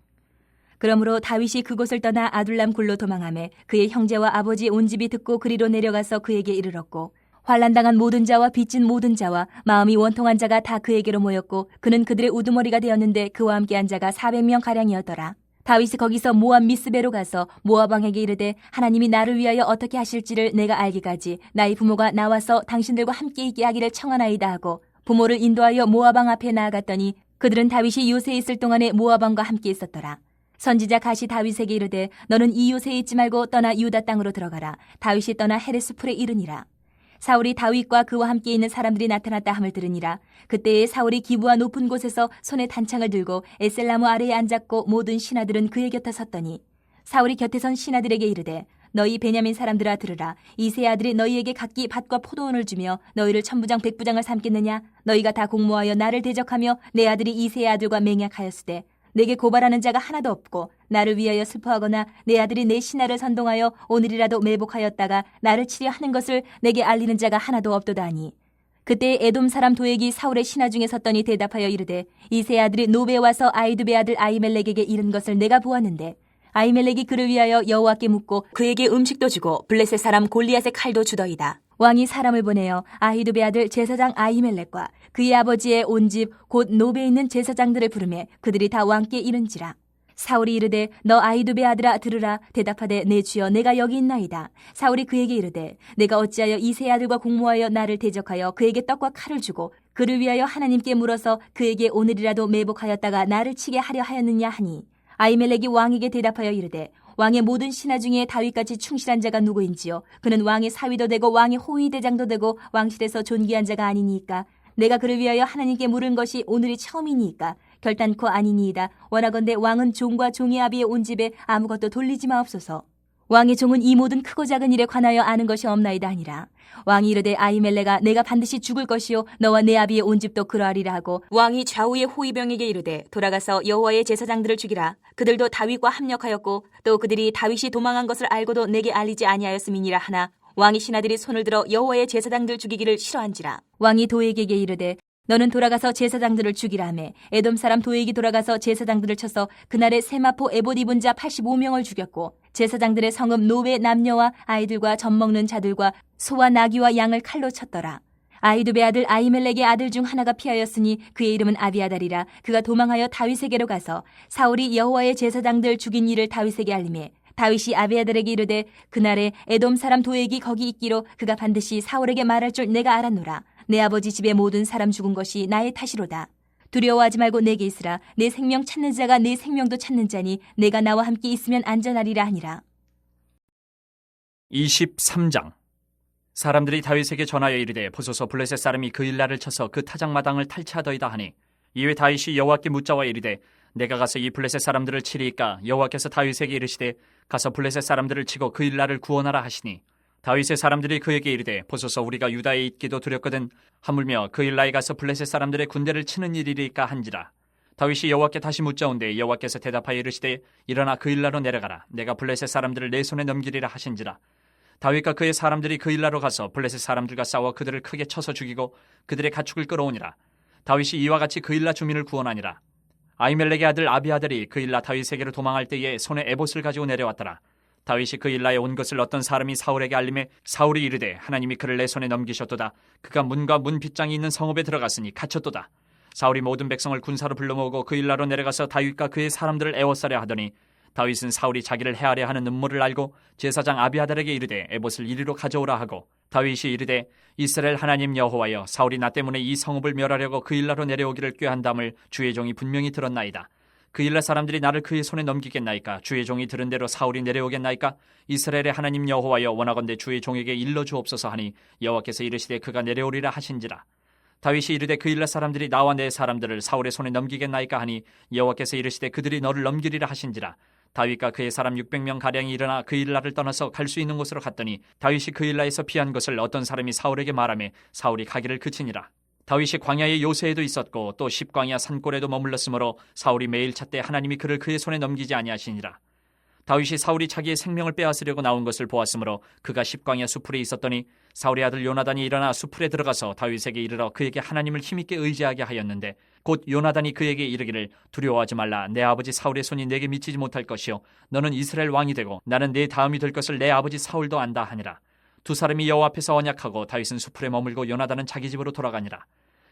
그러므로 다윗이 그곳을 떠나 아둘람 굴로 도망하매 그의 형제와 아버지 온 집이 듣고 그리로 내려가서 그에게 이르렀고 환난당한 모든 자와 빚진 모든 자와 마음이 원통한 자가 다 그에게로 모였고 그는 그들의 우두머리가 되었는데 그와 함께한 자가 400명 가량이었더라. 다윗이 거기서 모압 미스베로 가서 모압 왕에게 이르되 하나님이 나를 위하여 어떻게 하실지를 내가 알기까지 나의 부모가 나와서 당신들과 함께 있게 하기를 청하나이다 하고 부모를 인도하여 모압 왕 앞에 나아갔더니 그들은 다윗이 요새에 있을 동안에 모압 왕과 함께 있었더라. 선지자 갓이 다윗에게 이르되 너는 이 요새에 있지 말고 떠나 유다 땅으로 들어가라. 다윗이 떠나 헤레스 풀에 이르니라. 사울이 다윗과 그와 함께 있는 사람들이 나타났다 함을 들으니라. 그때에 사울이 기부와 높은 곳에서 손에 단창을 들고 에셀나무 아래에 앉았고 모든 신하들은 그의 곁에 섰더니 사울이 곁에 선 신하들에게 이르되 너희 베냐민 사람들아 들으라. 이새의 아들이 너희에게 각기 밭과 포도원을 주며 너희를 천부장 백부장을 삼겠느냐? 너희가 다 공모하여 나를 대적하며 내 아들이 이새의 아들과 맹약하였으되 내게 고발하는 자가 하나도 없고 나를 위하여 슬퍼하거나 내 아들이 내 신하를 선동하여 오늘이라도 매복하였다가 나를 치려 하는 것을 내게 알리는 자가 하나도 없도다 하니 그때 에돔 사람 도액이 사울의 신하 중에 섰더니 대답하여 이르되 이새의 아들이 노베에 와서 아이두베 아들 아히멜렉에게 이른 것을 내가 보았는데 아히멜렉이 그를 위하여 여호와께 묻고 그에게 음식도 주고 블레셋 사람 골리앗의 칼도 주더이다. 왕이 사람을 보내어 아히두베 아들 제사장 아히멜렉과 그의 아버지의 온 집 곧 노베에 있는 제사장들을 부르매 그들이 다 왕께 이른지라. 사울이 이르되 너 아히두베 아들아 들으라. 대답하되 내 주여 내가 여기 있나이다. 사울이 그에게 이르되 내가 어찌하여 이새의 아들과 공모하여 나를 대적하여 그에게 떡과 칼을 주고 그를 위하여 하나님께 물어서 그에게 오늘이라도 매복하였다가 나를 치게 하려 하였느냐 하니 아히멜렉이 왕에게 대답하여 이르되 왕의 모든 신하 중에 다윗같이 충실한 자가 누구인지요? 그는 왕의 사위도 되고 왕의 호위 대장도 되고 왕실에서 존귀한 자가 아니니까 내가 그를 위하여 하나님께 물은 것이 오늘이 처음이니까 결단코 아니니이다. 원하건대 왕은 종과 종의 아비의 온 집에 아무것도 돌리지 마옵소서. 왕의 종은 이 모든 크고 작은 일에 관하여 아는 것이 없나이다 하니라. 왕이 이르되 아히멜렉아 내가 반드시 죽을 것이요 너와 내 아비의 온 집도 그러하리라 하고 왕이 좌우의 호위병에게 이르되 돌아가서 여호와의 제사장들을 죽이라. 그들도 다윗과 합력하였고 또 그들이 다윗이 도망한 것을 알고도 내게 알리지 아니하였음이니라 하나 왕이 신하들이 손을 들어 여호와의 제사장들 죽이기를 싫어한지라. 왕이 도액에게 이르되 너는 돌아가서 제사장들을 죽이라 하매 에돔 사람 도액이 돌아가서 제사장들을 쳐서 그날에 세마포 에봇 입은 자 85명을 죽였고 제사장들의 성읍 노베 남녀와 아이들과 젖 먹는 자들과 소와 나귀와 양을 칼로 쳤더라. 아히두베 아들 아히멜렉의 아들 중 하나가 피하였으니 그의 이름은 아비아달이라. 그가 도망하여 다윗에게로 가서 사울이 여호와의 제사장들 죽인 일을 다윗에게 알리매 다윗이 아비아달에게 이르되 그날에 에돔 사람 도액이 거기 있기로 그가 반드시 사울에게 말할 줄 내가 알았노라. 내 아버지 집의 모든 사람 죽은 것이 나의 탓이로다. 두려워하지 말고 내게 있으라. 내 생명 찾는 자가 내 생명도 찾는 자니 내가 나와 함께 있으면 안전하리라 하니라. 23장. 사람들이 다윗에게 전하여 이르되 보소서 블레셋 사람이 그 일날을 쳐서 그 타작마당을 탈취하더이다 하니 이에 다윗이 여호와께 묻자와 이르되 내가 가서 이 블레셋 사람들을 치리이까? 여호와께서 다윗에게 이르시되 가서 블레셋 사람들을 치고 그 일날을 구원하라 하시니 다윗의 사람들이 그에게 이르되 보소서 우리가 유다에 있기도 두렵거든 하물며 그 일날에 가서 블레셋 사람들의 군대를 치는 일이리까 한지라. 다윗이 여호와께 다시 묻자온데 여호와께서 대답하여 이르시되 일어나 그 일라로 내려가라. 내가 블레셋 사람들을 내 손에 넘기리라 하신지라. 다윗과 그의 사람들이 그 일라로 가서 블레셋 사람들과 싸워 그들을 크게 쳐서 죽이고 그들의 가축을 끌어오니라. 다윗이 이와 같이 그 일라 주민을 구원하니라. 아히멜렉의 아들 아비아들이 그 일라 다윗에게로 도망할 때에 손에 에봇을 가지고 내려왔더라. 다윗이 그 일라에 온 것을 어떤 사람이 사울에게 알림해 사울이 이르되 하나님이 그를 내 손에 넘기셨도다. 그가 문과 문 빗장이 있는 성읍에 들어갔으니 갇혔도다. 사울이 모든 백성을 군사로 불러 모으고 그 일라로 내려가서 다윗과 그의 사람들을 애워싸려 하더니 다윗은 사울이 자기를 해하려 하는 음모를 알고 제사장 아비아달에게 이르되 에봇을 이리로 가져오라 하고 다윗이 이르되 이스라엘 하나님 여호와여 사울이 나 때문에 이 성읍을 멸하려고 그 일라로 내려오기를 꾀한담을 주의 종이 분명히 들었나이다. 그 일라 사람들이 나를 그의 손에 넘기겠나이까? 주의 종이 들은 대로 사울이 내려오겠나이까? 이스라엘의 하나님 여호와여 원하건대 주의 종에게 일러 주옵소서 하니 여호와께서 이르시되 그가 내려오리라 하신지라. 다윗이 이르되 그 일라 사람들이 나와 내 사람들을 사울의 손에 넘기겠나이까 하니 여호와께서 이르시되 그들이 너를 넘기리라 하신지라. 다윗과 그의 사람 600명 가량이 일어나 그 일라를 떠나서 갈 수 있는 곳으로 갔더니 다윗이 그 일라에서 피한 것을 어떤 사람이 사울에게 말하매 사울이 가기를 그치니라. 다윗이 광야의 요새에도 있었고 또 십광야 산골에도 머물렀으므로 사울이 매일 찾되 하나님이 그를 그의 손에 넘기지 아니하시니라. 다윗이 사울이 자기의 생명을 빼앗으려고 나온 것을 보았으므로 그가 십광야 수풀에 있었더니 사울의 아들 요나단이 일어나 수풀에 들어가서 다윗에게 이르러 그에게 하나님을 힘있게 의지하게 하였는데 곧 요나단이 그에게 이르기를 두려워하지 말라. 내 아버지 사울의 손이 내게 미치지 못할 것이요 너는 이스라엘 왕이 되고 나는 내 다음이 될 것을 내 아버지 사울도 안다 하니라. 두 사람이 여호와 앞에서 언약하고 다윗은 수풀에 머물고 요나단은 자기 집으로 돌아가니라.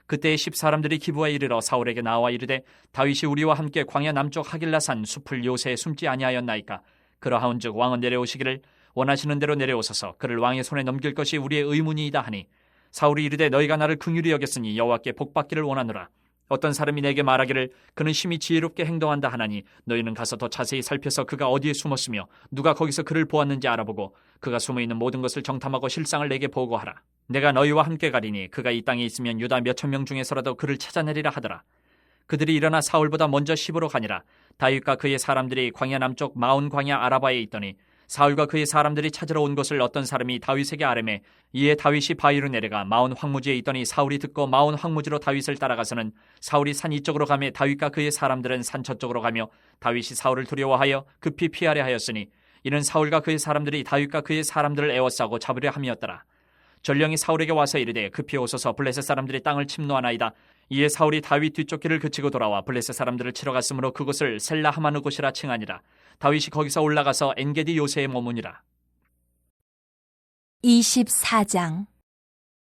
그때에 10사람들이 기브아에 이르러 사울에게 나와 이르되 다윗이 우리와 함께 광야 남쪽 하길라산 수풀 요새에 숨지 아니하였나이까? 그러하온즉 왕은 내려오시기를 원하시는 대로 내려오소서. 그를 왕의 손에 넘길 것이 우리의 의문이이다 하니 사울이 이르되 너희가 나를 긍휼히 여겼으니 여호와께 복받기를 원하노라. 어떤 사람이 내게 말하기를 그는 심히 지혜롭게 행동한다 하나니 너희는 가서 더 자세히 살펴서 그가 어디에 숨었으며 누가 거기서 그를 보았는지 알아보고 그가 숨어있는 모든 것을 정탐하고 실상을 내게 보고하라. 내가 너희와 함께 가리니 그가 이 땅에 있으면 유다 몇천 명 중에서라도 그를 찾아내리라 하더라. 그들이 일어나 사울보다 먼저 시브로 가니라. 다윗과 그의 사람들이 광야 남쪽 마온 광야 아라바에 있더니 사울과 그의 사람들이 찾으러 온 것을 어떤 사람이 다윗에게 아뢰매 이에 다윗이 바위로 내려가 마온 황무지에 있더니 사울이 듣고 마온 황무지로 다윗을 따라가서는 사울이 산 이쪽으로 가며 다윗과 그의 사람들은 산 저쪽으로 가며 다윗이 사울을 두려워하여 급히 피하려 하였으니 이는 사울과 그의 사람들이 다윗과 그의 사람들을 에워싸고 잡으려 함이었더라. 전령이 사울에게 와서 이르되 급히 오소서 블레셋 사람들이 땅을 침노하나이다. 이에 사울이 다윗 뒤쪽 길을 그치고 돌아와 블레셋 사람들을 치러 갔으므로 그곳을 셀라 하마누 곳이라 칭하니라. 다윗이 거기서 올라가서 엔게디 요새에 머무니라. 24장.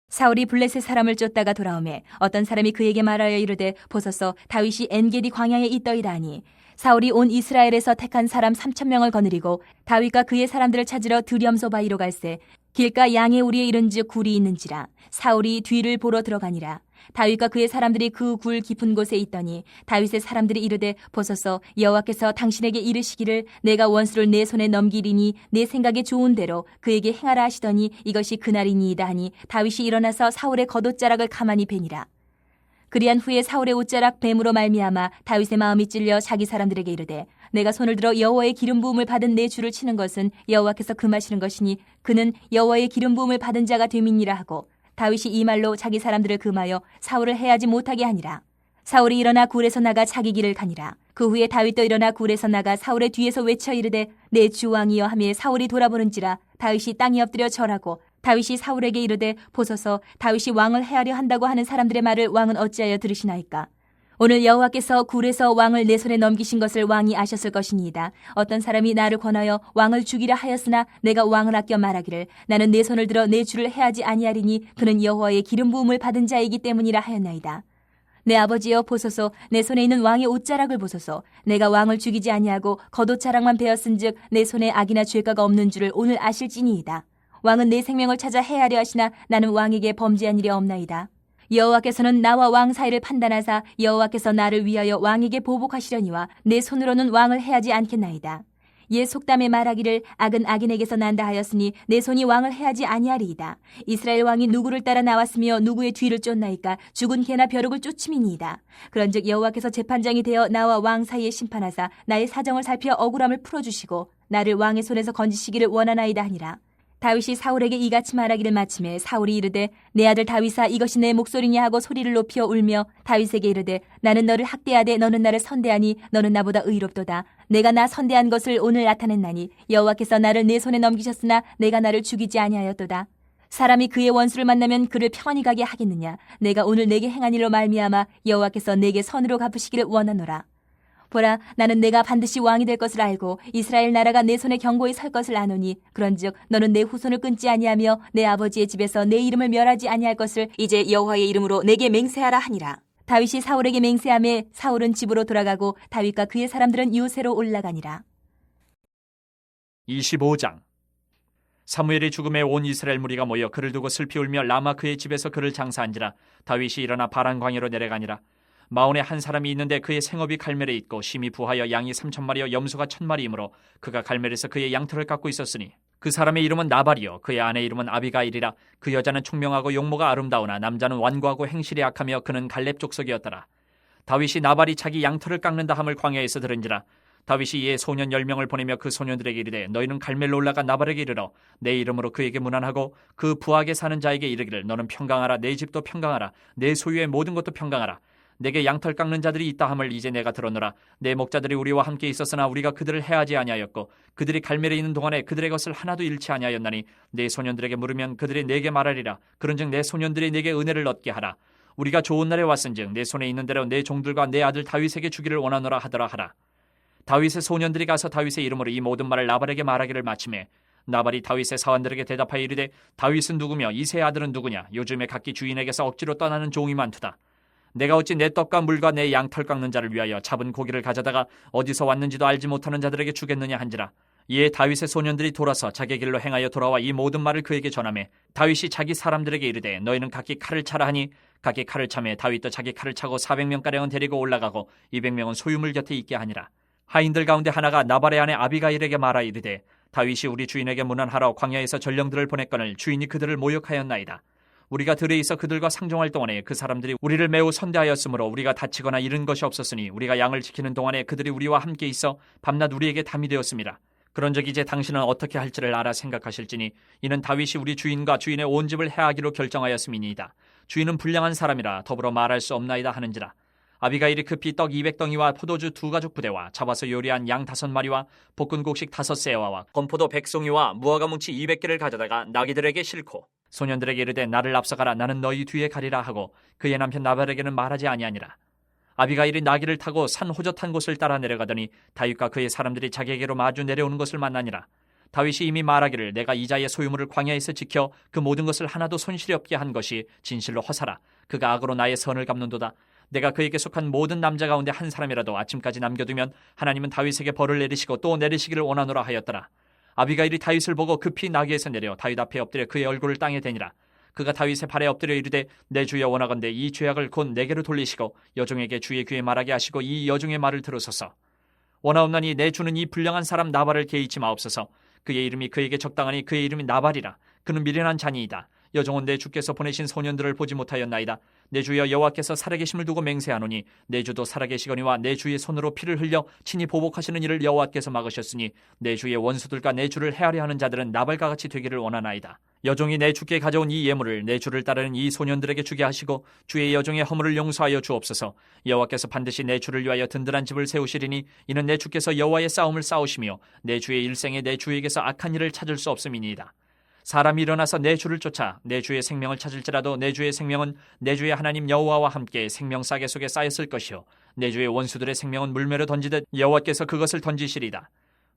사울이 블레셋 사람을 쫓다가 돌아오매 어떤 사람이 그에게 말하여 이르되 보소서 다윗이 엔게디 광야에 있더이다 하니 사울이 온 이스라엘에서 택한 사람 3,000명을 거느리고 다윗과 그의 사람들을 찾으러 드렴소 바위로 갈새 길가 양의 우리에 이른즉 굴이 있는지라. 사울이 뒤를 보러 들어가니라. 다윗과 그의 사람들이 그 굴 깊은 곳에 있더니 다윗의 사람들이 이르되 보소서 여호와께서 당신에게 이르시기를 내가 원수를 내 손에 넘기리니 내 생각에 좋은 대로 그에게 행하라 하시더니 이것이 그날이니이다 하니 다윗이 일어나서 사울의 겉옷자락을 가만히 베니라. 그리한 후에 사울의 옷자락 뱀으로 말미암아 다윗의 마음이 찔려 자기 사람들에게 이르되 내가 손을 들어 여호와의 기름 부음을 받은 내 주를 치는 것은 여호와께서 금하시는 것이니 그는 여호와의 기름 부음을 받은 자가 됨이니라 하고 다윗이 이 말로 자기 사람들을 금하여 사울을 해하지 못하게 하니라. 사울이 일어나 굴에서 나가 자기 길을 가니라. 그 후에 다윗도 일어나 굴에서 나가 사울의 뒤에서 외쳐 이르되 내 주 왕이여 하며 사울이 돌아보는지라. 다윗이 땅에 엎드려 절하고 다윗이 사울에게 이르되 보소서 다윗이 왕을 해하려 한다고 하는 사람들의 말을 왕은 어찌하여 들으시나이까. 오늘 여호와께서 굴에서 왕을 내 손에 넘기신 것을 왕이 아셨을 것이니이다. 어떤 사람이 나를 권하여 왕을 죽이라 하였으나 내가 왕을 아껴 말하기를 나는 내 손을 들어 내 주를 해하지 아니하리니 그는 여호와의 기름 부음을 받은 자이기 때문이라 하였나이다. 내 아버지여 보소서 내 손에 있는 왕의 옷자락을 보소서. 내가 왕을 죽이지 아니하고 겉옷자락만 베었은즉 내 손에 악이나 죄가가 없는 줄을 오늘 아실지니이다. 왕은 내 생명을 찾아 해하려 하시나 나는 왕에게 범죄한 일이 없나이다. 여호와께서는 나와 왕 사이를 판단하사 여호와께서 나를 위하여 왕에게 보복하시려니와 내 손으로는 왕을 해하지 않겠나이다. 옛 속담에 말하기를 악은 악인에게서 난다 하였으니 내 손이 왕을 해하지 아니하리이다. 이스라엘 왕이 누구를 따라 나왔으며 누구의 뒤를 쫓나이까. 죽은 개나 벼룩을 쫓음이니이다. 그런즉 여호와께서 재판장이 되어 나와 왕 사이에 심판하사 나의 사정을 살피어 억울함을 풀어주시고 나를 왕의 손에서 건지시기를 원하나이다 하니라. 다윗이 사울에게 이같이 말하기를 마침에 사울이 이르되 내 아들 다윗아 이것이 내 목소리냐 하고 소리를 높여 울며 다윗에게 이르되 나는 너를 학대하되 너는 나를 선대하니 너는 나보다 의롭도다. 내가 나 선대한 것을 오늘 나타냈나니 여호와께서 나를 내 손에 넘기셨으나 내가 나를 죽이지 아니하였도다. 사람이 그의 원수를 만나면 그를 평안히 가게 하겠느냐. 내가 오늘 내게 행한 일로 말미암아 여호와께서 내게 선으로 갚으시기를 원하노라. 보라 나는 내가 반드시 왕이 될 것을 알고 이스라엘 나라가 내 손에 견고히 설 것을 아노니 그런즉 너는 내 후손을 끊지 아니하며 내 아버지의 집에서 내 이름을 멸하지 아니할 것을 이제 여호와의 이름으로 내게 맹세하라 하니라. 다윗이 사울에게 맹세하며 사울은 집으로 돌아가고 다윗과 그의 사람들은 요새로 올라가니라. 25장. 사무엘의 죽음에 온 이스라엘 무리가 모여 그를 두고 슬피 울며 라마 그의 집에서 그를 장사한지라. 다윗이 일어나 바란 광야로 내려가니라. 마온에 한 사람이 있는데 그의 생업이 갈멜에 있고 심히 부하여 양이 3,000마리여 염소가 1,000마리이므로 그가 갈멜에서 그의 양털을 깎고 있었으니 그 사람의 이름은 나발이요 그의 아내 이름은 아비가일이라. 그 여자는 총명하고 용모가 아름다우나 남자는 완고하고 행실이 악하며 그는 갈렙 족속이었더라. 다윗이 나발이 자기 양털을 깎는다 함을 광야에서 들은지라. 다윗이 이에 소년 10명을 보내며 그 소년들에게 이르되 너희는 갈멜로 올라가 나발에게 이르러 내 이름으로 그에게 문안하고 그 부하게 사는 자에게 이르기를 너는 평강하라. 내 집도 평강하라. 내 소유의 모든 것도 평강하라. 내게 양털 깎는 자들이 있다 함을 이제 내가 들었노라. 내 목자들이 우리와 함께 있었으나 우리가 그들을 해하지 아니하였고 그들이 갈멜에 있는 동안에 그들의 것을 하나도 잃지 아니하였나니 내 소년들에게 물으면 그들이 내게 말하리라. 그런즉 내 소년들이 내게 은혜를 얻게 하라. 우리가 좋은 날에 왔은즉 내 손에 있는 대로 내 종들과 내 아들 다윗에게 주기를 원하노라 하더라 하라. 다윗의 소년들이 가서 다윗의 이름으로 이 모든 말을 나발에게 말하기를 마침에 나발이 다윗의 사원들에게 대답하여 이르되 다윗은 누구며 이새의 아들은 누구냐. 요즘에 각기 주인에게서 억지로 떠나는 종이 많도다. 내가 어찌 내 떡과 물과 내 양털 깎는 자를 위하여 잡은 고기를 가져다가 어디서 왔는지도 알지 못하는 자들에게 주겠느냐 한지라. 이에 다윗의 소년들이 돌아서 자기 길로 행하여 돌아와 이 모든 말을 그에게 전하매 다윗이 자기 사람들에게 이르되 너희는 각기 칼을 차라 하니 각기 칼을 차매 다윗도 자기 칼을 차고 400명가량은 데리고 올라가고 200명은 소유물 곁에 있게 하니라. 하인들 가운데 하나가 나발의 아내 아비가일에게 말하 이르되 다윗이 우리 주인에게 문안하러 광야에서 전령들을 보냈거늘 주인이 그들을 모욕하였나이다. 우리가 들에 있어 그들과 상종할 동안에 그 사람들이 우리를 매우 선대하였으므로 우리가 다치거나 잃은 것이 없었으니 우리가 양을 지키는 동안에 그들이 우리와 함께 있어 밤낮 우리에게 담이 되었습니다. 그런즉 이제 당신은 어떻게 할지를 알아 생각하실지니 이는 다윗이 우리 주인과 주인의 온 집을 해하기로 결정하였음이니이다. 주인은 불량한 사람이라 더불어 말할 수 없나이다 하는지라. 아비가일이 급히 떡 200덩이와 포도주 2가죽 부대와 잡아서 요리한 양 5마리와 볶은 곡식 5세와와 건포도 100송이와 무화과 뭉치 200개를 가져다가 나귀들에게 싣고 소년들에게 이르되 나를 앞서가라, 나는 너희 뒤에 가리라 하고 그의 남편 나발에게는 말하지 아니하니라. 아비가일이 나귀를 타고 산 호젓한 곳을 따라 내려가더니 다윗과 그의 사람들이 자기에게로 마주 내려오는 것을 만나니라. 다윗이 이미 말하기를 내가 이자의 소유물을 광야에서 지켜 그 모든 것을 하나도 손실이 없게 한 것이 진실로 허사라. 그가 악으로 나의 선을 갚는도다. 내가 그에게 속한 모든 남자 가운데 한 사람이라도 아침까지 남겨두면 하나님은 다윗에게 벌을 내리시고 또 내리시기를 원하노라 하였더라. 아비가일이 다윗을 보고 급히 나귀에서 내려 다윗 앞에 엎드려 그의 얼굴을 땅에 대니라. 그가 다윗의 발에 엎드려 이르되 내 주여 원하건대 이 죄악을 곧 내게로 돌리시고 여종에게 주의 귀에 말하게 하시고 이 여종의 말을 들으소서. 원하옵나니 내 주는 이 불량한 사람 나발을 개의치 마옵소서. 그의 이름이 그에게 적당하니 그의 이름이 나발이라. 그는 미련한 자니이다. 여종은 내 주께서 보내신 소년들을 보지 못하였나이다. 내 주여 여호와께서 살아계심을 두고 맹세하노니 내 주도 살아계시거니와 내 주의 손으로 피를 흘려 친히 보복하시는 일을 여호와께서 막으셨으니 내 주의 원수들과 내 주를 해하려 하는 자들은 나발과 같이 되기를 원하나이다. 여종이 내 주께 가져온 이 예물을 내 주를 따르는 이 소년들에게 주게 하시고 주의 여종의 허물을 용서하여 주옵소서. 여호와께서 반드시 내 주를 위하여 든든한 집을 세우시리니 이는 내 주께서 여호와의 싸움을 싸우시며 내 주의 일생에 내 주에게서 악한 일을 찾을 수 없음이니이다. 사람이 일어나서 내 주를 쫓아 내 주의 생명을 찾을지라도 내 주의 생명은 내 주의 하나님 여호와와 함께 생명 싸개 속에 쌓였을 것이요 내 주의 원수들의 생명은 물매로 던지듯 여호와께서 그것을 던지시리다.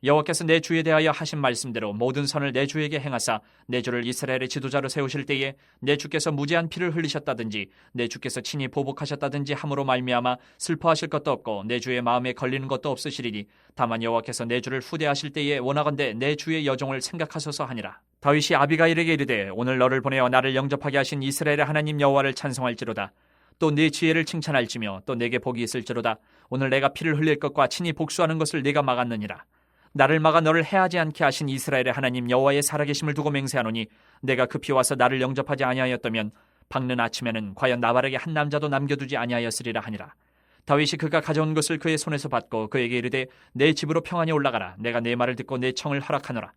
여호와께서 내 주에 대하여 하신 말씀대로 모든 선을 내 주에게 행하사 내 주를 이스라엘의 지도자로 세우실 때에 내 주께서 무제한 피를 흘리셨다든지 내 주께서 친히 보복하셨다든지 함으로 말미암아 슬퍼하실 것도 없고 내 주의 마음에 걸리는 것도 없으시리니 다만 여호와께서 내 주를 후대하실 때에 원하건대 내 주의 여종을 생각하소서 하니라. 다윗이 아비가일에게 이르되 오늘 너를 보내어 나를 영접하게 하신 이스라엘의 하나님 여호와를 찬송할지로다. 또 네 지혜를 칭찬할지며 또 내게 복이 있을지로다. 오늘 내가 피를 흘릴 것과 친히 복수하는 것을 네가 막았느니라. 나를 막아 너를 해하지 않게 하신 이스라엘의 하나님 여호와의 살아계심을 두고 맹세하노니 내가 급히 와서 나를 영접하지 아니하였다면 밝는 아침에는 과연 나발에게 한 남자도 남겨두지 아니하였으리라 하니라. 다윗이 그가 가져온 것을 그의 손에서 받고 그에게 이르되 내 집으로 평안히 올라가라. 내가 내 말을 듣고 내 청을 허락하노라.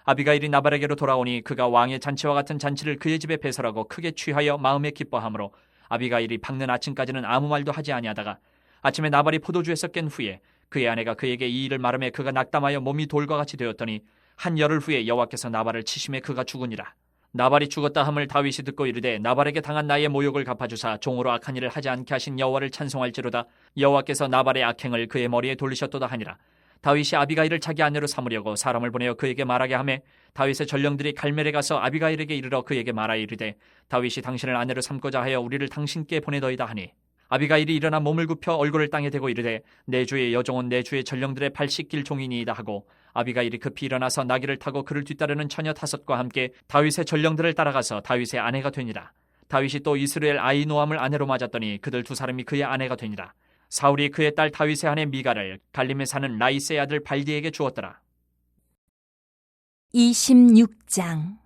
아비가일이 나발에게로 돌아오니 그가 왕의 잔치와 같은 잔치를 그의 집에 배설하고 크게 취하여 마음에 기뻐하므로 아비가일이 밝는 아침까지는 아무 말도 하지 아니하다가 아침에 나발이 포도주에서 깬 후에 그의 아내가 그에게 이 일을 말하며 그가 낙담하여 몸이 돌과 같이 되었더니 한 열흘 후에 여호와께서 나발을 치심에 그가 죽으니라. 나발이 죽었다 함을 다윗이 듣고 이르되 나발에게 당한 나의 모욕을 갚아주사 종으로 악한 일을 하지 않게 하신 여호와를 찬송할지로다. 여호와께서 나발의 악행을 그의 머리에 돌리셨도다 하니라. 다윗이 아비가일을 자기 아내로 삼으려고 사람을 보내어 그에게 말하게 하매 다윗의 전령들이 갈멜에 가서 아비가일에게 이르러 그에게 말하여 이르되 다윗이 당신을 아내로 삼고자 하여 우리를 당신께 보내더이다 하니 아비가일이 일어나 몸을 굽혀 얼굴을 땅에 대고 이르되 내 주의 여종은 내 주의 전령들의 발 씻길 종이니이다 하고 아비가일이 급히 일어나서 나귀를 타고 그를 뒤따르는 처녀 5과 함께 다윗의 전령들을 따라가서 다윗의 아내가 되니라. 다윗이 또 이스라엘 아히노함을 아내로 맞았더니 그들 2사람이 그의 아내가 되니라. 사울이 그의 딸 다윗의 아내 미가를 갈림에 사는 라이스의 아들 발디에게 주었더라. 26장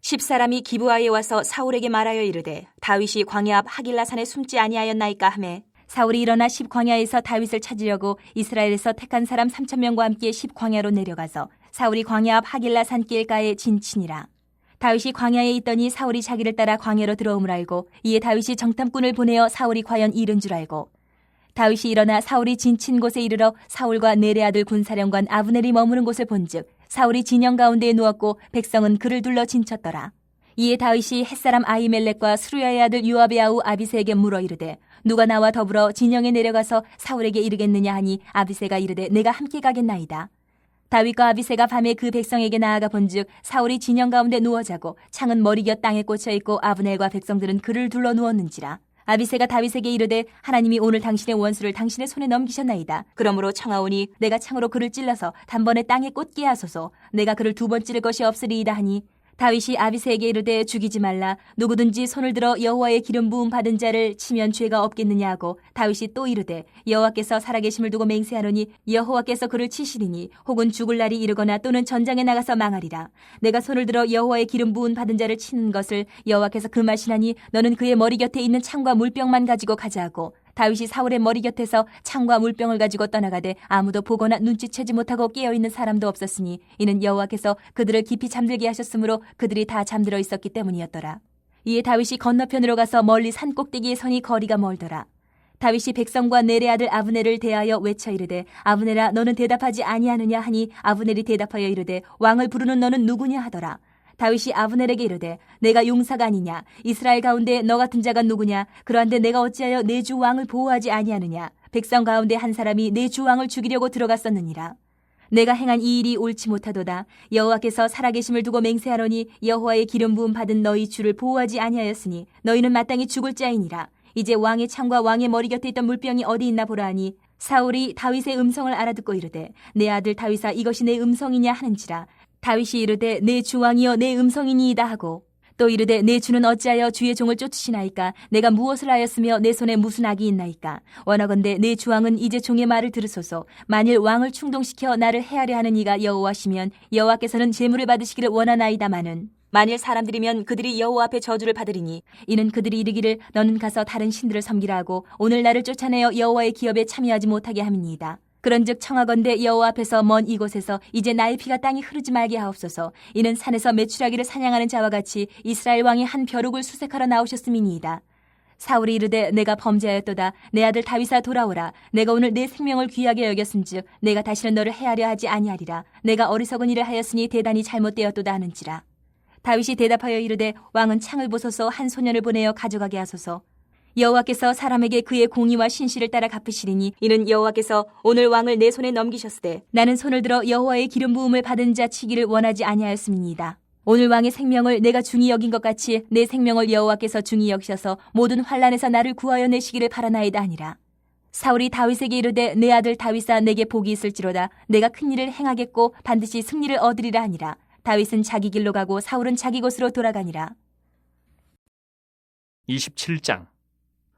10사람이 기브아에 와서 사울에게 말하여 이르되 다윗이 광야 앞 하길라산에 숨지 아니하였나이까 하매 사울이 일어나 10광야에서 다윗을 찾으려고 이스라엘에서 택한 사람 3,000명과 함께 10광야로 내려가서 사울이 광야 앞 하길라산 길가에 진치니라. 다윗이 광야에 있더니 사울이 자기를 따라 광야로 들어옴을 알고 이에 다윗이 정탐꾼을 보내어 사울이 과연 이른 줄 알고 다윗이 일어나 사울이 진친 곳에 이르러 사울과 네레 아들 군사령관 아브넬이 머무는 곳을 본즉 사울이 진영 가운데에 누웠고 백성은 그를 둘러 진쳤더라. 이에 다윗이 햇사람 아히멜렉과 스루야의 아들 요압의 아우 아비새에게 물어 이르되 누가 나와 더불어 진영에 내려가서 사울에게 이르겠느냐 하니 아비새가 이르되 내가 함께 가겠나이다. 다윗과 아비새가 밤에 그 백성에게 나아가 본즉 사울이 진영 가운데 누워 자고 창은 머리곁 땅에 꽂혀 있고 아브넬과 백성들은 그를 둘러 누웠는지라. 아비새가 다윗에게 이르되 하나님이 오늘 당신의 원수를 당신의 손에 넘기셨나이다. 그러므로 청하오니 내가 창으로 그를 찔러서 단번에 땅에 꽂게 하소서. 내가 그를 2번 찌를 것이 없으리이다 하니 다윗이 아비새에게 이르되 죽이지 말라. 누구든지 손을 들어 여호와의 기름 부음 받은 자를 치면 죄가 없겠느냐 하고 다윗이 또 이르되 여호와께서 살아계심을 두고 맹세하노니 여호와께서 그를 치시리니 혹은 죽을 날이 이르거나 또는 전장에 나가서 망하리라. 내가 손을 들어 여호와의 기름 부음 받은 자를 치는 것을 여호와께서 금하시나니 너는 그의 머리 곁에 있는 창과 물병만 가지고 가자 하고 다윗이 사울의 머리 곁에서 창과 물병을 가지고 떠나가되 아무도 보거나 눈치채지 못하고 깨어있는 사람도 없었으니 이는 여호와께서 그들을 깊이 잠들게 하셨으므로 그들이 다 잠들어 있었기 때문이었더라. 이에 다윗이 건너편으로 가서 멀리 산 꼭대기에 서니 거리가 멀더라. 다윗이 백성과 넬의 아들 아브넬을 대하여 외쳐 이르되 아브넬아 너는 대답하지 아니하느냐 하니 아브넬이 대답하여 이르되 왕을 부르는 너는 누구냐 하더라. 다윗이 아브넬에게 이르되 내가 용사가 아니냐 이스라엘 가운데 너 같은 자가 누구냐 그러한데 내가 어찌하여 내 주 왕을 보호하지 아니하느냐 백성 가운데 한 사람이 내 주 왕을 죽이려고 들어갔었느니라. 내가 행한 이 일이 옳지 못하도다. 여호와께서 살아계심을 두고 맹세하노니 여호와의 기름 부음 받은 너희 주를 보호하지 아니하였으니 너희는 마땅히 죽을 자이니라. 이제 왕의 창과 왕의 머리 곁에 있던 물병이 어디 있나 보라 하니 사울이 다윗의 음성을 알아듣고 이르되 내 아들 다윗아 이것이 내 음성이냐 하는지라. 다윗이 이르되 내 주 왕이여 내 음성이니이다 하고 또 이르되 내 주는 어찌하여 주의 종을 쫓으시나이까 내가 무엇을 하였으며 내 손에 무슨 악이 있나이까 원하건대 내 주 왕은 이제 종의 말을 들으소서. 만일 왕을 충동시켜 나를 해하려 하는 이가 여호와시면 여호와께서는 제물을 받으시기를 원하나이다마는 만일 사람들이면 그들이 여호와 앞에 저주를 받으리니 이는 그들이 이르기를 너는 가서 다른 신들을 섬기라 하고 오늘 나를 쫓아내어 여호와의 기업에 참여하지 못하게 함이니이다. 그런즉 청하건대 여호와 앞에서 먼 이곳에서 이제 나의 피가 땅에 흐르지 말게 하옵소서. 이는 산에서 메추라기를 사냥하는 자와 같이 이스라엘 왕이 한 벼룩을 수색하러 나오셨음이니이다. 사울이 이르되 내가 범죄하였도다. 내 아들 다윗아 돌아오라. 내가 오늘 내 생명을 귀하게 여겼은즉 내가 다시는 너를 해하려 하지 아니하리라. 내가 어리석은 일을 하였으니 대단히 잘못되었도다 하는지라. 다윗이 대답하여 이르되 왕은 창을 보소서. 한 소년을 보내어 가져가게 하소서. 여호와께서 사람에게 그의 공의와 신실을 따라 갚으시리니 이는 여호와께서 오늘 왕을 내 손에 넘기셨으되 나는 손을 들어 여호와의 기름 부음을 받은 자 치기를 원하지 아니하였음이니이다. 오늘 왕의 생명을 내가 중히 여긴 것 같이 내 생명을 여호와께서 중히 여기셔서 모든 환난에서 나를 구하여 내시기를 바라나이다 하니라. 사울이 다윗에게 이르되 내 아들 다윗아 내게 복이 있을지로다. 내가 큰 일을 행하겠고 반드시 승리를 얻으리라 하니라. 다윗은 자기 길로 가고 사울은 자기 곳으로 돌아가니라. 27장.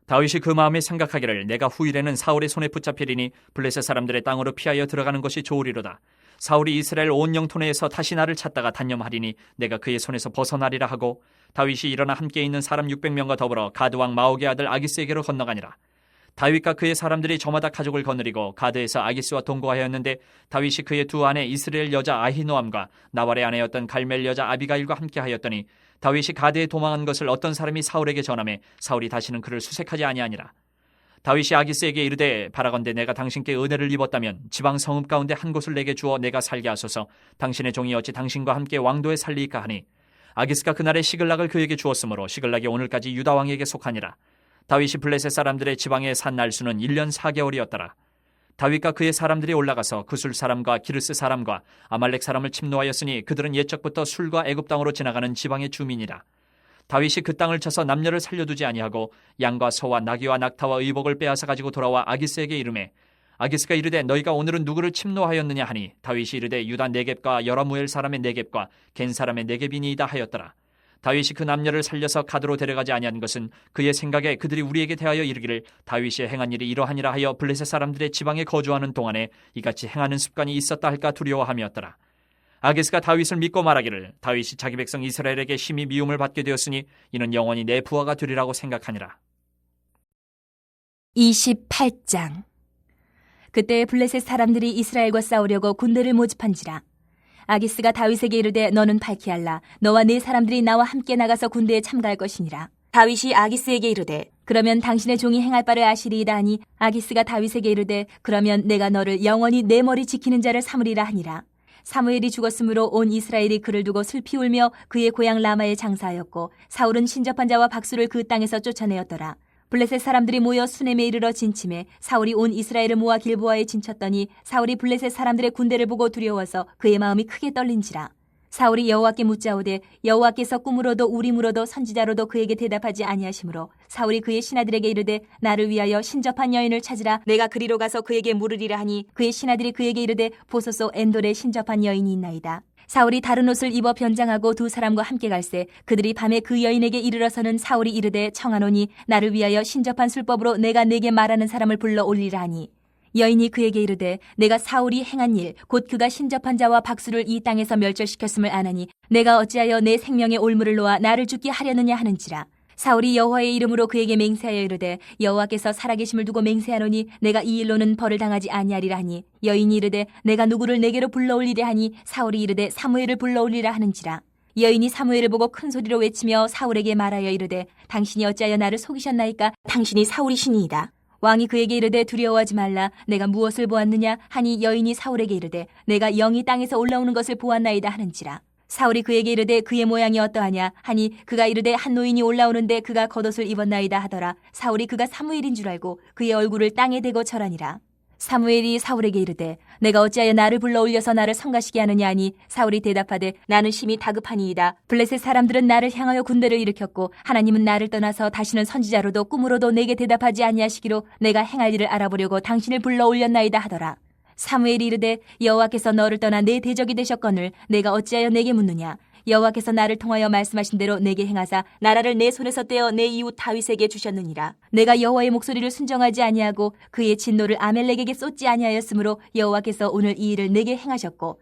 다윗이 그 마음에 생각하기를 내가 후일에는 사울의 손에 붙잡히리니 블레셋 사람들의 땅으로 피하여 들어가는 것이 좋으리로다. 사울이 이스라엘 온 영토 내에서 다시 나를 찾다가 단념하리니 내가 그의 손에서 벗어나리라 하고 다윗이 일어나 함께 있는 사람 600명과 더불어 가드왕 마옥의 아들 아기스에게로 건너가니라. 다윗과 그의 사람들이 저마다 가족을 거느리고 가드에서 아기스와 동거하였는데 다윗이 그의 두 아내 이스라엘 여자 아히노암과 나발의 아내였던 갈멜 여자 아비가일과 함께 하였더니 다윗이 가드에 도망한 것을 어떤 사람이 사울에게 전하매 사울이 다시는 그를 수색하지 아니하니라. 다윗이 아기스에게 이르되 바라건대 내가 당신께 은혜를 입었다면 지방 성읍 가운데 한 곳을 내게 주어 내가 살게 하소서. 당신의 종이 어찌 당신과 함께 왕도에 살리이까 하니 아기스가 그날에 시글락을 그에게 주었으므로 시글락이 오늘까지 유다 왕에게 속하니라. 다윗이 블레셋 사람들의 지방에 산 날수는 1년 4개월이었더라. 다윗과 그의 사람들이 올라가서 구술 사람과 기르스 사람과 아말렉 사람을 침노하였으니 그들은 옛적부터 술과 애굽 땅으로 지나가는 지방의 주민이라. 다윗이 그 땅을 쳐서 남녀를 살려두지 아니하고 양과 소와 나귀와 낙타와 의복을 빼앗아 가지고 돌아와 아기스에게 이르매 아기스가 이르되 너희가 오늘은 누구를 침노하였느냐 하니 다윗이 이르되 유다 네겝과 여라무엘 사람의 네겝과 겐 사람의 네겝이니이다 하였더라. 다윗이 그 남녀를 살려서 가드로 데려가지 아니한 것은 그의 생각에 그들이 우리에게 대하여 이르기를 다윗이 행한 일이 이러하니라 하여 블레셋 사람들의 지방에 거주하는 동안에 이같이 행하는 습관이 있었다 할까 두려워함이었더라. 아기스가 다윗을 믿고 말하기를 다윗이 자기 백성 이스라엘에게 심히 미움을 받게 되었으니 이는 영원히 내 부하가 되리라고 생각하니라. 28장. 그때 블레셋 사람들이 이스라엘과 싸우려고 군대를 모집한지라. 아기스가 다윗에게 이르되 너는 발키알라 너와 네 사람들이 나와 함께 나가서 군대에 참가할 것이니라. 다윗이 아기스에게 이르되 그러면 당신의 종이 행할 바를 아시리이다 하니 아기스가 다윗에게 이르되 그러면 내가 너를 영원히 내 머리 지키는 자를 삼으리라 하니라. 사무엘이 죽었으므로 온 이스라엘이 그를 두고 슬피 울며 그의 고향 라마에 장사하였고 사울은 신접한 자와 박수를 그 땅에서 쫓아내었더라. 블레셋 사람들이 모여 수넴에 이르러 진침해 사울이 온 이스라엘을 모아 길보아에 진쳤더니 사울이 블레셋 사람들의 군대를 보고 두려워서 그의 마음이 크게 떨린지라. 사울이 여호와께 묻자오되 여호와께서 꿈으로도 우림으로도 선지자로도 그에게 대답하지 아니하시므로 사울이 그의 신하들에게 이르되 나를 위하여 신접한 여인을 찾으라. 내가 그리로 가서 그에게 물으리라 하니 그의 신하들이 그에게 이르되 보소서 엔돌에 신접한 여인이 있나이다. 사울이 다른 옷을 입어 변장하고 두 사람과 함께 갈새 그들이 밤에 그 여인에게 이르러서는 사울이 이르되 청하노니 나를 위하여 신접한 술법으로 내가 네게 말하는 사람을 불러 올리라 하니 여인이 그에게 이르되 내가 사울이 행한 일 곧 그가 신접한 자와 박수를 이 땅에서 멸절시켰음을 아나니 내가 어찌하여 내 생명의 올무를 놓아 나를 죽게 하려느냐 하는지라. 사울이 여호와의 이름으로 그에게 맹세하여 이르되 여호와께서 살아계심을 두고 맹세하노니 내가 이 일로는 벌을 당하지 아니하리라 하니 여인이 이르되 내가 누구를 내게로 불러올리랴 하니 사울이 이르되 사무엘을 불러올리라 하는지라. 여인이 사무엘을 보고 큰 소리로 외치며 사울에게 말하여 이르되 당신이 어찌하여 나를 속이셨나이까? 당신이 사울이시니이다. 왕이 그에게 이르되 두려워하지 말라. 내가 무엇을 보았느냐 하니 여인이 사울에게 이르되 내가 영이 땅에서 올라오는 것을 보았나이다 하는지라. 사울이 그에게 이르되 그의 모양이 어떠하냐 하니 그가 이르되 한 노인이 올라오는데 그가 겉옷을 입었나이다 하더라. 사울이 그가 사무엘인 줄 알고 그의 얼굴을 땅에 대고 절하니라. 사무엘이 사울에게 이르되 내가 어찌하여 나를 불러 올려서 나를 성가시게 하느냐 하니 사울이 대답하되 나는 심히 다급하니이다. 블레셋 사람들은 나를 향하여 군대를 일으켰고 하나님은 나를 떠나서 다시는 선지자로도 꿈으로도 내게 대답하지 아니하시기로 내가 행할 일을 알아보려고 당신을 불러 올렸나이다 하더라. 사무엘이 이르되 여호와께서 너를 떠나 내 대적이 되셨거늘 내가 어찌하여 내게 묻느냐. 여호와께서 나를 통하여 말씀하신 대로 내게 행하사 나라를 내 손에서 떼어 내 이웃 다윗에게 주셨느니라. 내가 여호와의 목소리를 순정하지 아니하고 그의 진노를 아멜렉에게 쏟지 아니하였으므로 여호와께서 오늘 이 일을 내게 행하셨고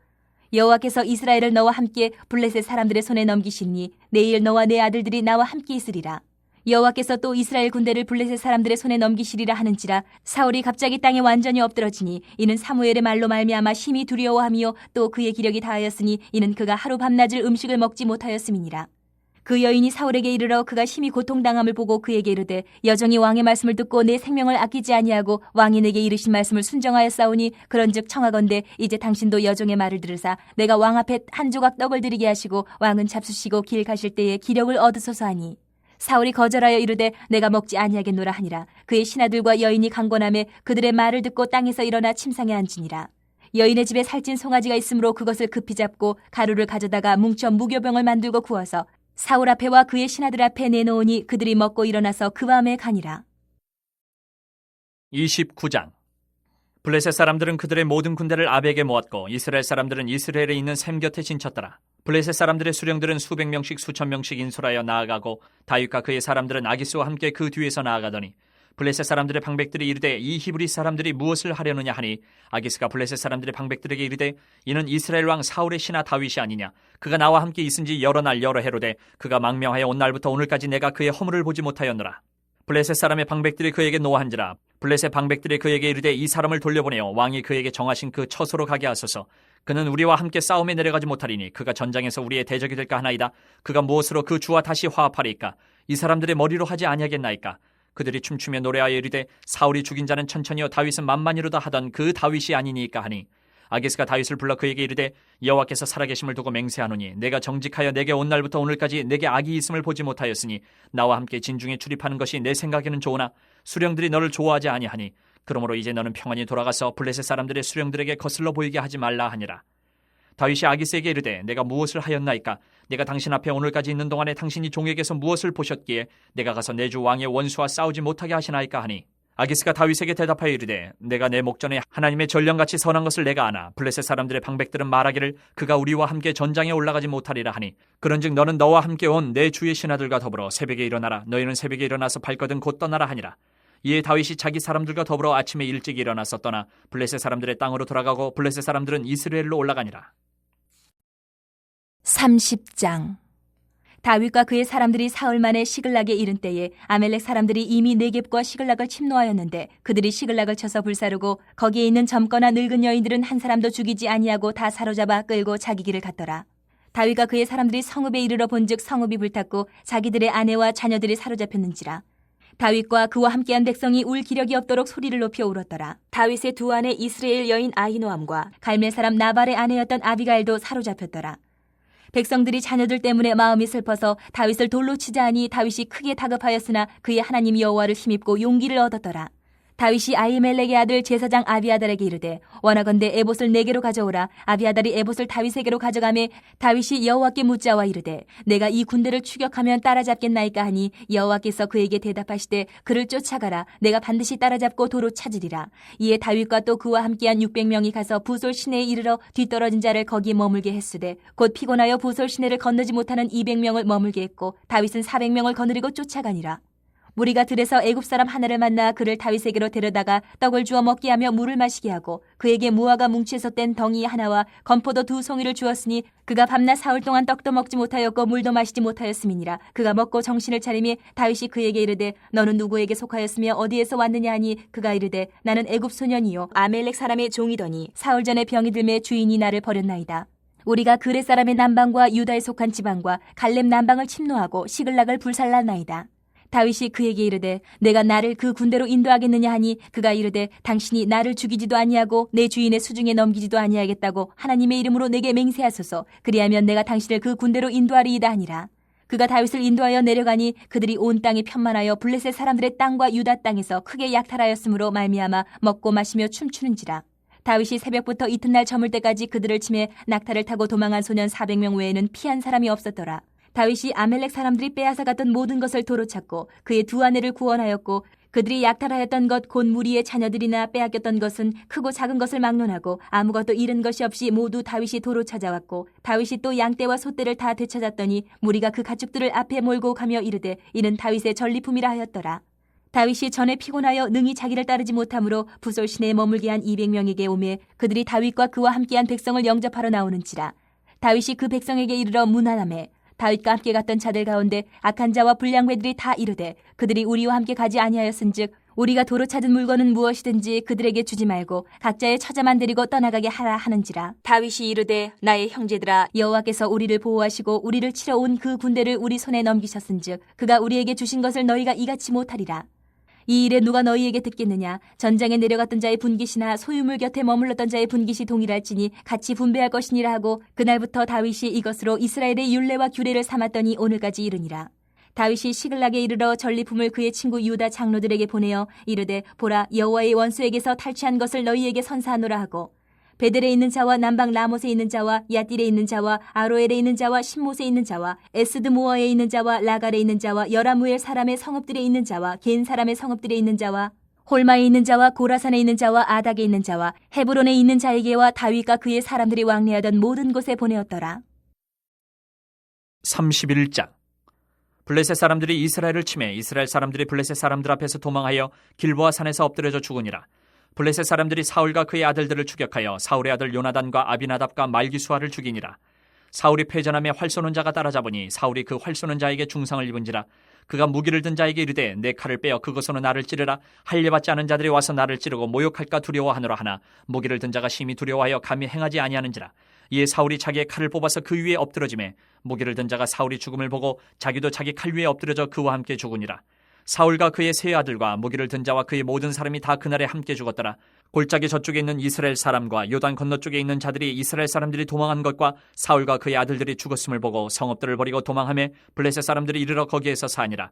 여호와께서 이스라엘을 너와 함께 블레셋 사람들의 손에 넘기시니 내일 너와 내 아들들이 나와 함께 있으리라. 여호와께서 또 이스라엘 군대를 블레셋 사람들의 손에 넘기시리라 하는지라. 사울이 갑자기 땅에 완전히 엎드러지니 이는 사무엘의 말로 말미암아 심히 두려워하며 또 그의 기력이 다하였으니 이는 그가 하루 밤낮을 음식을 먹지 못하였음이니라. 그 여인이 사울에게 이르러 그가 심히 고통당함을 보고 그에게 이르되 여정이 왕의 말씀을 듣고 내 생명을 아끼지 아니하고 왕이 내게 이르신 말씀을 순정하였사오니 그런즉 청하건대 이제 당신도 여종의 말을 들으사 내가 왕 앞에 한 조각 떡을 드리게 하시고 왕은 잡수시고 길 가실 때에 기력을 얻으소서 하니 사울이 거절하여 이르되 내가 먹지 아니하겠노라 하니라. 그의 신하들과 여인이 강권하매 그들의 말을 듣고 땅에서 일어나 침상에 앉으니라. 여인의 집에 살찐 송아지가 있으므로 그것을 급히 잡고 가루를 가져다가 뭉쳐 무교병을 만들고 구워서 사울 앞에와 그의 신하들 앞에 내놓으니 그들이 먹고 일어나서 그 밤에 가니라. 29장. 블레셋 사람들은 그들의 모든 군대를 아벡에 모았고 이스라엘 사람들은 이스라엘에 있는 샘 곁에 진쳤더라. 블레셋 사람들의 수령들은 수백 명씩 수천 명씩 인솔하여 나아가고 다윗과 그의 사람들은 아기스와 함께 그 뒤에서 나아가더니 블레셋 사람들의 방백들이 이르되 이 히브리 사람들이 무엇을 하려느냐 하니 아기스가 블레셋 사람들의 방백들에게 이르되 이는 이스라엘 왕 사울의 신하 다윗이 아니냐. 그가 나와 함께 있은지 여러 날 여러 해로되 그가 망명하여 온 날부터 오늘까지 내가 그의 허물을 보지 못하였노라. 블레셋 사람의 방백들이 그에게 노한지라. 블레셋 방백들이 그에게 이르되 이 사람을 돌려보내어 왕이 그에게 정하신 그 처소로 가게 하소서. 그는 우리와 함께 싸움에 내려가지 못하리니 그가 전장에서 우리의 대적이 될까 하나이다. 그가 무엇으로 그 주와 다시 화합하리까? 이 사람들의 머리로 하지 아니하겠나이까? 그들이 춤추며 노래하여 이르되 사울이 죽인 자는 천천히요 다윗은 만만히로다 하던 그 다윗이 아니니까 하니 아기스가 다윗을 불러 그에게 이르되 여호와께서 살아계심을 두고 맹세하노니 내가 정직하여 내게 온 날부터 오늘까지 내게 악이 있음을 보지 못하였으니 나와 함께 진중에 출입하는 것이 내 생각에는 좋으나 수령들이 너를 좋아하지 아니하니 그러므로 이제 너는 평안히 돌아가서 블레셋 사람들의 수령들에게 거슬러 보이게 하지 말라 하니라. 다윗이 아기스에게 이르되 내가 무엇을 하였나이까? 내가 당신 앞에 오늘까지 있는 동안에 당신이 종에게서 무엇을 보셨기에 내가 가서 내 주 왕의 원수와 싸우지 못하게 하시나이까 하니 아기스가 다윗에게 대답하여 이르되 내가 내 목전에 하나님의 전령같이 선한 것을 내가 아나 블레셋 사람들의 방백들은 말하기를 그가 우리와 함께 전장에 올라가지 못하리라 하니 그런즉 너는 너와 함께 온 내 주의 신하들과 더불어 새벽에 일어나라. 너희는 새벽에 일어나서 발거든 곧 떠나라 하니라. 이에 다윗이 자기 사람들과 더불어 아침에 일찍 일어나서 떠나 블레셋 사람들의 땅으로 돌아가고 블레셋 사람들은 이스라엘로 올라가니라. 30장. 다윗과 그의 사람들이 사흘 만에 시글락에 이른 때에 아멜렉 사람들이 이미 네겝과 시글락을 침노하였는데 그들이 시글락을 쳐서 불사르고 거기에 있는 젊거나 늙은 여인들은 한 사람도 죽이지 아니하고 다 사로잡아 끌고 자기 길을 갔더라. 다윗과 그의 사람들이 성읍에 이르러 본즉 성읍이 불탔고 자기들의 아내와 자녀들이 사로잡혔는지라. 다윗과 그와 함께한 백성이 울 기력이 없도록 소리를 높여 울었더라. 다윗의 두 아내 이스라엘 여인 아히노암과 갈멜 사람 나발의 아내였던 아비가일도 사로잡혔더라. 백성들이 자녀들 때문에 마음이 슬퍼서 다윗을 돌로 치자 하니 다윗이 크게 다급하였으나 그의 하나님 여호와를 힘입고 용기를 얻었더라. 다윗이 아히멜렉의 아들 제사장 아비아달에게 이르되 원하건대 에봇을 내게로 가져오라. 아비아달이 에봇을 다윗에게로 가져가매 다윗이 여호와께 묻자와 이르되 내가 이 군대를 추격하면 따라잡겠나이까 하니 여호와께서 그에게 대답하시되 그를 쫓아가라. 내가 반드시 따라잡고 도로 찾으리라. 이에 다윗과 또 그와 함께한 600명이 가서 부솔 시내에 이르러 뒤떨어진 자를 거기 머물게 했으되 곧 피곤하여 부솔 시내를 건너지 못하는 200명을 머물게 했고 다윗은 400명을 거느리고 쫓아가니라. 무리가 들에서 애굽 사람 하나를 만나 그를 다윗에게로 데려다가 떡을 주어 먹게 하며 물을 마시게 하고 그에게 무화과 뭉치에서 뗀 덩이 하나와 건포도 2송이를 주었으니 그가 밤낮 사흘 동안 떡도 먹지 못하였고 물도 마시지 못하였음이니라. 그가 먹고 정신을 차리매 다윗이 그에게 이르되 너는 누구에게 속하였으며 어디에서 왔느냐 하니 그가 이르되 나는 애굽 소년이요 아멜렉 사람의 종이더니 사흘 전에 병이 들매 주인이 나를 버렸나이다. 우리가 그렛 사람의 남방과 유다에 속한 지방과 갈렙 남방을 침노하고 시글락을 불살랐나이다. 다윗이 그에게 이르되 내가 나를 그 군대로 인도하겠느냐 하니 그가 이르되 당신이 나를 죽이지도 아니하고 내 주인의 수중에 넘기지도 아니하겠다고 하나님의 이름으로 내게 맹세하소서. 그리하면 내가 당신을 그 군대로 인도하리이다 하니라. 그가 다윗을 인도하여 내려가니 그들이 온 땅이 편만하여 블레셋 사람들의 땅과 유다 땅에서 크게 약탈하였으므로 말미암아 먹고 마시며 춤추는지라. 다윗이 새벽부터 이튿날 저물 때까지 그들을 치매 낙타를 타고 도망한 소년 400명 외에는 피한 사람이 없었더라. 다윗이 아멜렉 사람들이 빼앗아 갔던 모든 것을 도로 찾고 그의 두 아내를 구원하였고 그들이 약탈하였던 것 곧 무리의 자녀들이나 빼앗겼던 것은 크고 작은 것을 막론하고 아무것도 잃은 것이 없이 모두 다윗이 도로 찾아왔고 다윗이 또 양떼와 소떼를 다 되찾았더니 무리가 그 가축들을 앞에 몰고 가며 이르되 이는 다윗의 전리품이라 하였더라. 다윗이 전에 피곤하여 능히 자기를 따르지 못하므로 부솔 시내에 머물게 한 200명에게 오매 그들이 다윗과 그와 함께한 백성을 영접하러 나오는지라. 다윗이 그 백성에게 이르러 문안하매 다윗과 함께 갔던 자들 가운데 악한 자와 불량배들이 다 이르되 그들이 우리와 함께 가지 아니하였은즉 우리가 도로 찾은 물건은 무엇이든지 그들에게 주지 말고 각자의 처자만 데리고 떠나가게 하라 하는지라. 다윗이 이르되 나의 형제들아 여호와께서 우리를 보호하시고 우리를 치러 온 그 군대를 우리 손에 넘기셨은즉 그가 우리에게 주신 것을 너희가 이같이 못하리라. 이 일에 누가 너희에게 듣겠느냐? 전장에 내려갔던 자의 분깃이나 소유물 곁에 머물렀던 자의 분깃이 동일할지니 같이 분배할 것이니라 하고 그날부터 다윗이 이것으로 이스라엘의 율례와 규례를 삼았더니 오늘까지 이르니라. 다윗이 시글락에 이르러 전리품을 그의 친구 유다 장로들에게 보내어 이르되 보라 여호와의 원수에게서 탈취한 것을 너희에게 선사하노라 하고 베델에 있는 자와 남방 라못에 있는 자와 야딜에 있는 자와 아로엘에 있는 자와 신못에 있는 자와 에스드모어에 있는 자와 라갈에 있는 자와 여라무엘 사람의 성읍들에 있는 자와 겐 사람의 성읍들에 있는 자와 홀마에 있는 자와 고라산에 있는 자와 아닥에 있는 자와 헤브론에 있는 자에게와 다윗과 그의 사람들이 왕래하던 모든 곳에 보내었더라. 31장 블레셋 사람들이 이스라엘을 치매 이스라엘 사람들이 블레셋 사람들 앞에서 도망하여 길보아 산에서 엎드려져 죽으니라. 블레셋 사람들이 사울과 그의 아들들을 추격하여 사울의 아들 요나단과 아비나답과 말기수아를 죽이니라. 사울이 패전함에 활 쏘는 자가 따라잡으니 사울이 그 활 쏘는 자에게 중상을 입은지라. 그가 무기를 든 자에게 이르되 내 칼을 빼어 그것으로 나를 찌르라. 할례받지 않은 자들이 와서 나를 찌르고 모욕할까 두려워하노라 하나 무기를 든 자가 심히 두려워하여 감히 행하지 아니하는지라. 이에 사울이 자기의 칼을 뽑아서 그 위에 엎드러지매 무기를 든 자가 사울이 죽음을 보고 자기도 자기 칼 위에 엎드려져 그와 함께 죽으니라. 사울과 그의 세 아들과 무기를 든 자와 그의 모든 사람이 다 그날에 함께 죽었더라. 골짜기 저쪽에 있는 이스라엘 사람과 요단 건너쪽에 있는 자들이 이스라엘 사람들이 도망한 것과 사울과 그의 아들들이 죽었음을 보고 성읍들을 버리고 도망하며 블레셋 사람들이 이르러 거기에서 사니라.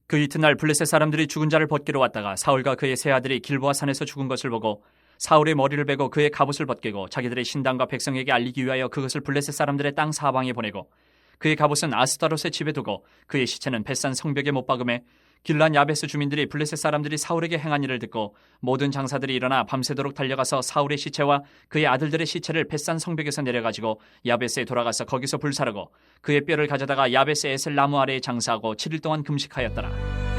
그 이튿날 블레셋 사람들이 죽은 자를 벗기러 왔다가 사울과 그의 세 아들이 길보아 산에서 죽은 것을 보고 사울의 머리를 베고 그의 갑옷을 벗기고 자기들의 신당과 백성에게 알리기 위하여 그것을 블레셋 사람들의 땅 사방에 보내고 그의 갑옷은 아스타롯의 집에 두고 그의 시체는 벳산 성벽에 못 박음에 길란 야베스 주민들이 블레셋 사람들이 사울에게 행한 일을 듣고 모든 장사들이 일어나 밤새도록 달려가서 사울의 시체와 그의 아들들의 시체를 벳산 성벽에서 내려가지고 야베스에 돌아가서 거기서 불사르고 그의 뼈를 가져다가 야베스 에셀 나무 아래에 장사하고 7일 동안 금식하였더라.